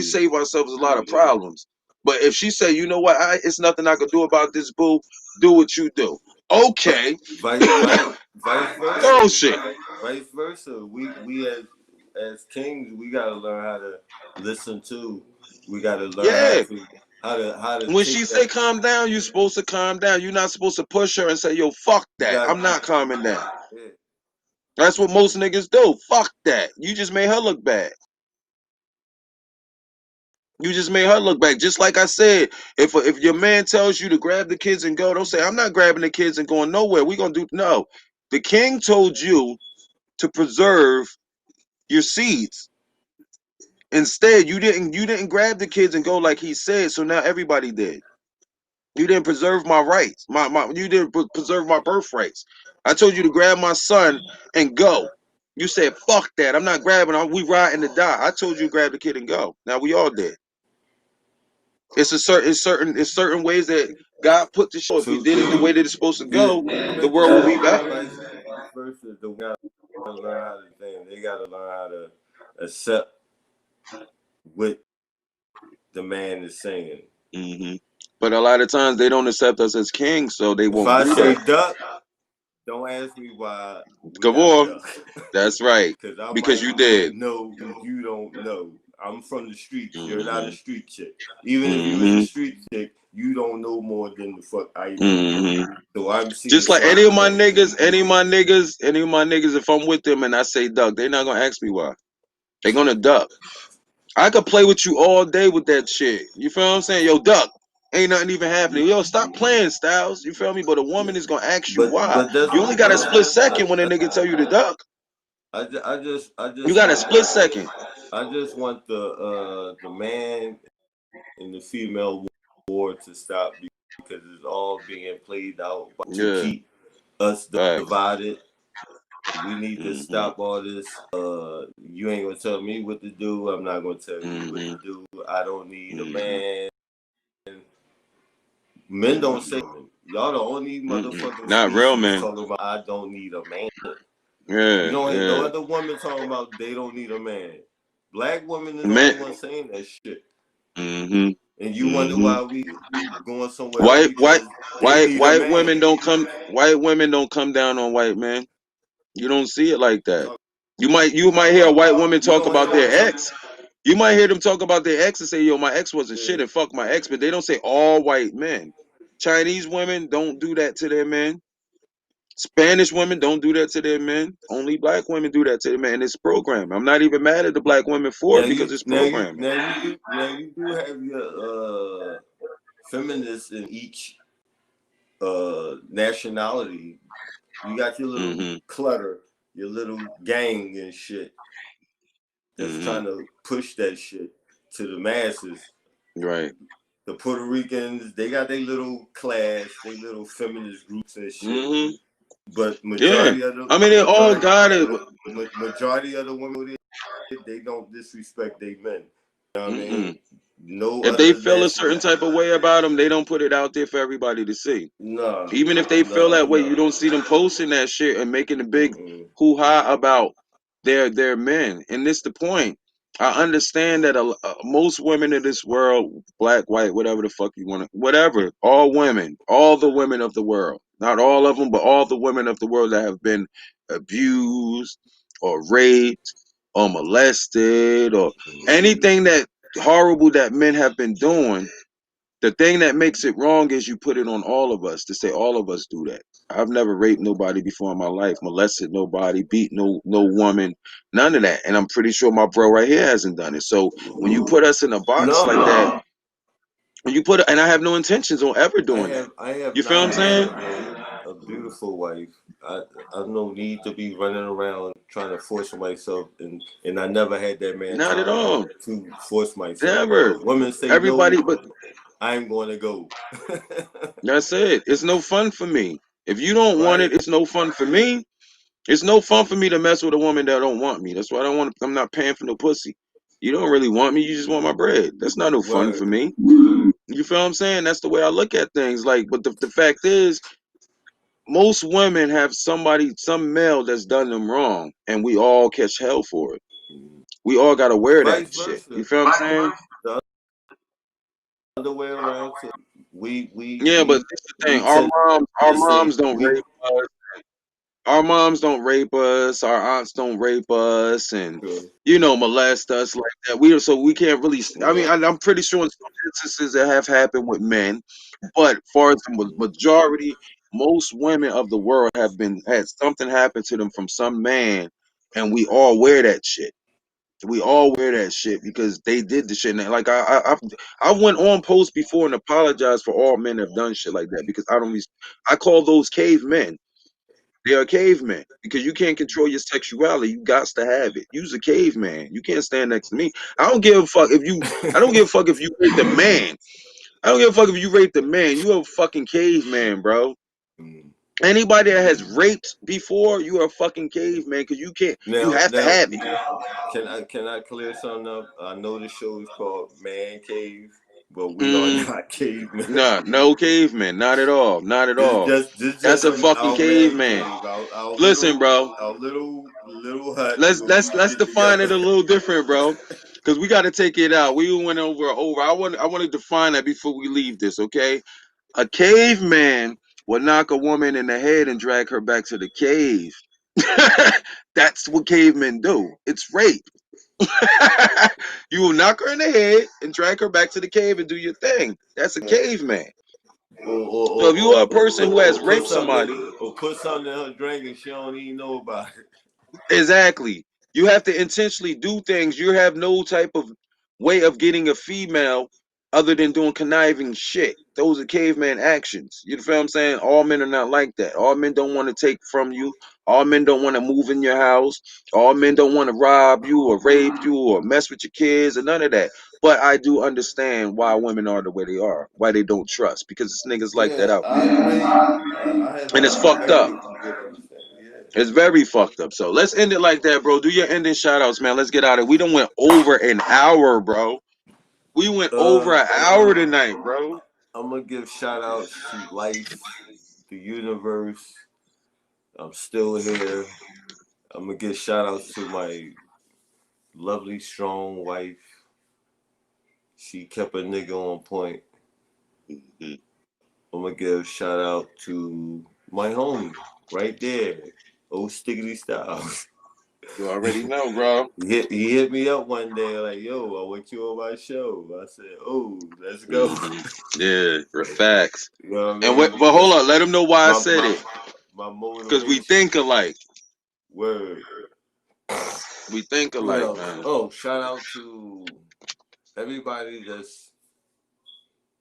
S1: save ourselves a lot of problems. But if she say, you know what, it's nothing I can do about this, boo, do what you do. Okay.
S2: Vice
S1: Oh
S2: versa.
S1: shit.
S2: Vice versa. We as kings, we gotta learn how to listen to. We gotta learn
S1: Yeah.
S2: how to
S1: When she
S2: take
S1: say
S2: that.
S1: calm down, you're supposed to calm down. You're not supposed to push her and say, yo, fuck
S2: You
S1: that.
S2: got
S1: I'm not calming down.
S2: yeah.
S1: That's what most niggas do. Fuck that. You just made her look bad. You just made her look bad. Just like I said, if your man tells you to grab the kids and go, don't say, I'm not grabbing the kids and going nowhere. We gonna do no. The king told you to preserve your seeds. Instead, you didn't grab the kids and go like he said, so now everybody did. You didn't preserve my rights. You didn't preserve my birthrights. I told you to grab my son and go. You said, fuck that. I'm not grabbing him. We riding to die. I told you to grab the kid and go. Now we all did. It's certain ways that God put the show. If we
S2: To
S1: did it the way that it's supposed to
S2: the
S1: go, the
S2: women
S1: world will be
S2: too,
S1: better.
S2: vice versa. The women gotta learn how to think. They gotta learn how to accept what the man is saying.
S1: Hmm. But a lot of times they don't accept us as kings, so they
S2: If
S1: won't
S2: I
S1: do
S2: say
S1: that.
S2: duck, don't ask me why we
S1: Come
S2: gotta
S1: on.
S2: duck.
S1: That's right.
S2: Cause I
S1: Because
S2: might
S1: you did.
S2: know you don't know. I'm from the streets. You're not a
S1: Hmm.
S2: street chick. Even if you is a
S1: Hmm.
S2: street chick, you don't know more than the fuck I know.
S1: Hmm.
S2: So I'm seeing
S1: Just like
S2: something about you.
S1: any of my niggas, if I'm with them and I say duck, they're not gonna ask me why. They're gonna duck. I could play with you all day with that shit. You feel what I'm saying? Yo, duck. Ain't nothing even happening. Yo, stop playing, Styles. You feel me? But a woman is gonna ask you why.
S2: But that's
S1: You only got a split
S2: I,
S1: second when a nigga tell you to duck.
S2: I
S1: You
S2: just
S1: got a
S2: want
S1: split second.
S2: I just want the man and the female war to stop because it's all being played out to
S1: Yeah.
S2: keep us
S1: Facts.
S2: divided. We need to
S1: Hmm.
S2: stop all this. You ain't gonna tell me what to do. I'm not gonna tell you what to
S1: Hmm.
S2: do. I don't need a
S1: Hmm.
S2: man. Men don't say y'all the only
S1: Mm-mm.
S2: motherfucking
S1: Not real
S2: species
S1: man.
S2: talking about I don't need a man. You
S1: Yeah,
S2: don't hear no
S1: yeah.
S2: other woman talking about they don't need a man. Black women is the only
S1: Man.
S2: one saying that shit.
S1: Hmm.
S2: And you wonder
S1: Hmm.
S2: why we going somewhere else
S1: White, white,
S2: because they need a
S1: white
S2: man.
S1: women don't come. White women don't come down on white men. You don't see it like that.
S2: Talk
S1: You might hear a
S2: about
S1: white woman
S2: you
S1: talk
S2: don't
S1: about
S2: hear them
S1: their
S2: talk.
S1: ex. You might hear them talk about their ex and say, "Yo, my ex wasn't
S2: Yeah.
S1: shit," and fuck my ex, but they don't say all white men. Chinese women don't do that to their men. Spanish women don't do that to their men. Only black women do that to their men. It's programming. I'm not even mad at the black women for it because it's programming.
S2: Now you do have your feminists in each. nationality. You got your little
S1: Mm-hmm.
S2: clutter, your little gang and shit that's
S1: Mm-hmm.
S2: trying to push that shit to the masses.
S1: Right.
S2: The Puerto Ricans, they got their little class, their little feminist groups and shit.
S1: Mm-hmm.
S2: But
S1: Yeah. I mean, they all got it.
S2: majority of the women, they don't disrespect their men. You know what I
S1: Mm-mm.
S2: mean? No
S1: If they
S2: other
S1: feel a
S2: national.
S1: certain type of way about them, they don't put it out there for everybody to see.
S2: Nah,
S1: Even if they feel
S2: nah,
S1: that way,
S2: nah.
S1: you don't see them posting that shit and making a big
S2: Mm-mm.
S1: hoo-ha about their men. And this the point. I understand that most women in this world, black, white, whatever the fuck you want to, whatever, all women, all the women of the world, not all of them, but all the women of the world that have been abused or raped or molested or anything that horrible that men have been doing. The thing that makes it wrong is you put it on all of us to say all of us do that. I've never raped nobody before in my life, molested nobody, beat no woman, none of that. And I'm pretty sure my bro right here hasn't done it. So when you put us in a box like
S2: No,
S1: that, when you put, and I have no intentions on ever
S2: I
S1: doing that.
S2: have I have
S1: You feel what I'm
S2: 9
S1: saying?
S2: children, a beautiful wife. I I no need to be running around trying to force myself, and I never had that
S1: Not at
S2: mentality
S1: all.
S2: to force myself.
S1: Never.
S2: But women say no,
S1: Everybody, but
S2: I'm going to go.
S1: that's it. It's no fun for me. If you don't want it,
S2: Right?
S1: it's no fun for me. It's no fun for me to mess with a woman that don't want me. That's why I don't want. I'm not paying for no pussy. You don't really want me. You just want my bread. That's not no fun for
S2: Word.
S1: me. You feel what I'm saying? That's the way I look at things. Like, but the fact is, most women have somebody, some male that's done them wrong, and we all catch hell for it. We all gotta wear that
S2: Vice
S1: shit. You
S2: versa.
S1: feel what I'm saying?
S2: The other way around too. We we
S1: Yeah, but
S2: we
S1: this the thing.
S2: we tend
S1: Our
S2: to say
S1: moms don't
S2: we
S1: rape us. Our moms don't rape us, our aunts don't rape us, and molest us like that. We can't really. I mean,
S2: yeah.
S1: I'm pretty sure in some instances that have happened with men, but far as the majority, most women of the world have been had something happen to them from some man, and we all wear that shit. We all wear that shit because they did the shit. And like I went on post before and apologized for all men that have done shit like that because I don't. I call those cavemen. They are cavemen because you can't control your sexuality. You got to have it. You's a caveman. You can't stand next to me. I don't give a fuck if you. I don't give a fuck if you rape the man. I don't give a fuck if you rape the man. You a fucking caveman, bro.
S2: Mm.
S1: Anybody that has raped before, you are a fucking caveman because you can't. You
S2: Now
S1: have to
S2: now
S1: have it.
S2: can I clear something up? I know the show is called Man Cave, but we are
S1: Mm,
S2: not cavemen.
S1: nah, no caveman. Not at all. Not at all.
S2: This
S1: That's
S2: just
S1: a fucking
S2: our man
S1: caveman.
S2: cave,
S1: Listen, bro.
S2: our little hut
S1: Let's
S2: where
S1: let's
S2: we
S1: let's
S2: get
S1: define
S2: together.
S1: it a little different, bro. Because we got to take it out. We went over. I want to define that before we leave this, okay? A caveman would knock a woman in the head and drag her back to the cave. That's what cavemen do. It's rape. You will knock her in the head and drag her back to the cave and do your thing. That's a caveman. So if you are a person who has raped somebody,
S2: Put something in her drink and she don't even know about it.
S1: exactly. You have to intentionally do things. You have no type of way of getting a female other than doing conniving shit. Those are caveman actions. You feel what I'm saying? All men are not like that. All men don't want to take from you. All men don't want to move in your house. All men don't want to rob you or rape you or mess with your kids or none of that. But I do understand why women are the way they are, why they don't trust, because it's niggas like that
S2: Yeah,
S1: out
S2: I
S1: there.
S2: agree. I have
S1: And it's
S2: a
S1: fucked up.
S2: very good understanding. Yeah.
S1: It's very fucked up. So let's end it like that, bro. Do your ending shout outs, man. Let's get out of it. We done went over an hour, bro. We went over
S2: Uh,
S1: an hour tonight, bro.
S2: I'm gonna give shout outs to life, the universe. I'm still here. I'm gonna give shout outs to my lovely, strong wife. She kept a nigga on point.
S1: Mhm.
S2: I'm gonna give shout out to my homie right there, old Stiggity Styles.
S1: You already know, bro.
S2: He hit me up one day like, "Yo, I want you on my show." I said, "Oh, let's go."
S1: Yeah, for facts.
S2: You know what I
S1: And
S2: mean?
S1: but hold
S2: Because
S1: on, let him know why I
S2: my
S1: said
S2: my
S1: it.
S2: my
S1: Because we
S2: motivation.
S1: think alike.
S2: Word.
S1: We think
S2: What
S1: alike,
S2: else?
S1: man.
S2: Oh, shout out to everybody that's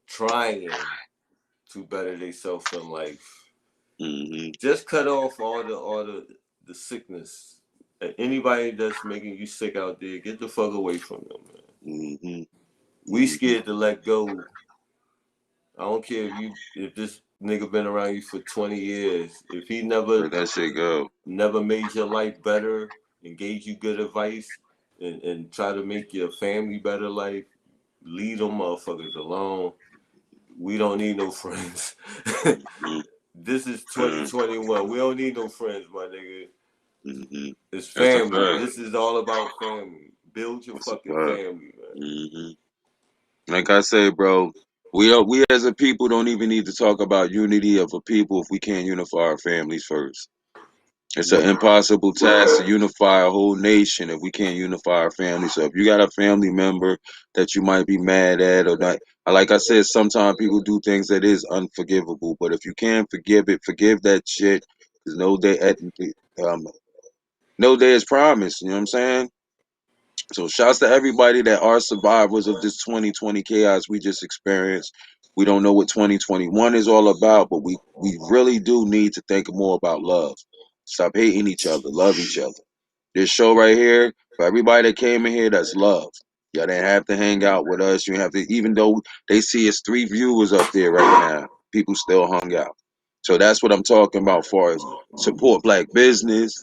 S2: trying to better themselves in life.
S1: Mm-hmm.
S2: Just cut off all the sickness. And anybody that's making you sick out there, get the fuck away from them, man.
S1: Mm-hmm.
S2: We scared to let go. I don't care if this nigga been around you for 20 years. If he
S1: Let that shit go.
S2: never made your life better and gave you good advice and try to make your family better life, leave them motherfuckers alone. We don't need no friends.
S1: Mm-hmm.
S2: This is 2021. We don't need no friends, my nigga.
S1: Mm-hmm.
S2: It's
S1: That's a
S2: family.
S1: fact.
S2: This is all about family. Build your
S1: That's a
S2: fucking
S1: fact.
S2: family, man.
S1: Mm-hmm. Like I say, bro, we as a people don't even need to talk about unity of a people if we can't unify our families first. It's an
S2: Yeah.
S1: impossible task to unify a whole nation if we can't unify our family. So if you got a family member that you might be mad at or not, like I said, sometimes people do things that is unforgivable. But if you can't forgive it, forgive that shit. There's um, no day is promised. You know what I'm saying? So shouts to everybody that are survivors of this 2020 chaos we just experienced. We don't know what 2021 is all about, but we really do need to think more about love. Stop hating each other. Love each other. This show right here, for everybody that came in here, that's love. Y'all didn't have to hang out with us. You have to, even though they see us 3 viewers up there right now, people still hung out. So that's what I'm talking about. Far as support black business,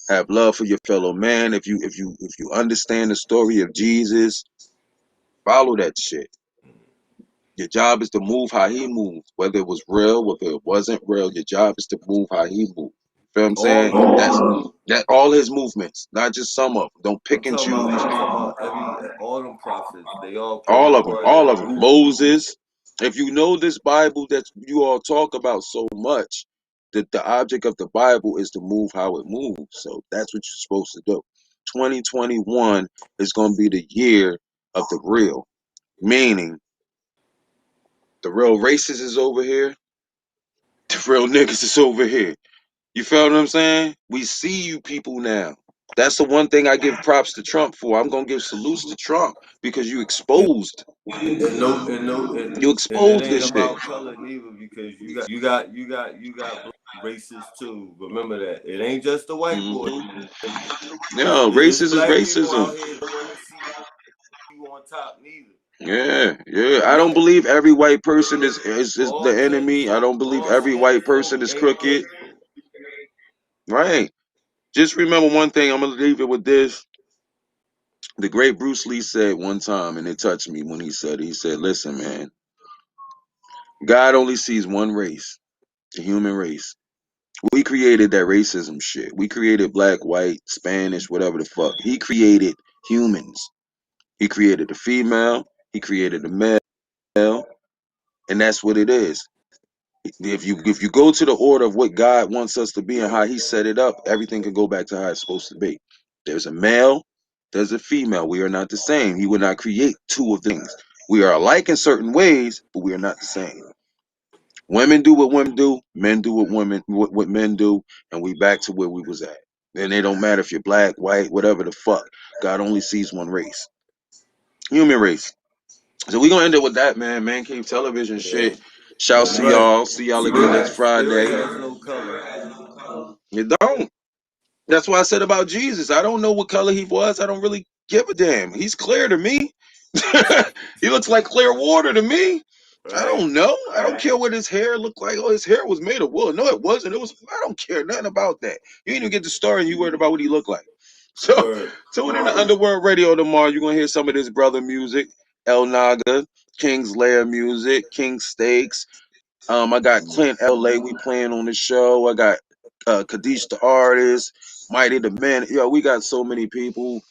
S1: have love for your fellow man. If you understand the story of Jesus, follow that shit. Your job is to move how he moved, whether it was real, whether it wasn't real. Your job is to move how he moved. Feel what I'm saying?
S2: All of them.
S1: That all his movements, not just some of them. Don't pick and choose.
S2: I'm talking about all them prophets. They all played
S1: All
S2: a
S1: of them,
S2: part
S1: all
S2: in
S1: of them.
S2: moving.
S1: Moses. If you know this Bible that you all talk about so much, that the object of the Bible is to move how it moves. So that's what you're supposed to do. 2021 is going to be the year of the real, meaning the real racists is over here, the real niggas is over here. You feel what I'm saying? We see you people now. That's the one thing I give props to Trump for. I'm gonna give salutes to Trump because you
S2: And,
S1: exposed, you
S2: and it
S1: exposed
S2: ain't
S1: this shit.
S2: about color neither because you got black racists too. Remember that. It ain't just the white boys.
S1: Hmm. Yeah,
S2: It's
S1: racist is
S2: black people
S1: racism.
S2: out here don't want to see you on top neither.
S1: Yeah, yeah. I don't
S2: We
S1: believe every white person is
S2: all
S1: the enemy. I don't believe
S2: all
S1: every
S2: skin
S1: white person
S2: folk
S1: is
S2: ain't
S1: crooked.
S2: equal.
S1: Right. Just remember one thing. I'm gonna leave it with this. The great Bruce Lee said one time, and it touched me when he said, "Listen, man, God only sees one race, the human race. We created that racism shit. We created black, white, Spanish, whatever the fuck. He created humans. He created the female. He created the male, and that's what it is. If you go to the order of what God wants us to be and how He set it up, everything can go back to how it's supposed to be. There's a male. There's a female. We are not the same. He would not create two of things. We are alike in certain ways, but we are not the same. Women do what women do, men do what men do, and we back to where we was at. And it don't matter if you're black, white, whatever the fuck. God only sees one race. Human race. So we gonna end it with that, man. Man Cave Television
S2: Yeah.
S1: shit. Shouts to
S2: But
S1: y'all. See y'all again next
S2: spirit
S1: Friday.
S2: has no color.
S1: You don't. That's why I said about Jesus. I don't know what color he was. I don't really give a damn. He's clear to me. He looks like clear water to me. I
S2: Right?
S1: don't know. I don't care what his hair looked like. Oh, his hair was made of wool. No, it wasn't. It was. I don't care nothing about that. You didn't even get the story, and you worried about what he looked like. So
S2: Word.
S1: tune in to Underworld Radio tomorrow. You're gonna hear some of this brother music, El Naga, King's Lair music, King Steaks. I got Clint LA. We playing on the show. I got Kadish the artist, Mighty the man. Yo, we got so many people.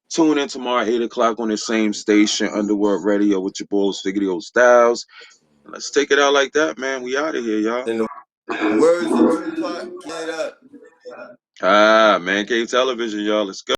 S1: Tune in tomorrow 8 o'clock on the same station, Underworld Radio, with your boys, Figgy Styles. Let's take it out like that, man. We out of here, y'all.
S2: In the words of Tupac, get up.
S1: Man Cave Television, y'all. Let's go.